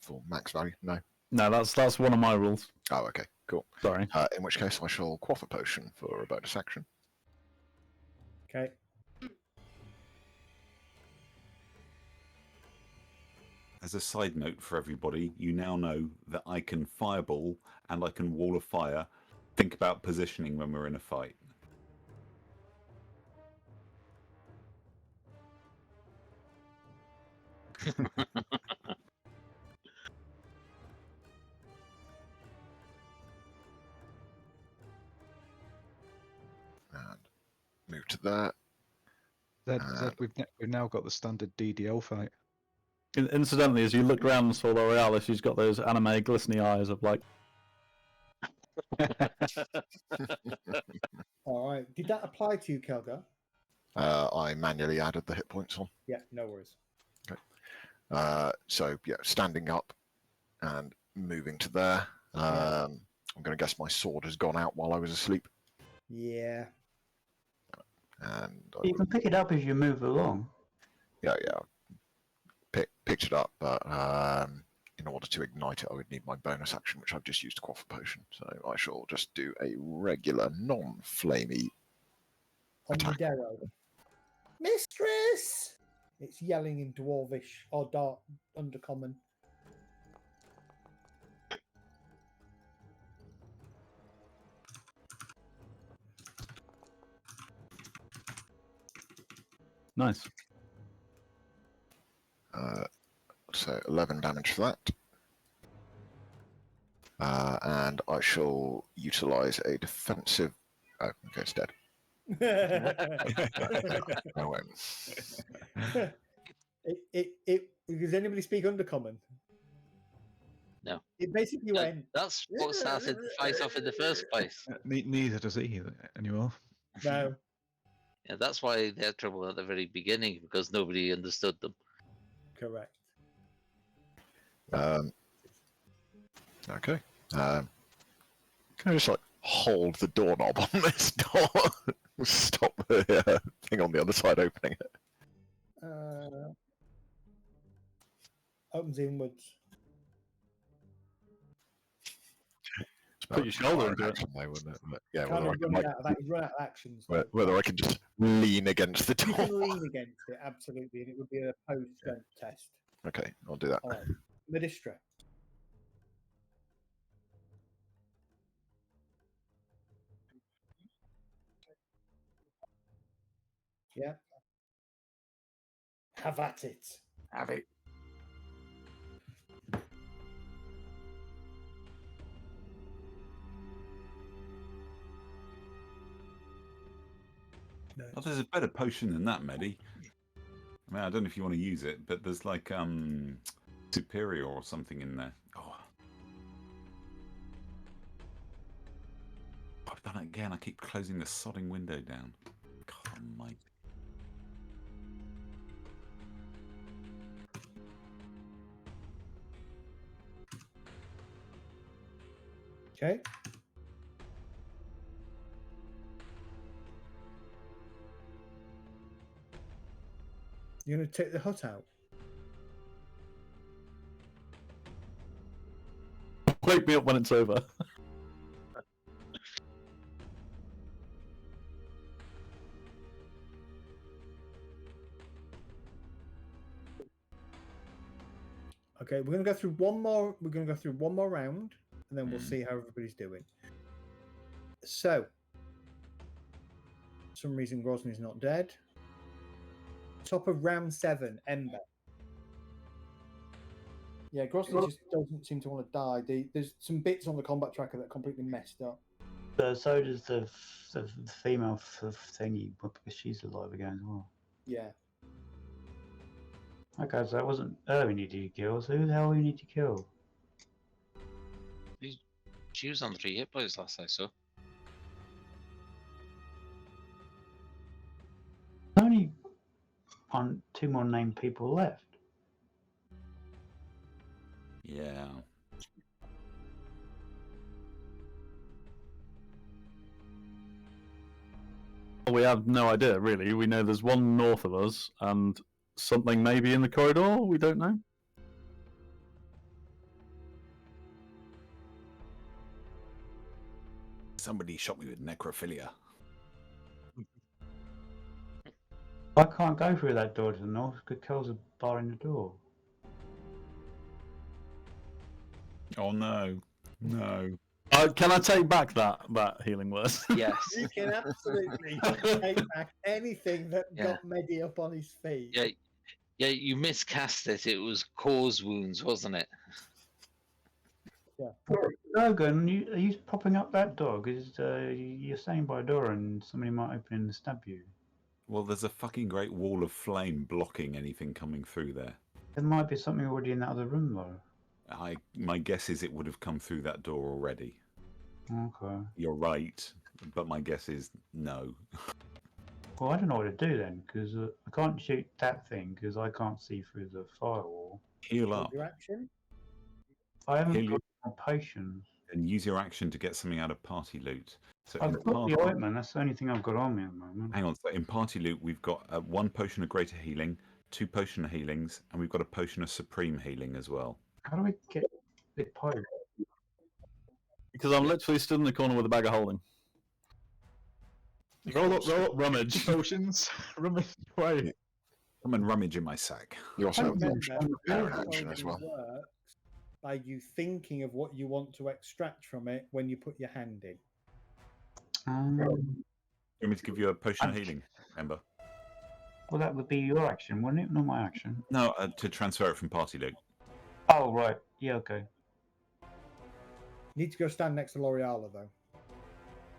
Full max value? No. No, that's one of my rules. Oh, okay. Cool. Sorry. In which case, I shall quaff a potion for a bonus action. Okay. As a side note for everybody, you now know that I can fireball and I can wall of fire. Think about positioning when we're in a fight. And Zed, we've now got the standard DDL fight. Incidentally, as you look around and saw L'Oreal, she's got those anime glistening eyes of like. All right. Did that apply to you, Kelgar? I manually added the hit points on. Yeah, no worries. So yeah, standing up and moving to there. I'm going to guess my sword has gone out while I was asleep. Yeah. And You can pick it up as you move along. yeah. Picked it up, but in order to ignite it, I would need my bonus action, which I've just used to quaff a potion. So I shall just do a regular, non-flamey attack. Omnidero. Mistress! It's yelling in Dwarvish or Dark Undercommon. Nice. So 11 damage for that. And I shall utilize a defensive. Oh, okay, it's dead. I won't. Does anybody speak Undercommon? No. It basically went. That's what started the fight off in the first place. Neither does he anymore. No. Yeah, that's why they had trouble at the very beginning, because nobody understood them. Correct. Okay. Can I just like hold the doorknob on this door? Stop the thing on the other side opening it. Opens inwards. Put your shoulder into it. Action, though, wouldn't it? But, yeah, Kind whether I of can, run like, out of that. He's run out of actions. whether I can just lean against the You door. can lean against it, absolutely, and it would be a opposed strength test. Okay, I'll do that. All right. Medistra. Yeah. Have at it. Have it. Oh, there's a better potion than that, Medi. I mean, I don't know if you want to use it, but there's like superior or something in there. Oh, I've done it again. I keep closing the sodding window down. God almighty. Okay. You're going to take the hut out. Wake me up when it's over. Okay, we're going to go through one more. We're going to go through one more round, and then we'll see how everybody's doing. So, for some reason, Grosny's not dead. Top of round 7, Ember. Yeah, Grosny just doesn't seem to want to die. There's some bits on the combat tracker that are completely messed up. So does the female thingy, because she's alive again as well. Yeah. Okay, so that wasn't her we needed to kill. So who the hell we need to kill? She was on 3 hit points last I saw. Only on 2 more named people left. Yeah. We have no idea, really. We know there's one north of us and something maybe in the corridor. We don't know. Somebody shot me with necrophilia. I can't go through that door to the north because Kel's a bar in the door. Oh no. No. Can I take back that healing word? Yes. You can absolutely take back anything that got Medi up on his feet. Yeah, you miscast it. It was cause wounds, wasn't it? Yeah. Logan, are you popping up that door? Because you're staying by a door and somebody might open and stab you. Well, there's a fucking great wall of flame blocking anything coming through there. There might be something already in that other room, though. My guess is it would have come through that door already. Okay. You're right, but my guess is no. Well, I don't know what to do then, because I can't shoot that thing because I can't see through the firewall. Heal up Your action. I haven't Heal got my potions. and use your action to get something out of party loot. So in I've got party, the ointment. That's the only thing I've got on me at the moment. hang on. So in party loot, we've got 1 potion of greater healing, 2 potion of healings, and we've got a potion of supreme healing as well. How do I get the potion? Because I'm literally stood in the corner with a bag of holding. Roll up, rummage. Potions, rummage away. Come and rummage in my sack. You also have Remember, the parry action as well. works by you thinking of what you want to extract from it when you put your hand in. You want me to give you a potion of healing, Ember? Well, that would be your action, wouldn't it? Not my action. No, to transfer it from party loot. Oh, right. Yeah, okay. Need to go stand next to L'Oreala, though.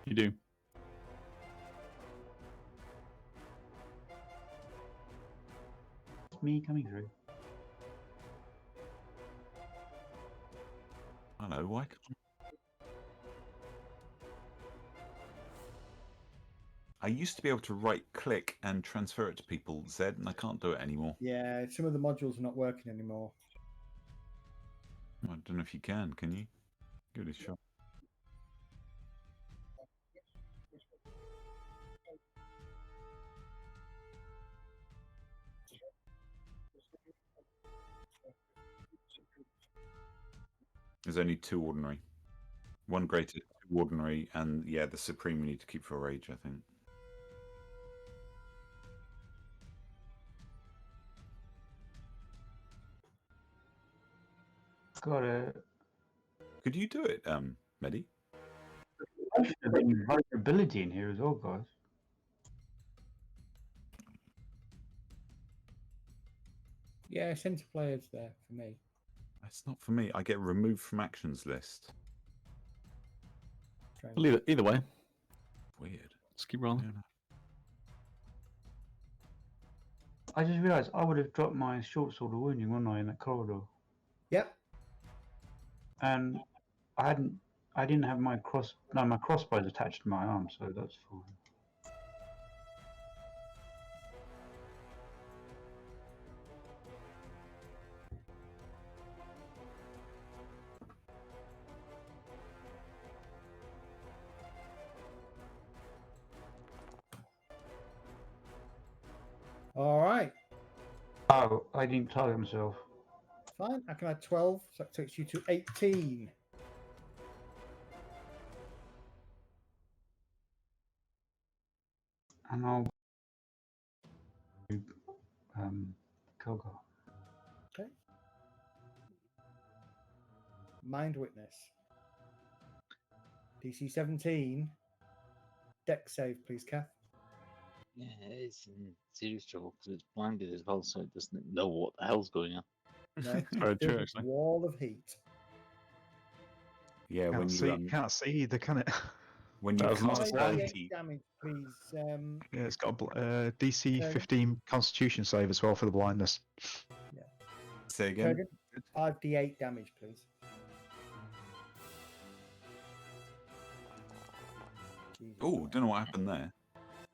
You do. It's me coming through. Hello, why can't I used to be able to right-click and transfer it to people, Zed, and I can't do it anymore. Yeah, some of the modules are not working anymore. I don't know if you can you? Give it a shot. There's only 2 ordinary. 1 greater, 2 ordinary, and yeah, the supreme we need to keep for rage, I think. Got a Could you do it, Medi? vulnerability in here as well, guys. Yeah, centre players there for me. That's not for me. I get removed from actions list. Strange. Well, either way, Weird. just keep rolling. Yeah, I just realised I would have dropped my short sword of wounding, wouldn't I, in that corridor? Yep. And I didn't have my my crossbow's attached to my arm, so that's fine. All right. Oh, I didn't target myself. Fine. I can add 12, so that takes you to 18. And I'll Koga. Okay. Mind Witness. DC 17. Dex save, please, Kath. Yeah, it's in serious trouble because it's blinded as well, so it doesn't know what the hell's going on. No, Very there's true, a actually. wall of heat. yeah. When Can't see either, can it? when you That was cast nice. that 28 heat, damage, please. Yeah, it's got a DC Okay. 15 Constitution save as well for the blindness. say again. Kurgan, 5d8 damage, please. Jesus Oh, Christ. don't know what happened there.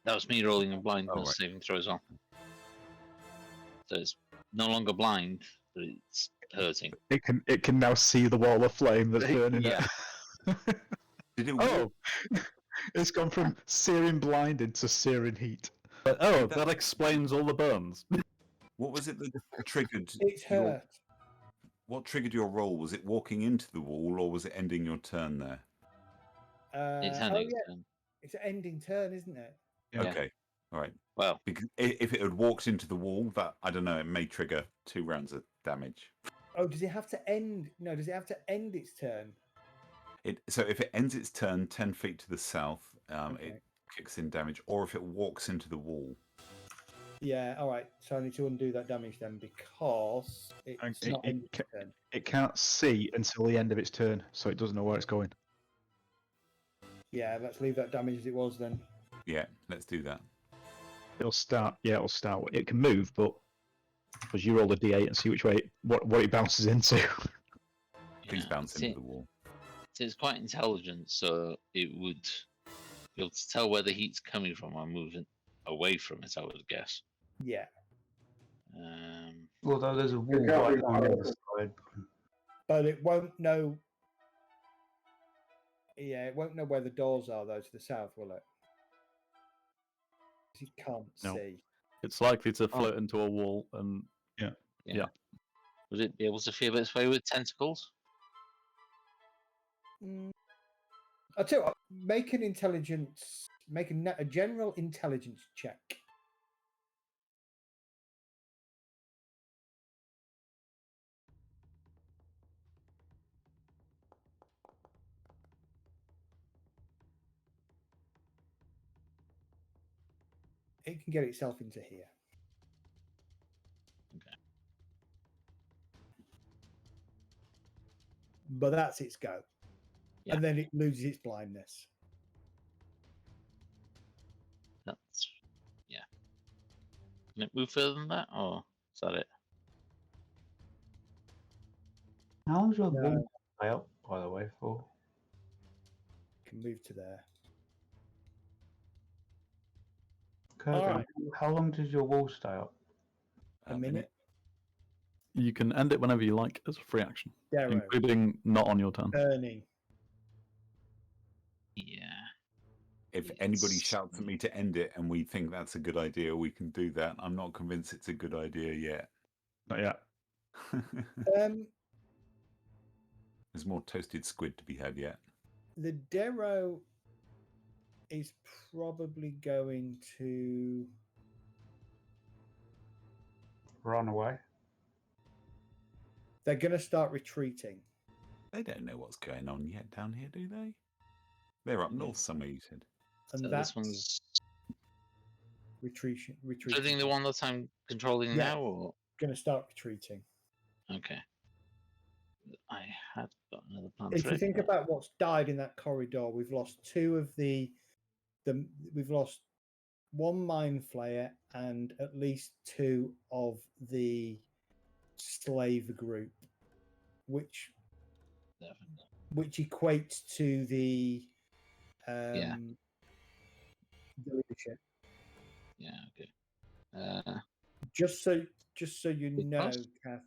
That was me rolling a blind Oh, on a right. saving throw as well. So it's no longer blind, but it's hurting. It can now see the wall of flame that's burning Yeah. it. Did it? Oh, It's gone from searing blinded to searing heat. but, that explains all the burns. What was it that triggered? It's hurt. What triggered your roll? Was it walking into the wall, or was it ending your turn there? It's Oh, ending. yeah. It's an ending turn, isn't it? Yeah. Okay, all right. Well, Because if it had walked into the wall, that I don't know, it may trigger 2 rounds of damage. Oh, does it have to end? No, does it have to end its turn? So if it ends its turn 10 feet to the south, Okay. it kicks in damage, or if it walks into the wall. Yeah, all right. So I need to undo that damage then because it's not ending its turn. It can't see until the end of its turn, so it doesn't know where it's going. Yeah, let's leave that damage as it was then. Yeah, let's do that. It'll start. Yeah, it'll start. It can move, but because you roll a d8 and see which way what it bounces into. Please bounce See, into the wall. it's quite intelligent, so it would be able to tell where the heat's coming from and moving away from it, I would guess. Yeah. Although there's a wall It can't right be on the far. other side. But it won't know. Yeah, it won't know where the doors are, though, to the south, will it? 'Cause it can't No. see. It's likely to float into a wall, and Yeah. Would it be able to feel its way with tentacles? I'll tell you what, make an intelligence, a general intelligence check. It can get itself into here. Okay. But that's its go. Yeah. And then it loses its blindness. That's Can it move further than that, or is that it? How long's your No. wall stay up, by the way, for? Can move to there. Kurgan, Alright. how long does your wall stay up? A minute. you can end it whenever you like as a free action, Darrow. including not on your turn. Turning. Yeah. If anybody Yes. shouts at me to end it and we think that's a good idea, we can do that. I'm not convinced it's a good idea yet. Not yet. There's more toasted squid to be had yet. The Darrow is probably going to Run away. they're going to start retreating. They don't know what's going on yet down here, do they? They're up north somewhere, you said. And So that's this one's retreating. including the one that I'm controlling Yeah. now, or Going to start retreating. okay. I had got another plan. If for you it, think but- about what's died in that corridor, we've lost two of we've lost one mind flayer and at least two of the slave group, which equates to the Yeah. the leadership. Yeah. Okay. Just so you Big know, cost. Kath,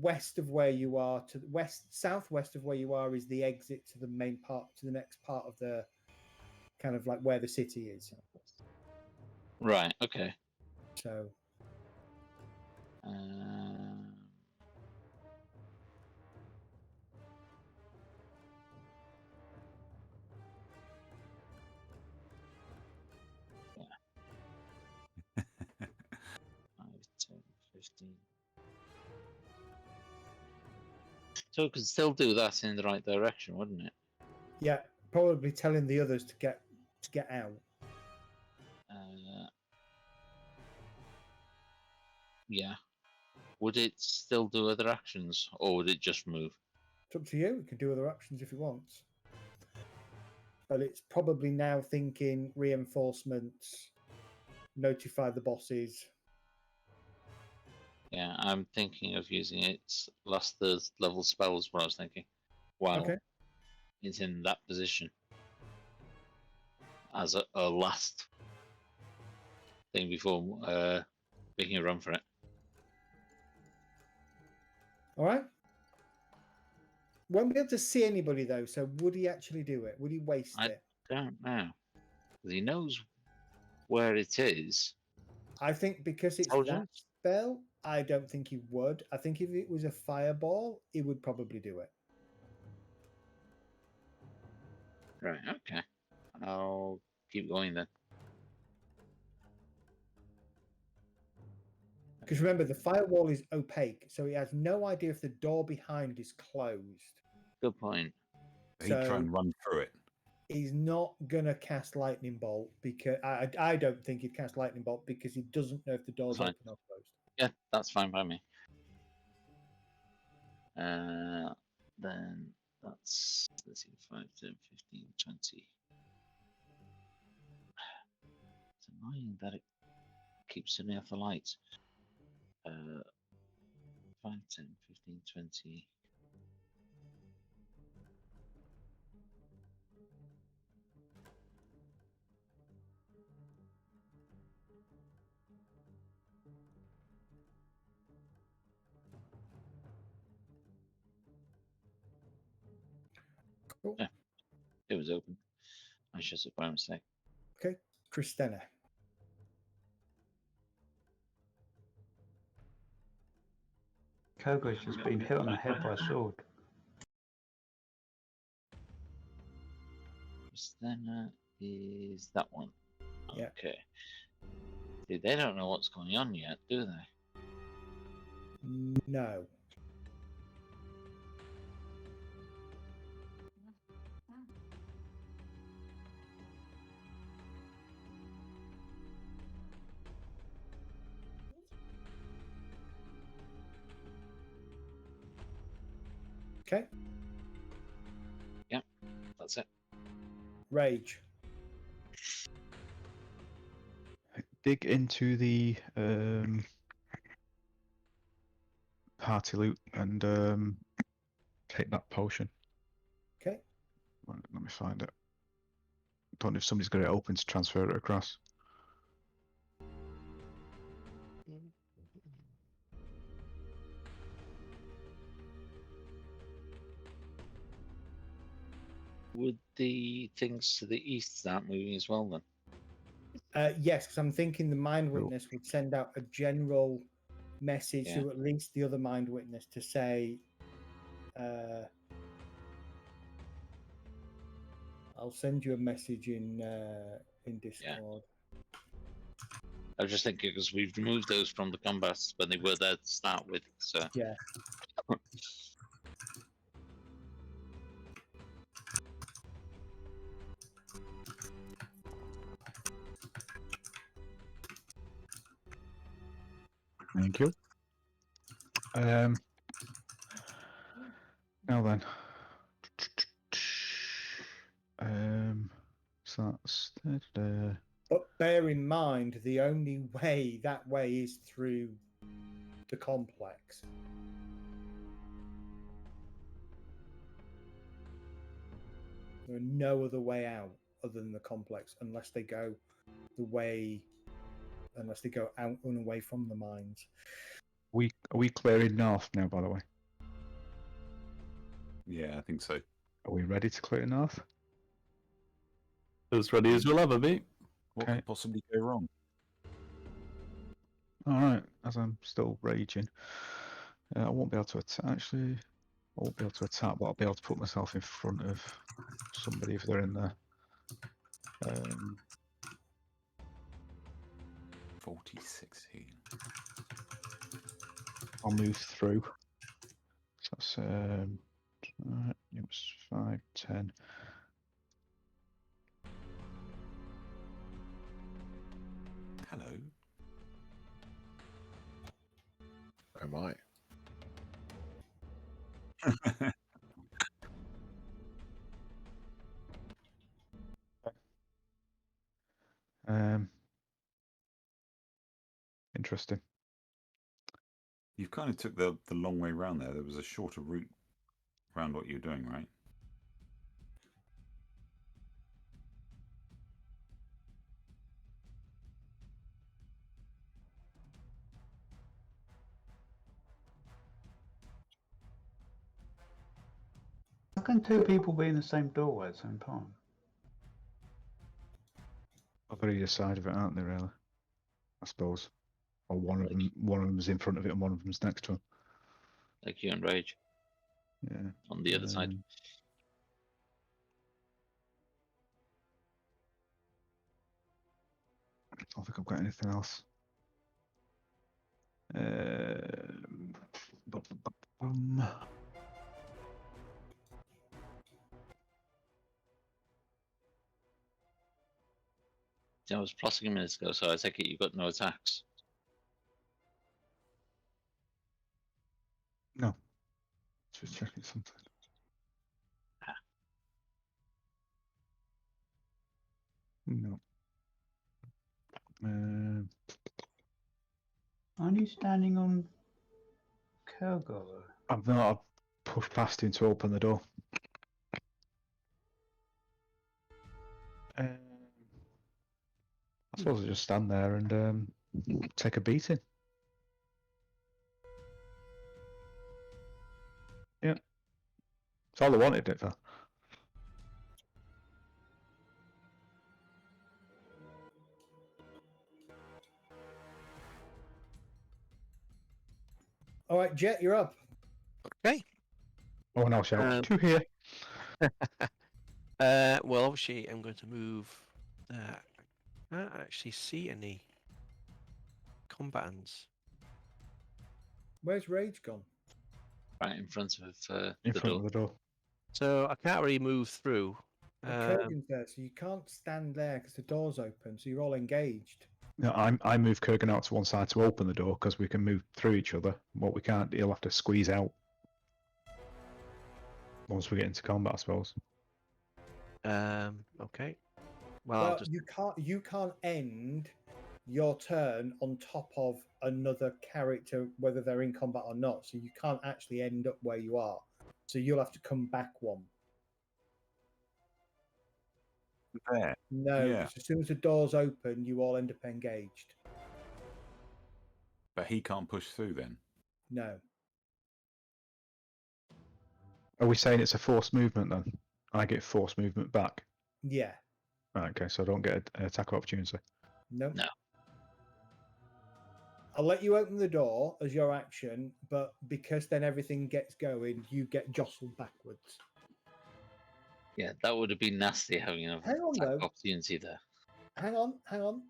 west of where you are, to the southwest of where you are, is the exit to the main part, to the next part of the kind of like where the city is. Right. Okay. So Yeah. 5, 10, 15. So it could still do that in the right direction, wouldn't it? yeah, probably telling the others to get out. Yeah. Would it still do other actions, or would it just move? It's up to you. It can do other options if it wants. But it's probably now thinking reinforcements, notify the bosses. Yeah, I'm thinking of using its last third level spell is what I was thinking. Wow. Okay. It's in that position. As a last thing before making a run for it. All right. Won't be able to see anybody though, so would he actually do it? Would he waste it? Don't know. 'Cause he knows where it is. I think because it's that Intelligence? spell, I don't think he would. I think if it was a fireball, he would probably do it. Right, okay. I'll keep going then. Because remember, the firewall is opaque, so he has no idea if the door behind is closed. Good point. He'd try So and run through it. he's not gonna cast lightning bolt because I don't think he'd cast lightning bolt because he doesn't know if the door's Fine. open or closed. Yeah, that's fine by me. Then that's, let's see, 5, 10, 15, 20. It's annoying that it keeps turning off the lights. 5, 10, 15, 20. Cool. Yeah, it was open. I shut it by mistake. Okay, Christina. Kogo's just been hit on the head by a sword. Then is that one. Yeah. Okay. See, they don't know what's going on yet, do they? No. Okay. Yep, that's it. Rage. Dig into the party loot and take that potion. Okay. Right, let me find it. Don't know if somebody's got it open to transfer it across. Would the things to the east start moving as well then? Yes, because I'm thinking the mind Cool. witness would send out a general message Yeah. to at least the other mind witness to say, I'll send you a message in Discord. I was just thinking because we've removed those from the combats when they were there to start with. So Yeah. Thank you. Now then. So that's But bear in mind, the only way that way is through the complex. There are no other way out other than the complex unless they go out and away from the mines. are we clearing north now, by the way? Yeah, I think so. Are we ready to clear north? As ready as we'll ever be. What Okay. could possibly go wrong? Alright, as I'm still raging. I won't be able to attack, actually. I won't be able to attack, but I'll be able to put myself in front of somebody if they're in there. 40-16. I'll move through. So that's alright, it was 5, 10. Hello. Oh my. Interesting. You kind of took the long way round there. There was a shorter route around what you were doing, right? How can two people be in the same doorway at the same time? Over either side of it, aren't they, really? I suppose. Or one of Like- them's in front of it and one of them's next to him. like you and Rage Yeah. on the other side. I don't think I've got anything else. Bum. I was plotting a minute ago, so I take it you've got no attacks. No. Just checking something. No. Aren't you standing on Kurgar? I've not pushed past him to open the door. I suppose I just stand there and take a beating. Yeah. That's all I wanted it for. All right, Jet, you're up. Okay. Oh, and I'll shout, Um, two here. Well, obviously, I'm going to move. I can't actually see any combatants. Where's Rage gone? Right in front of In the front door. of the door. So I can't really move through. Well, Kurgan's there, so you can't stand there because the door's open, so you're all engaged. No, I move Kurgan out to one side to open the door because we can move through each other. What we can't, he'll have to squeeze out once we get into combat, I suppose. Okay. Well, I'll Well, just. you can't end your turn on top of another character, whether they're in combat or not. So you can't actually end up where you are. So you'll have to come back one. There. No, Yeah. 'cause as soon as the doors open, you all end up engaged. But he can't push through then. No. Are we saying it's a forced movement then? I get forced movement back. Yeah. Right, okay, so I don't get an attack opportunity. No. No. I'll let you open the door as your action, but because then everything gets going, you get jostled backwards. Yeah, that would have been nasty having an Hang on, attack though. opportunity there. Hang on.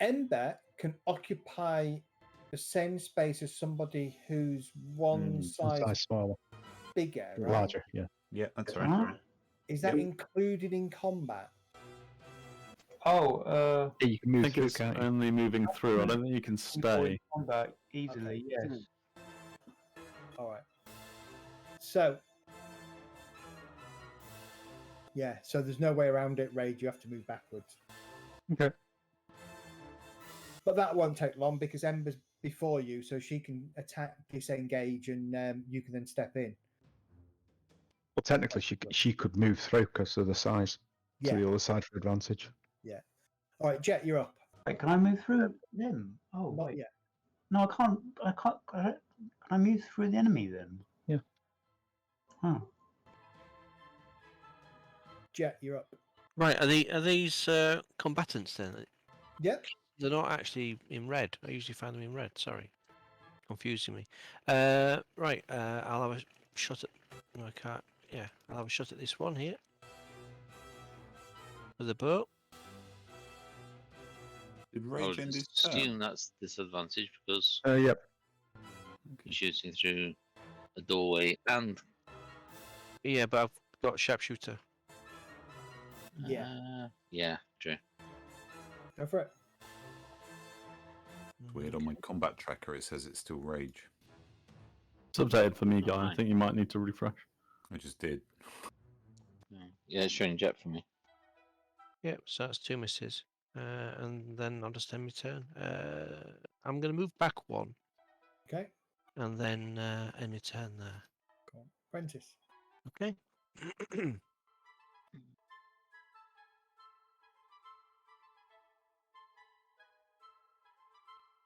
Ember can occupy the same space as somebody who's one size Size smaller. bigger, right? Larger, yeah. Yeah, that's right. Huh? Is that included in combat? Oh, Yeah, you can I move think through, it's can't you? only moving through. I don't think you can stay. combat easily, Okay. yes. All right. So, yeah, so there's no way around it, Rage. You have to move backwards. Okay. But that won't take long because Ember's before you, so she can attack, disengage, and you can then step in. Well, technically, she could move through because of the size to Yeah. the other side for advantage. All right, Jet, you're up. Wait, can I move through them? Oh, Not wait. yet. No, I can't. Can I move through the enemy then? Yeah. Huh. Jet, you're up. Right. Are these combatants then? Yep. They're not actually in red. I usually find them in red. Sorry, confusing me. Right. I'll have a shot at. No, I can't. Yeah, I'll have a shot at this one here. With the bow. Did I Rage would end his assume turn? that's disadvantage because Yep. you're shooting through a doorway and Yeah, but I've got sharpshooter. Yeah. yeah, true. Go for it. Weird, on my combat tracker it says it's still Rage. It's updated for me, guy. I Alright. think you might need to refresh. I just did. Yeah, it's showing jet for me. Yep. So that's 2 misses. And then I'll just end my turn. I'm going to move back one, Okay. and then end my turn there. Cool. Prentice. Okay.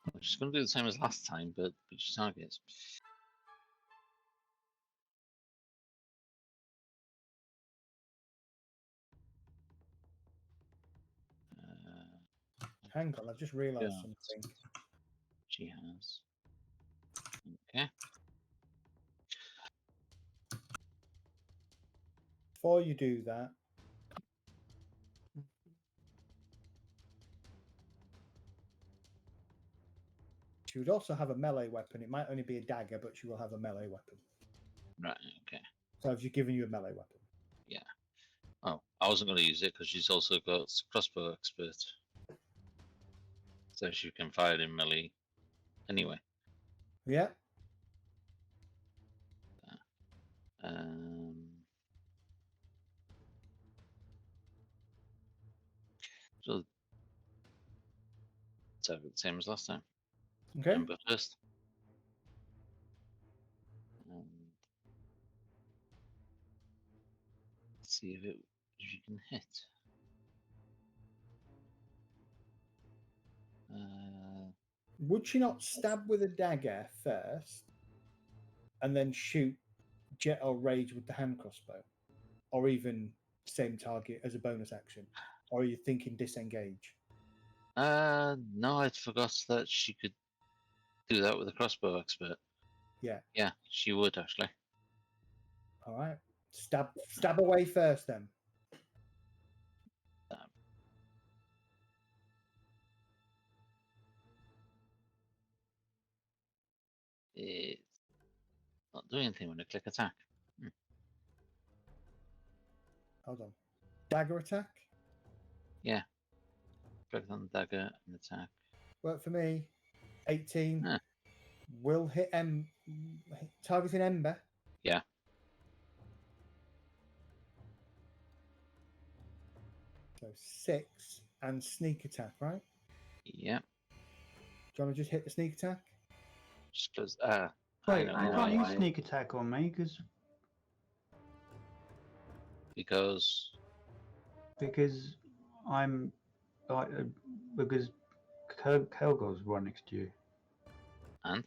I'm just going to do the same as last time, but which targets? Hang on, I've just realised Yeah. something. She has. Okay. Before you do that, she would also have a melee weapon. It might only be a dagger, but she will have a melee weapon. Right. Okay. So I've just given you a melee weapon. Oh, I wasn't going to use it because she's also got crossbow expert, so she can fire in melee. Anyway. Yeah. So the same as last time. Okay. Ember first. And see if you can hit. Would she not stab with a dagger first, and then shoot jet or rage with the hand crossbow, or even same target as a bonus action? Or are you thinking disengage? No, I forgot that she could do that with a crossbow expert. Yeah. Yeah, she would actually. All right. Stab away first, then. It's not doing anything when I click attack. Hold on. Dagger attack. Yeah. Click on the dagger and attack. Work for me. 18. Huh. Will hit targeting Ember. Yeah. So 6 and sneak attack, right? Yeah. Do you want to just hit the sneak attack? Just because. Wait, I you know can't why. use sneak attack on me because I'm because Kelgor's right next to you. And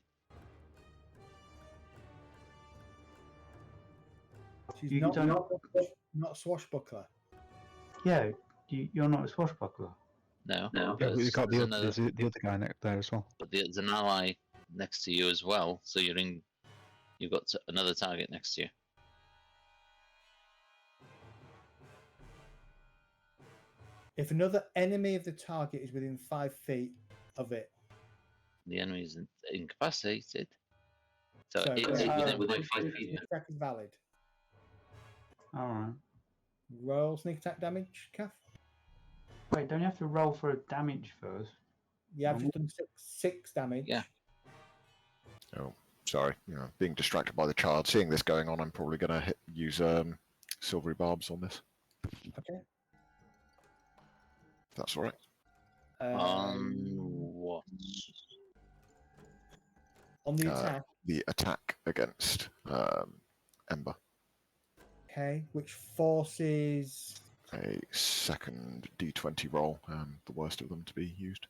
She's You not don't- not a swashbuckler. Yeah, you're not a swashbuckler. no. Yeah, but but you've got there's another, the other guy next there as well. but there's an ally next to you as well. So you've got another target next to you. If another enemy of the target is within 5 feet of it, The enemy is incapacitated. So, so it's within 5 feet. sneak attack is valid. All right. Roll sneak attack damage, Kath. Wait, don't you have to roll for a damage first? Yeah, I've just done six damage. Yeah. Oh, sorry. Being distracted by the child. Seeing this going on, I'm probably going to use silvery barbs on this. Okay. If that's all right. What? On the attack. The attack against Ember. Okay, which forces A second D20 roll, the worst of them to be used.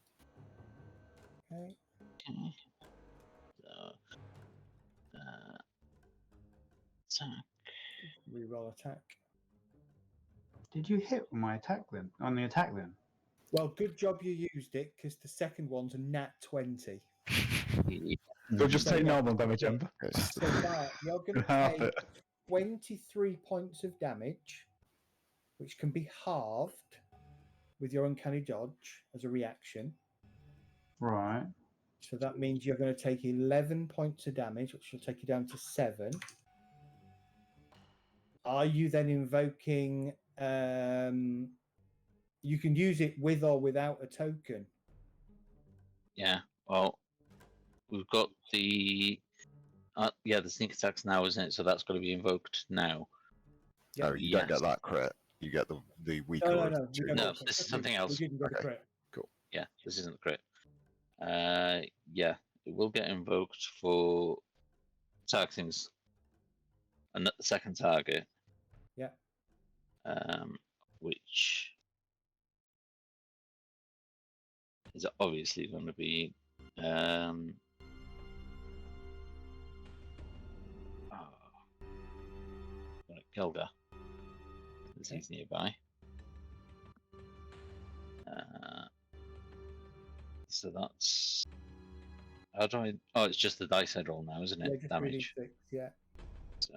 Okay. Okay. So, attack. Reroll attack. Did you hit on my attack then? On the attack then? Well, good job you used it because the second one's a nat 20. So just So, take yeah. normal damage, Ember. So Bart, you're going to Half take it. 23 points of damage, which can be halved with your uncanny dodge as a reaction. Right. So that means you're going to take 11 points of damage, which will take you down to 7. Are you then invoking? You can use it with or without a token. Yeah. Well, we've got the the sneak attacks now, isn't it? So that's got to be invoked now. Yeah. Oh, you don't get that crit. You get the weaker. No, of no. two. We don't No, get this is crit. something else. We didn't get the Okay. crit. Yeah, this isn't crit. Yeah, it will get invoked for targeting a second target. Yeah. Which is obviously going to be Kelga, because he's nearby. So that's how do I? Oh, it's just the dice I roll now, isn't Yeah, it? just Damage. 3d6, yeah. So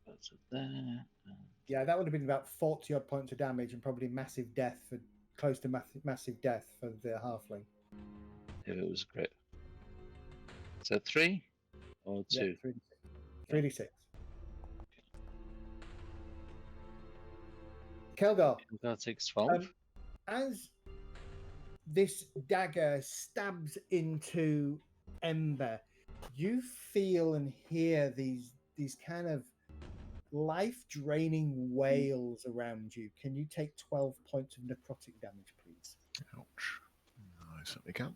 that's it there. Yeah, that would have been about 40 odd points of damage and probably massive death for close to massive death for the halfling. If it was a crit. So 3 or 2? Yeah, 3d6. Kelgar, That takes 12. as this dagger stabs into Ember, you feel and hear these kind of life-draining wails around you. Can you take 12 points of necrotic damage, please? Ouch. I certainly can.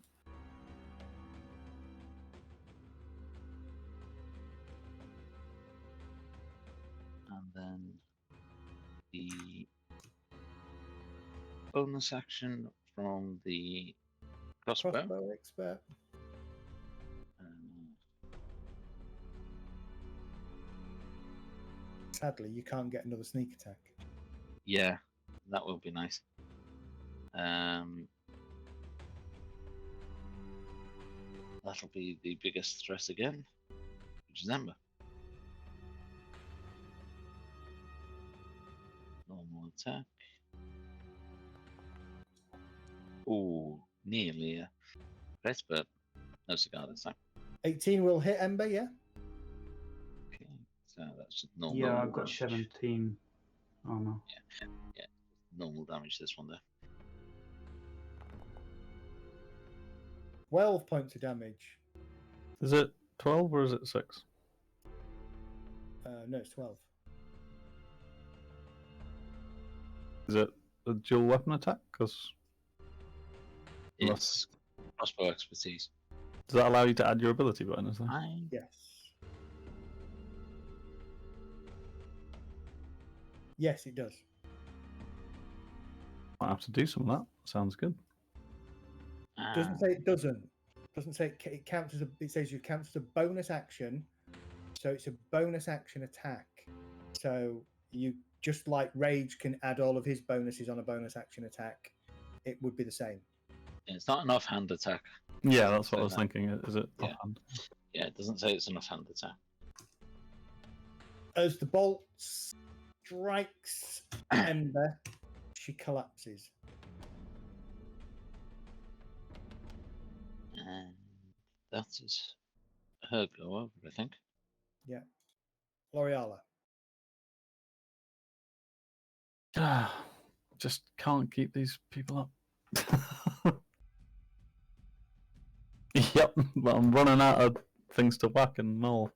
And then the bonus action from the crossbow. Crossbow expert. Um, Sadly, you can't get another sneak attack. yeah, that would be nice. That'll be the biggest threat again, which is Ember. Normal attack. Ooh, nearly a crit, but no cigar this time. 18 will hit Ember, yeah? Okay, so that's just normal. Yeah, I've got damage. 17 armor. Yeah, normal damage this one there. 12 points of damage. Is it 12 or is it 6? No, it's 12. Is it a dual weapon attack? Because It's crossbow expertise. does that allow you to add your ability bonus? Then? Yes. Yes, it does. I have to do some of that. Sounds good. Doesn't say it doesn't. Doesn't say it counts as a. It says you counts as a bonus action, so it's a bonus action attack. So you just like Rage can add all of his bonuses on a bonus action attack. It would be the same. It's not an offhand attack. Yeah, that's what I was that. thinking. Is it Yeah. offhand? Yeah, it doesn't say it's an offhand attack. As the bolt strikes Ember, she collapses. And that is her go over, I think. Yeah. L'Oreala. Just can't keep these people up. Yep, but I'm running out of things to whack and maul.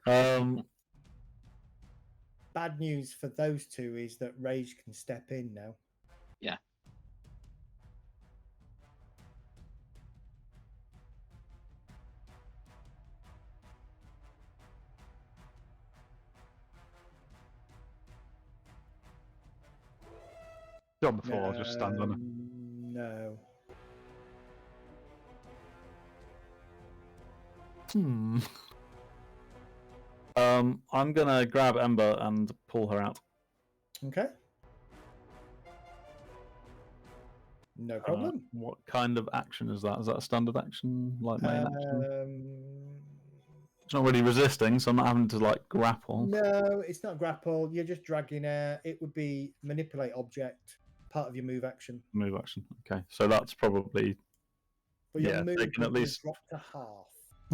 Bad news for those two is that Rage can step in now. Yeah. On the floor, just stand on it. No. I'm gonna grab Ember and pull her out. Okay. No problem. What kind of action is that? Is that a standard action, like main action? It's not really resisting, so I'm not having to like grapple. No, it's not grapple. You're just dragging her. It would be manipulate object, part of your move action. Move action. Okay, so that's probably But your Yeah, move taking at would least- drop to half.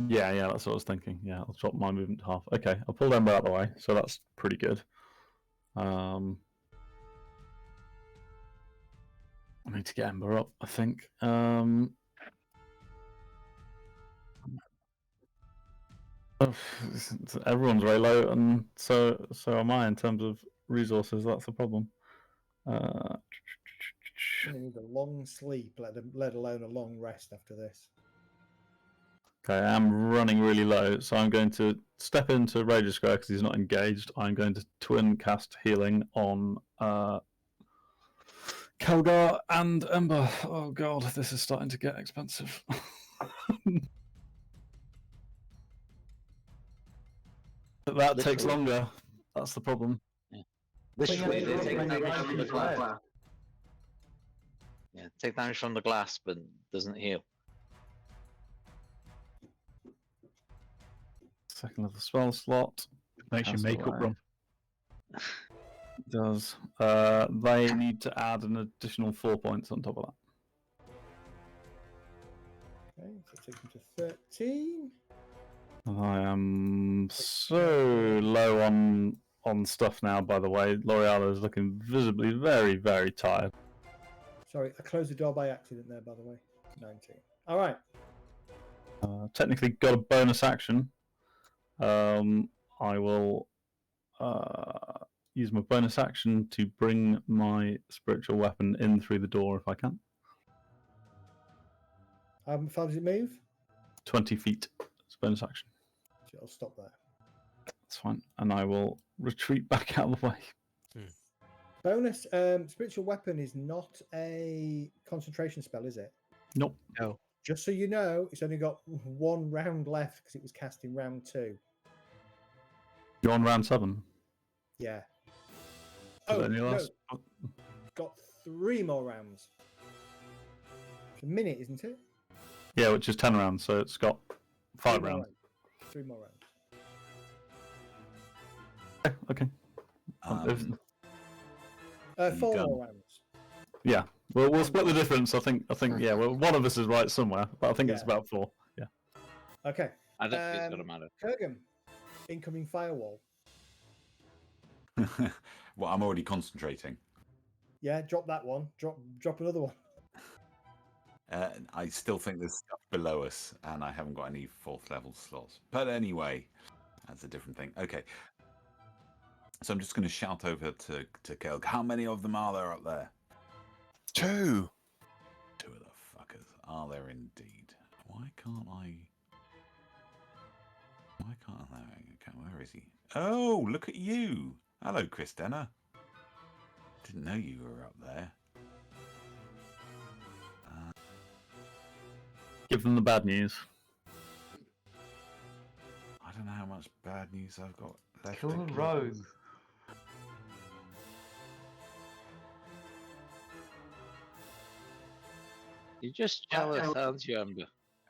yeah. That's what I was thinking. Yeah, I'll drop my movement to half. Okay, I'll pull Ember out of the way, so that's pretty good. I need to get Ember up, I think. Everyone's very low, and so am I in terms of resources. That's the problem. You need a long sleep, let alone a long rest after this. Okay, I am running really low, so I'm going to step into Rager Square because he's not engaged. I'm going to twin cast healing on Kelgar and Ember. Oh god, this is starting to get expensive. That takes longer. That's the problem. Literally, they take Bring it damage right from the into glass. glass. Yeah, take damage from the glass, but doesn't heal. Second level spell slot. Makes your That's makeup alright. run. It does. They need to add an additional 4 points on top of that. Okay, so take them to 13. I am so low on stuff now, by the way. L'Oreala is looking visibly very, very tired. Sorry, I closed the door by accident there, by the way. 19. All right. Technically got a bonus action. I will use my bonus action to bring my spiritual weapon in through the door if I can. How far does it move? 20 feet. It's a bonus action. So I'll stop there. That's fine. And I will retreat back out of the way. Bonus, spiritual weapon is not a concentration spell, is it? Nope. No. Just so you know, it's only got 1 round left because it was cast in round 2. You're on round 7. Yeah. Is Oh, that any no. last? Got 3 more rounds. It's a minute, isn't it? Yeah, which is 10 rounds, so it's got 5 more rounds. 3 more rounds. Okay. You 4 done? more rounds. Yeah. We'll split the difference. I think. Yeah. Well, one of us is right somewhere, but I think it's Yeah. about 4. Yeah. Okay. I don't think it's going to matter. Kurgan, incoming firewall. Well, I'm already concentrating. Yeah, drop that one. Drop another one. I still think there's stuff below us, and I haven't got any 4th level slots. But anyway, that's a different thing. Okay. So I'm just going to shout over to Kelg. How many of them are there up there? 2. 2 of the fuckers. Are there indeed? Why can't I? Where is he? Oh, look at you. Hello, Christenna. Didn't know you were up there. Give them the bad news. I don't know how much bad news I've got left. Kill to the give. rogue. You're just jealous, aren't you, Amber?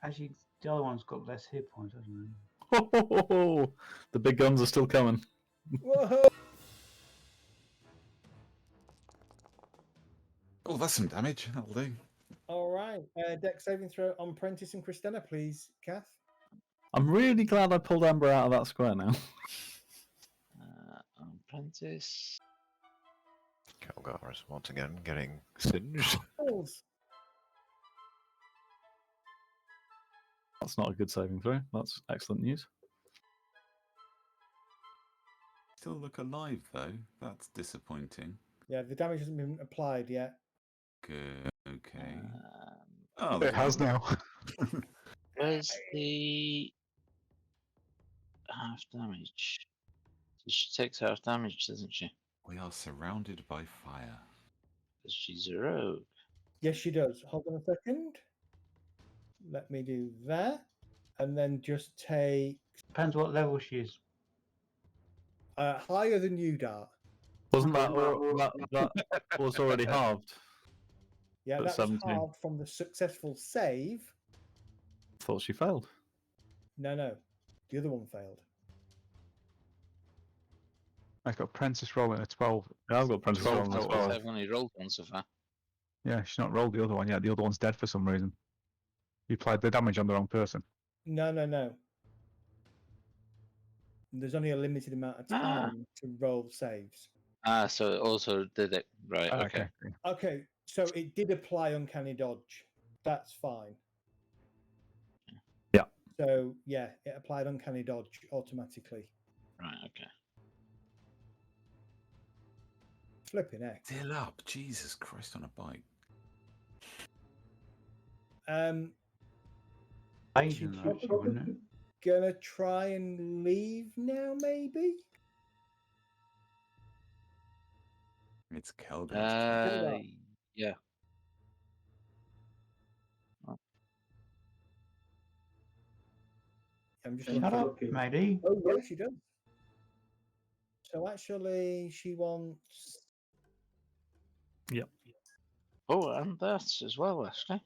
Actually, the other one's got less hit points, hasn't it? The big guns are still coming. Whoa! Oh, that's some damage. That'll do. All right. Deck saving throw on Prentice and Christenna, please, Kath. I'm really glad I pulled Amber out of that square now. Apprentice. Kelgar is once again getting singed. Balls. That's not a good saving throw. That's excellent news. Still look alive though. That's disappointing. Yeah, the damage hasn't been applied yet. Good. Okay. Um, Oh, It there's has one. now. where's the half damage? So she takes half damage, doesn't she? We are surrounded by fire. Because she's a rogue. Yes, she does. Hold on a second. Let me do that. And then just take Depends what level she is. higher than you, Dart. Wasn't that was already halved? Yeah, At that's 17. halved from the successful save. Thought she failed. No. The other one failed. I've got Princess rolling a 12. Yeah, I've got Princess 12 rolling as total. well. I've only rolled one so far. Yeah, she's not rolled the other one yet. The other one's dead for some reason. You applied the damage on the wrong person. No. There's only a limited amount of time to roll saves. So it also did it. Right, okay. Okay, so it did apply uncanny dodge. That's fine. Yeah. So yeah, it applied uncanny dodge automatically. Right, okay. Flipping heck. Still up. Jesus Christ on a bike. Asian, actually, wouldn't it? Gonna try and leave now, maybe? It's Kelgar's Yeah. I'm just Shut up, looking. matey. Oh, yeah, she does. So actually, she wants. Yep. Oh, and that as well, actually.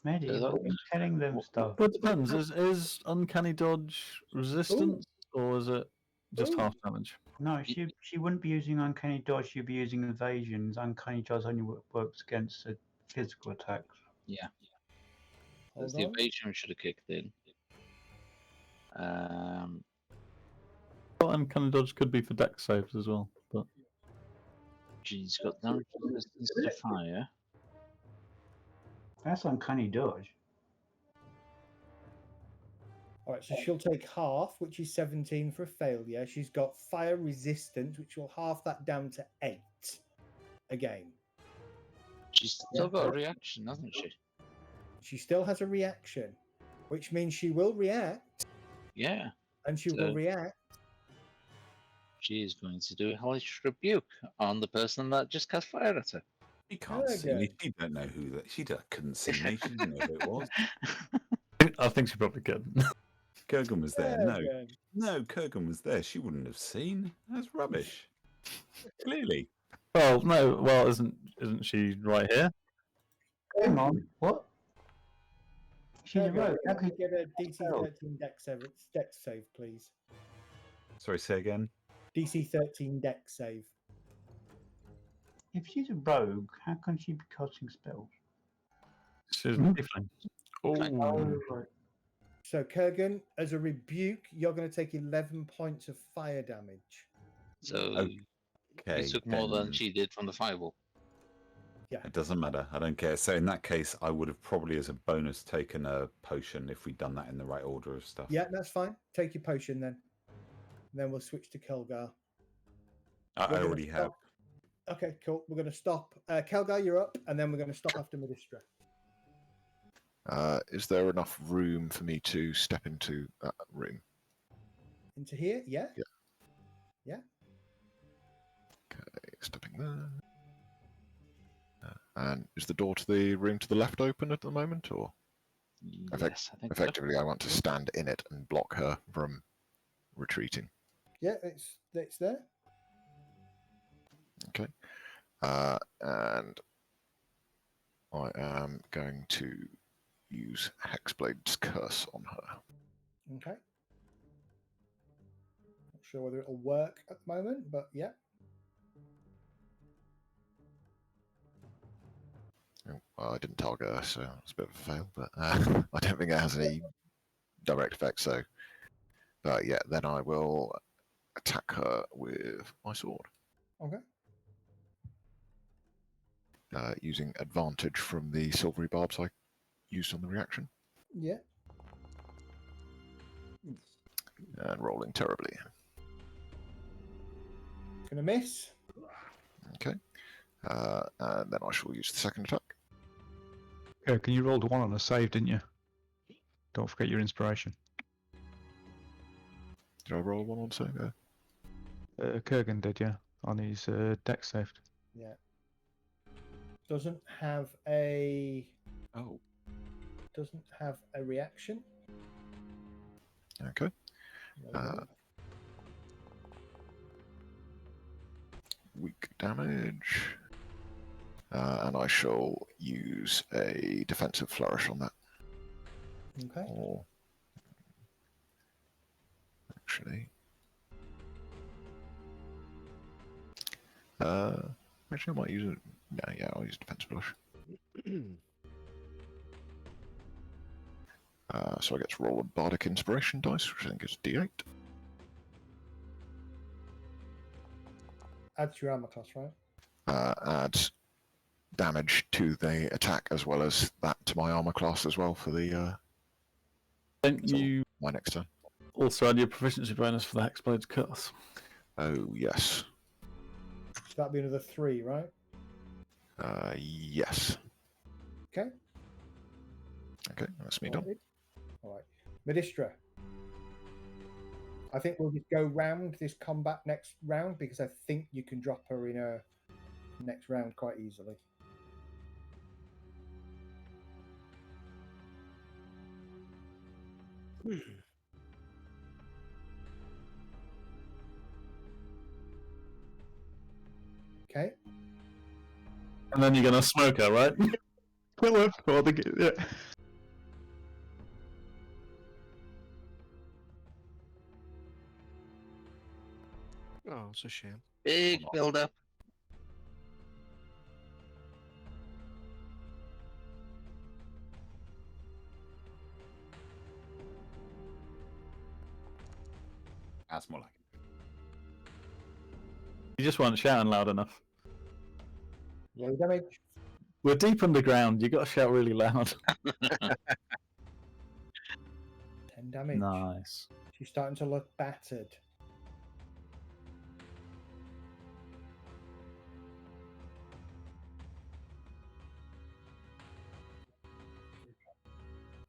Matey, that what are you telling them stuff? But it depends. Is uncanny dodge resistance or is it just Ooh. half damage? No, she wouldn't be using uncanny dodge. She'd be using evasions. Uncanny dodge only works against physical attacks. Yeah. Hold Because the on. evasion should have kicked in. Well, uncanny dodge could be for dex saves as well. But She's got damage resistance to fire. That's uncanny dodge. All right, so she'll take half, which is 17 for a failure. She's got fire resistance, which will half that down to 8 again. She's still got a reaction, hasn't she? She still has a reaction. which means she will react, Yeah, and she will So- react. she is going to do a hellish rebuke on the person that just cast fire at her. She can't see me. Kurgan. She don't know who that. Couldn't see me. She didn't know who it was. I think she probably could. Kurgan was there. No, Kurgan. no, Kurgan was there. She wouldn't have seen. That's rubbish. Clearly. Well, no. Well, isn't she right here? Hang on. What? She's a Kurgan, rogue. How can can you get a DC 13 dex save, please? Sorry, say again. DC 13 dex save. if she's a rogue, how can she be casting spells? She's Mhm. tiefling. Oh, right. So, Kurgan, as a rebuke, you're going to take 11 points of fire damage. So Okay. he took more than then she did from the fireball. It doesn't matter. I don't care. So in that case, I would have probably, as a bonus, taken a potion if we'd done that in the right order of stuff. Yeah, that's fine. Take your potion then. Then we'll switch to Kelgar. I We're gonna already have. stop- Okay, cool. We're going to stop. Kelgar, you're up, and then we're going to stop after Medistra. Is there enough room for me to step into that room? Into here? Yeah? Yeah. Yeah. Okay, stepping there. And is the door to the room to the left open at the moment, or Yes, I think so. effectively I want to stand in it and block her from retreating? Yeah, it's there. Okay. And I am going to use Hexblade's Curse on her. Okay. Not sure whether it'll work at the moment, but yeah. Oh, well, I didn't target her, so it's a bit of a fail, but I don't think it has any direct effect, so... But yeah, then I will attack her with my sword. Okay. Using advantage from the silvery barbs I used on the reaction, Yeah. and rolling terribly. Gonna miss. Okay. And then I shall use the second attack. Can you roll the one on a save, didn't you? Don't forget your inspiration. Did I roll one on save? Yeah. Kurgan did, yeah, on his deck saved. Yeah. Doesn't have a Oh. reaction. Okay. There we go. Weak damage. And I shall use a defensive flourish on that. Okay. Or actually, I might use it. No, yeah, I'll use defensive flourish. So I get to roll a bardic inspiration dice, which I think is D8. Add to your armor class, right? Adds damage to the attack as well as that to my armor class as well for the Don't So- you my next turn. also add your proficiency bonus for the Hexblade's Curse? Oh yes, So that'd be another 3, right? yes. Okay. Okay, that's me done. All right. Medistra. I think we'll just go round this combat next round because I think you can drop her in a next round quite easily. Okay. And then you're gonna smoke her, right? Kill her, or yeah. Oh, it's a shame. Big build up. That's more like it. You just weren't shouting loud enough. Low damage. We're deep underground. You got to shout really loud. 10 damage. Nice. She's starting to look battered.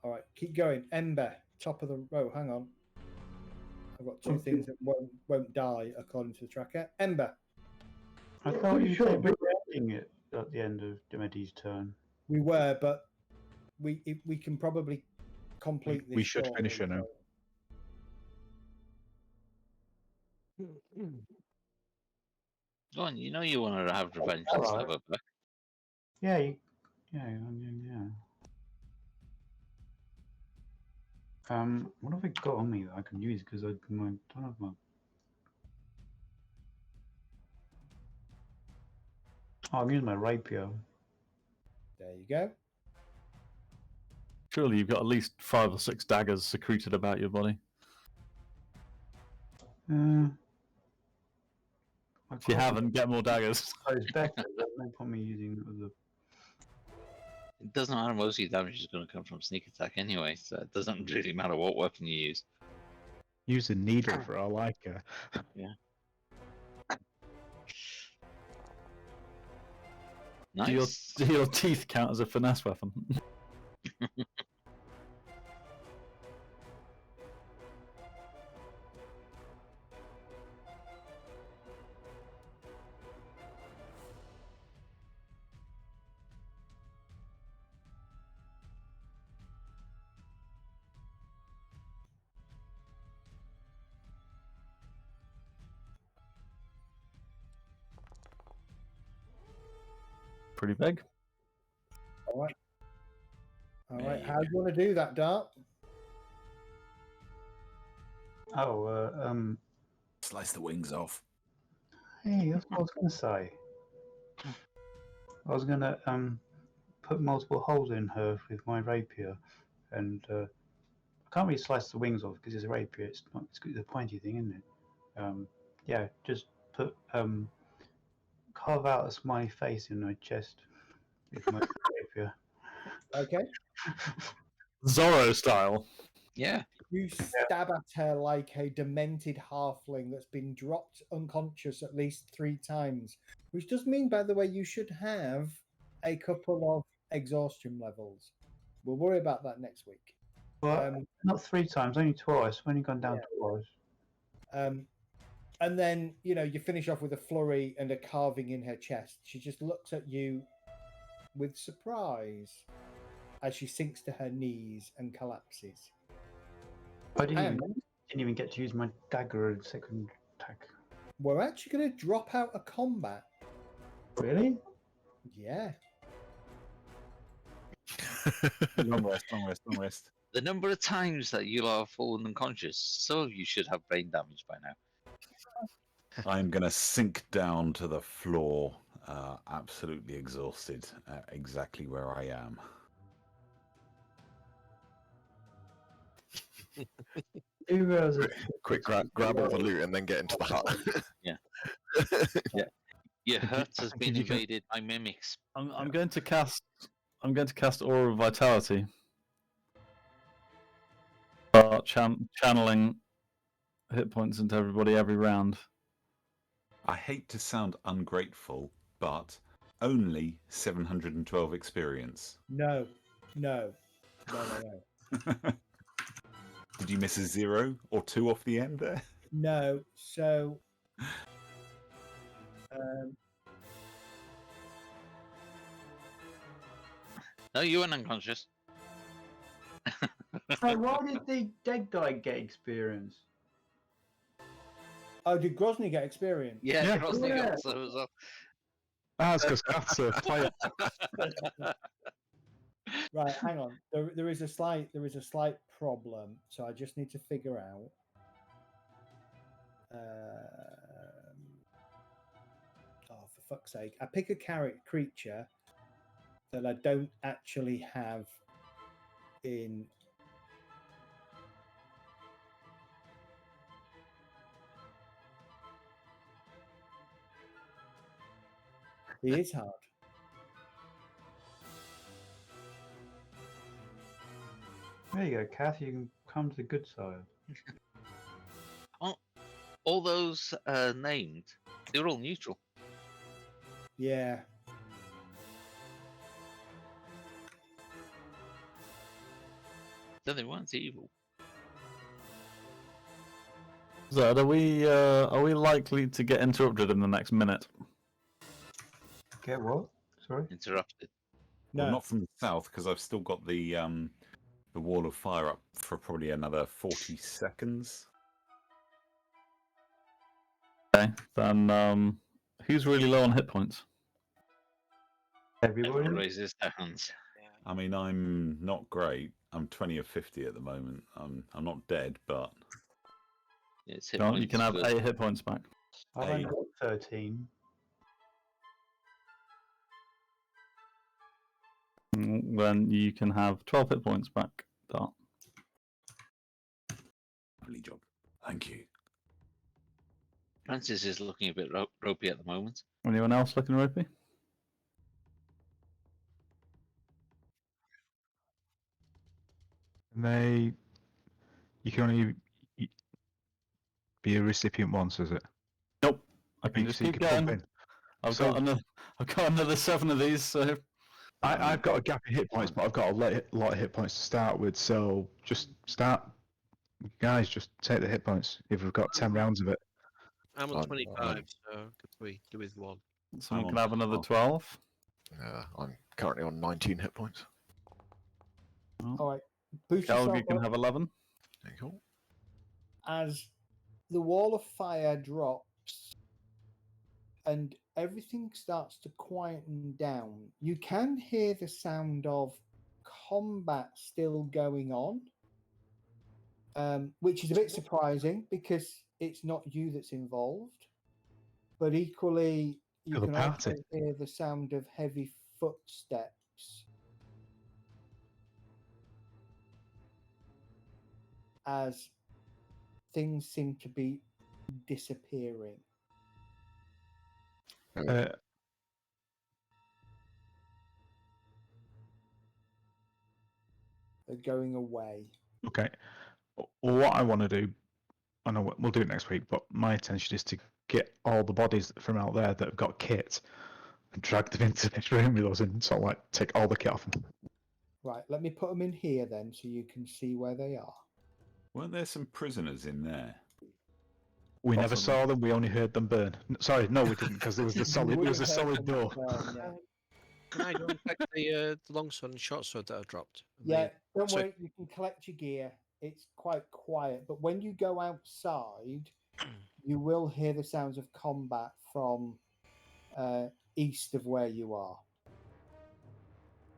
All right, Keep going. Ember, top of the row. Hang on. I've got two things that won't die according to the tracker. Ember. I thought you said we were ending it at the end of Dimedy's turn. We were, but we can probably complete this. We should finish it now. Go on, you know you want to have revenge and Alright. stab her back. Yeah, yeah. What have I got on me that I can use? Because I don't have my. Oh, I'm using my rapier. There you go. Surely you've got at least 5 or 6 daggers secreted about your body. If you haven't, get more daggers. It's better. There's no point me using the. It doesn't matter, most of your damage is going to come from sneak attack anyway, so it doesn't really matter what weapon you use. Use a needle for I like her. Yeah. Nice. Do your teeth count as a finesse weapon? Pretty big. All right. How do you want to do that, Dart? Slice the wings off. Hey, that's what I was going to say. I was going to put multiple holes in her with my rapier, and I can't really slice the wings off because it's a rapier. It's not. It's the pointy thing, isn't it? Yeah, just put carve out a smiley face in my chest with my rapier. Okay. Zorro style. Yeah. You stab at her like a demented halfling that's been dropped unconscious at least 3 times, which does mean, by the way, you should have a couple of exhaustion levels. We'll worry about that next week. Well, not 3 times, only twice. I've only gone down twice. And then, you finish off with a flurry and a carving in her chest. She just looks at you with surprise as she sinks to her knees and collapses. I didn't even get to use my dagger in second attack. We're actually going to drop out of combat. Really? Yeah. Long rest. The number of times that you have fallen unconscious, so you should have brain damage by now. I'm going to sink down to the floor, absolutely exhausted, exactly where I am. Quick grab all the loot and then get into the hut. Yeah. Your hut has been invaded by mimics. I'm going to cast Aura of Vitality. Start channeling hit points into everybody every round. I hate to sound ungrateful, but only 712 experience. No. Did you miss a 0 or 2 off the end there? No. So, No, you weren't unconscious. So why did the dead guy get experience? oh, did Grozny get experience? Yeah, Grozny got so as well. That's because that's a player. Right, hang on. There is a slight problem, so I just need to figure out. For fuck's sake! I pick a creature that I don't actually have in. It is hard. There you go, Kath. You can come to the good side. All those named, they're all neutral. Yeah. Then they weren't evil. Zed, are we likely to get interrupted in the next minute? Get what? Sorry. Interrupted. No. Well, not from the south because I've still got the wall of fire up for probably another 40 seconds. Okay, then who's really low on hit points? Everybody. Everyone raises their hands. I mean, I'm not great. I'm 20 of 50 at the moment. I'm not dead, but Yeah, it's hit You points can have for- 8 hit points back. I've only got 13. Then you can have 12 hit points back. Dart. lovely job. Thank you. Francis is looking a bit ropey at the moment. Anyone else looking ropey? You can only be a recipient once, is it? Nope. I can just So you keep can pump going. in. I've So- got another 7 of these, so I've got a gap in hit points, but I've got a lot of hit points to start with. So just start, guys. Just take the hit points. If we've got 10 rounds of it, I'm on I'm- 25, so could we do with one? someone I'm can on have another 12. 12. I'm currently on 19 hit points. All right. Boost yourself Calgie can up have 11. There you go. as the wall of fire drops and everything starts to quieten down. You can hear the sound of combat still going on, which is a bit surprising because it's not you that's involved. But equally, you For the can party. also hear the sound of heavy footsteps as things seem to be disappearing. uh, They're going away. okay. Well, what I want to do, I know we'll do it next week, but my intention is to get all the bodies from out there that have got kit and drag them into this room with us and sort of like take all the kit off them. Right, let me put them in here then so you can see where they are. Weren't there some prisoners in there? We never Possibly. saw them. We only heard them burn. Sorry, no, we didn't, because there was the You solid. would There was a have heard solid them door. burn, yeah. Can I go and collect the long sword and short sword that I dropped? Yeah, don't So- worry, you can collect your gear. It's quite quiet, but when you go outside, you will hear the sounds of combat from east of where you are.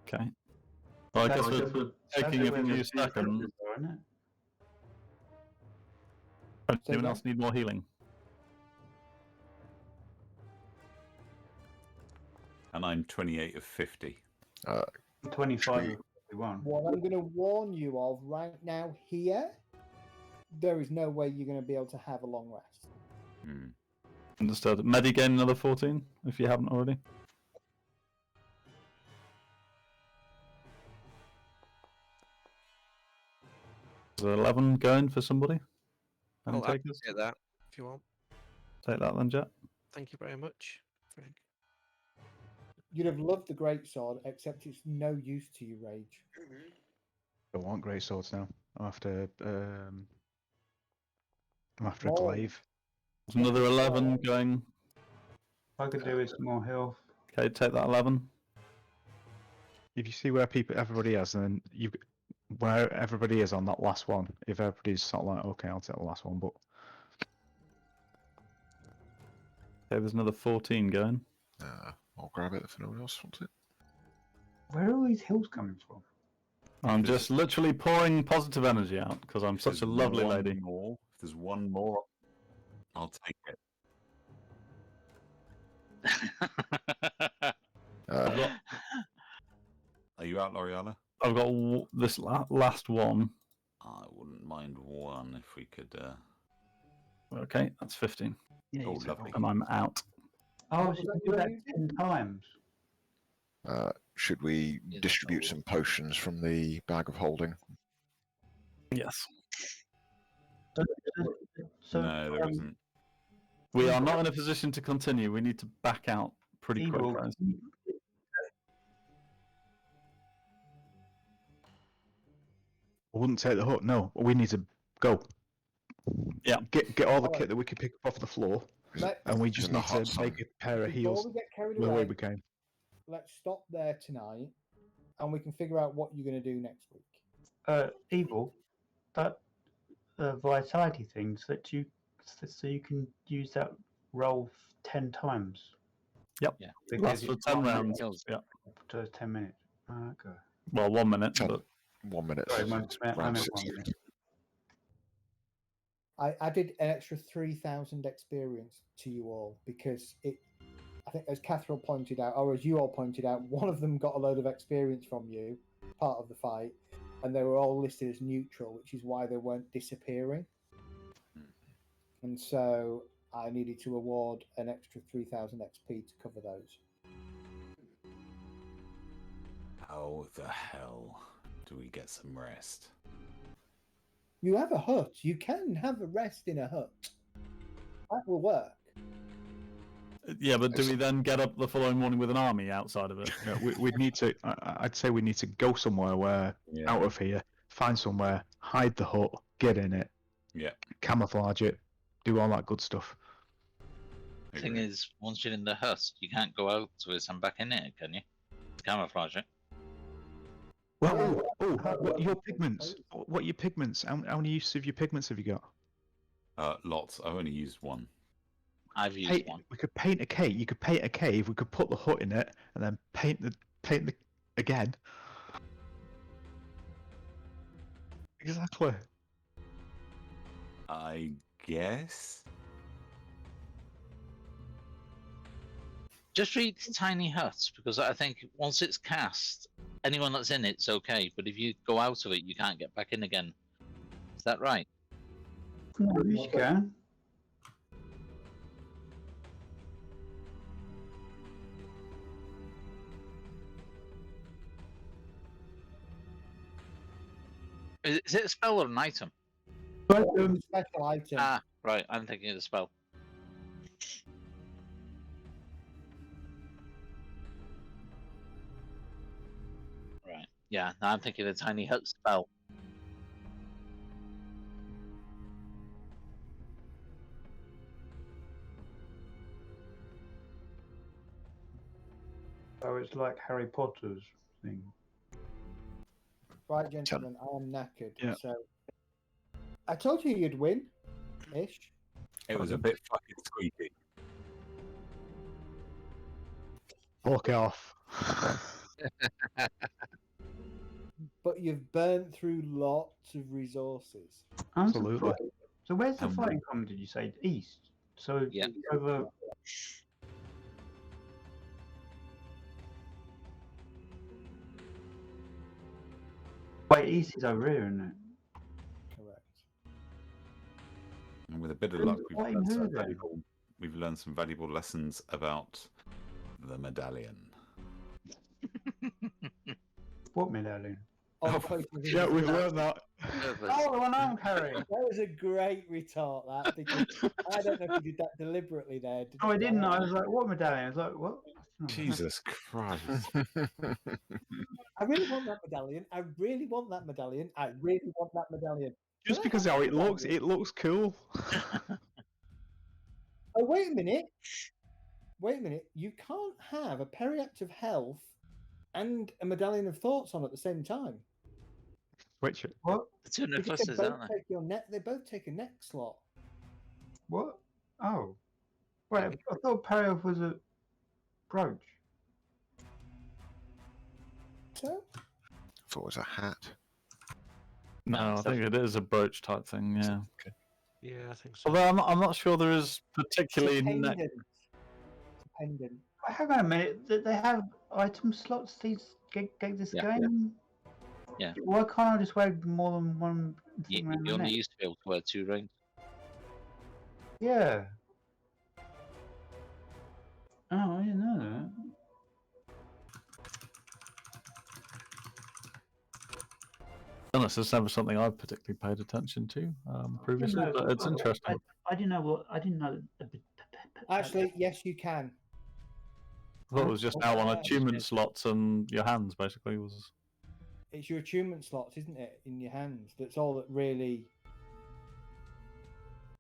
Okay. Well, I guess That's we're taking a few seconds. Isn't it? Say Anyone again? else need more healing? And I'm 28 of 50. 25 or 51. What I'm going to warn you of right now here, there is no way you're going to be able to have a long rest. Hmm. Understood. Medi gain another 14 if you haven't already. Is there 11 going for somebody? Any Well, I can takers? get that if you want. Take that then, Jet. Thank you very much, Frank. You'd have loved the greatsword, except it's no use to you, Rage. Don't want great swords now. I'm after a Oh. glaive. There's another 11 going. I could do with some more health. Okay, take that 11. If you see where everybody is, and then where everybody is on that last one. If everybody's sort of like, okay, I'll take the last one, but Okay, there's another 14 going. I'll grab it if no one else wants it. Where are all these hills coming from? I'm just literally pouring positive energy out because I'm If such a there's lovely one lady. More, if there's one more, I'll take it. Uh, Are you out, L'Oreala? I've got this last one. I wouldn't mind one if we could. Okay, that's 15. Yeah, Oh, you said- lovely. And I'm out. Oh, What so was you that do that you 10 times. should we Yes, distribute I some potions from the bag of holding? Yes. So, No, there isn't. We are not in a position to continue. We need to back out pretty quick, Evil, guys. I wouldn't take the hut. No, we need to go. Yeah. Get all the Alright. kit that we can pick up off the floor, Let's, and we It's just in the need hut, to son. make a pair of before heels we get carried the way away, we came. let's stop there tonight, and we can figure out what you're going to do next week. Evil, that vitality thing, so you can use that roll 10 times. Yep. Yeah. That's for 10 rounds. Kills. Yeah. To 10 minutes. Okay. Well, 1 minute. 10. But 1 minute. Sorry, I round meant 1 60. minute. I added an extra 3,000 experience to you all because I think, as Catherine pointed out, or as you all pointed out, one of them got a load of experience from you, part of the fight, and they were all listed as neutral, which is why they weren't disappearing. And so I needed to award an extra 3,000 XP to cover those. How the hell do we get some rest? You have a hut. You can have a rest in a hut. That will work. yeah, but do we then get up the following morning with an army outside of it? Yeah, we'd need to. I'd say we need to go somewhere where out of here, find somewhere, hide the hut, get in it, Yeah. camouflage it, do all that good stuff. Thing is, once you're in the hut, you can't go out to it and back in it, can you? Camouflage it. Well, what your pigments? What are your pigments? How many uses of your pigments have you got? Lots. I've only used one. I've used one. We could paint a cave. You could paint a cave. We could put the hut in it, and then paint the again. Exactly. I guess. Just read Tiny Hut, because I think once it's cast, anyone that's in it's okay. But if you go out of it, you can't get back in again. Is that right? No, you can. Is it a spell or an item? Special item. Ah, right. I'm thinking of the spell. Right. Yeah. Now I'm thinking of the Tiny Hut spell. So it's like Harry Potter's thing. Right, gentlemen, I am knackered. Yeah. So I told you you'd win, ish. It was a bit fucking squeaky. Fuck off. But you've burnt through lots of resources. I'm Absolutely. surprised. So where's the Um, fighting coming? Did you say east? So Yeah. over. Wait, east is over here, isn't it? Correct. And with a bit of Who's luck, we've fighting learned, who some then? valuable lessons about the medallion. What medallion? Oh, close to Yeah, the- we've learned that. Oh, the one I'm carrying. That was a great retort, that, because I don't know if you did that deliberately there. Did Oh, I you? didn't. I was like, what medallion? I was like, what? Oh. Jesus Christ. I really want that medallion. I really want that medallion. I really want that medallion. Just because how it looks cool. Oh, wait a minute. Wait a minute. You can't have a periact of health and a medallion of thoughts on at the same time. Which What? The two Because necklaces, they aren't both they? take your neck. They both take a neck slot. What? Oh. Wait, I thought Parioff was a brooch. So Thought it was a hat. no, No, I it's think it is a brooch type thing. Yeah. Okay. Yeah, I think so. Although I'm not sure there is it's a particularly. pendant. It's a pendant. Hang on a minute. They have item slots. These get this Yeah. game. Yeah. Why can't I just wear more than one thing You around the only neck? used to be able to wear 2 rings. Yeah. Oh, I didn't know that. Unless it's never something I've particularly paid attention to previously, No, but it's I- interesting. I didn't know what. I didn't know. Actually, yes, you can. I thought it was just now on Yeah. attunement slots and your hands basically was. it's your attunement slots, isn't it, in your hands? That's all that really.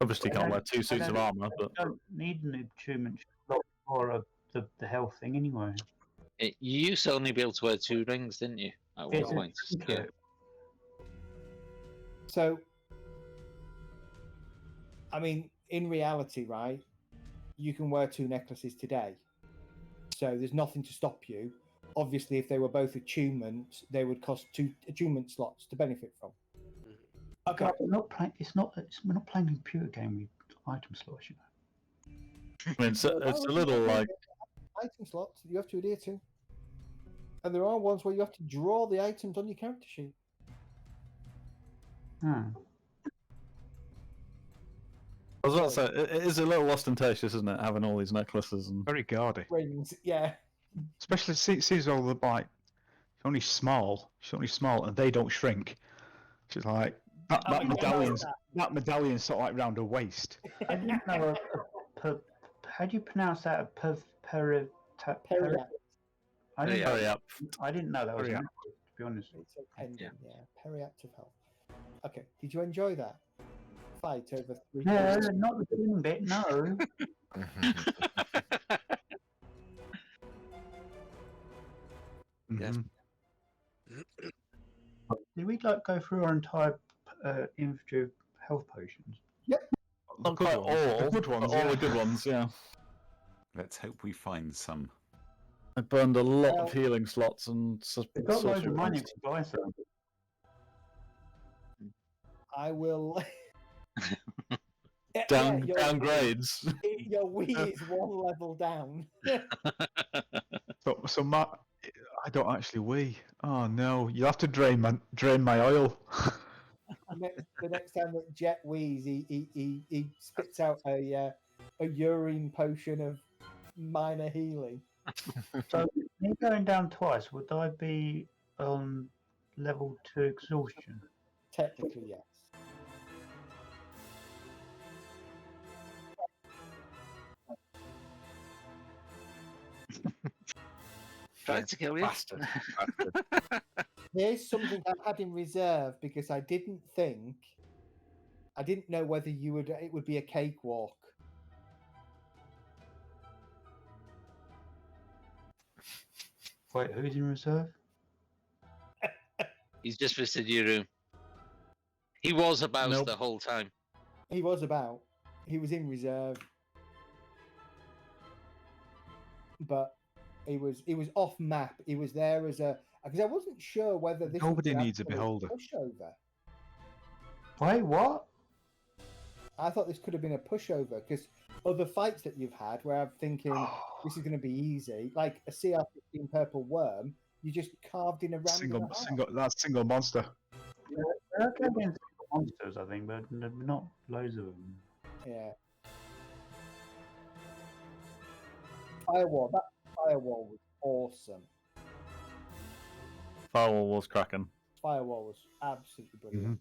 Obviously, I can't don't- wear two I suits of don't- armor, but I don't need an attunement slot for the health thing anyway. You used to only be able to wear 2 rings, didn't you? At one It's a point. Yeah. trinket. So, I mean, in reality, right, you can wear 2 necklaces today. So there's nothing to stop you. Obviously, if they were both attunement, they would cost 2 attunement slots to benefit from. Okay. Guys, we're not playing. We're not playing a computer game with item slots, you know. I mean, it's a little like Item slots that you have to adhere to. And there are ones where you have to draw the items on your character sheet. Hmm. I was about to say, it is a little ostentatious, isn't it, having all these necklaces and Very gaudy. Rings, yeah. Especially sees all the like. She's only small. She's only small, and they don't shrink. She's like that. I That didn't medallion's know that medallion's sort of like round her waist. I didn't know how do you pronounce that? I Periapt. didn't. hurry up. I didn't know that was. Periapt. To be honest. It's a pendant, yeah. Periapt of health. Okay, did you enjoy that fight over 3 No, days? not the green bit. No. Yes. Mhm. Did we like go through our entire infantry health potions? Not good quite ones. all, The good but ones, all yeah. the good ones, yeah. Let's hope we find some. I burned a lot Well- of healing slots and We've got loads sorcery of money points. to buy some. I will. Downgrades. Your Wii is 1 level down. So Matt, I don't actually wee. Oh no, you have to drain my oil. The next time that Jet wheezes, he spits out a urine potion of minor healing. So me going down twice, would I be on level 2 exhaustion? Technically, yes. Trying to kill you. Bastard. Here's something I had in reserve because I didn't know whether it would be a cakewalk. Wait, who's in reserve? He's just visited your room. He was about Nope. the whole time. He was in reserve, but he was off map. He was there as because I wasn't sure whether this Nobody would be needs a actually beholder. pushover. Wait, what? I thought this could have been a pushover because other fights that you've had where I'm thinking this is going to be easy, like a CR15 purple worm, you just carved in a random. Single monster. There are going to be monsters, I think, but not loads of them. Yeah. Firewall. That firewall was awesome. Firewall was cracking. Firewall was absolutely brilliant.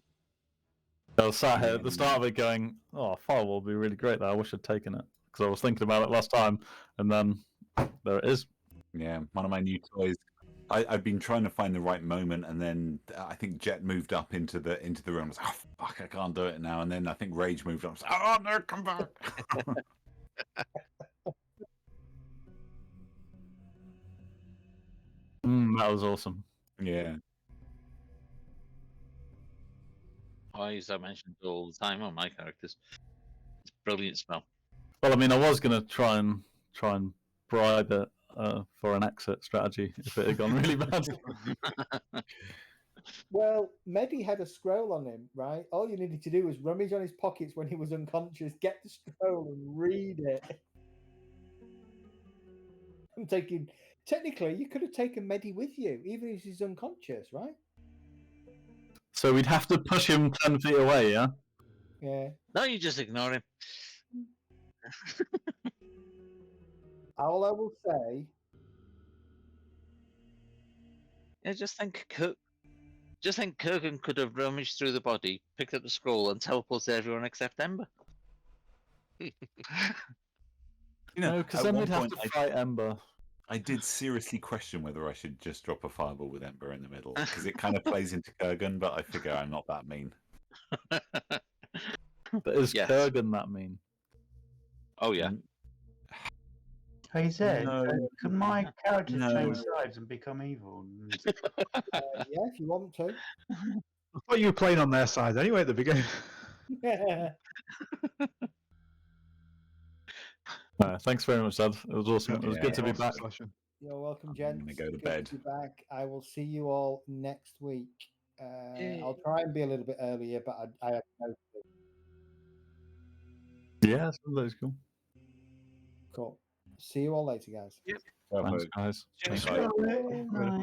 I was sat here at the start of it going, oh, Firewall would be really great there. I wish I'd taken it. Because I was thinking about it last time, and then there it is. Yeah, one of my new toys. I've been trying to find the right moment, and then I think Jet moved up into the room. I was like, oh fuck, I can't do it now. And then I think Rage moved up. I was like, oh no, come back. That was awesome. Yeah. I use that mentioned all the time on my characters. It's a brilliant spell. Well, I mean, I was going to try and bribe it for an exit strategy if it had gone really bad. Well, Medi had a scroll on him, right? All you needed to do was rummage on his pockets when he was unconscious, get the scroll and read it. I'm taking. Technically, you could have taken Medi with you, even if he's unconscious, right? So we'd have to push him 10 feet away, yeah? Yeah. No, you just ignore him. All I will say. Yeah, just think Kurgan could have rummaged through the body, picked up the scroll, and teleported everyone except Ember. You No, because at then one we'd have point to fight Ember. I did seriously question whether I should just drop a fireball with Ember in the middle because it kind of plays into Kurgan, but I figure I'm not that mean. But is Yes. Kurgan that mean? Oh yeah. Hey Zed, No. can my character No. change sides and become evil? Yeah, if you want to. I thought you were playing on their side anyway at the beginning. Thanks very much, Dad. It was awesome. It was good to be Awesome back. session. You're welcome, I'm gents. gonna go to Good bed. be back. I will see you all next week. I'll try and be a little bit earlier, but I have no clue. Yeah, that's cool. Cool. See you all later, guys. Thanks, guys. Cheers. Bye. Nice.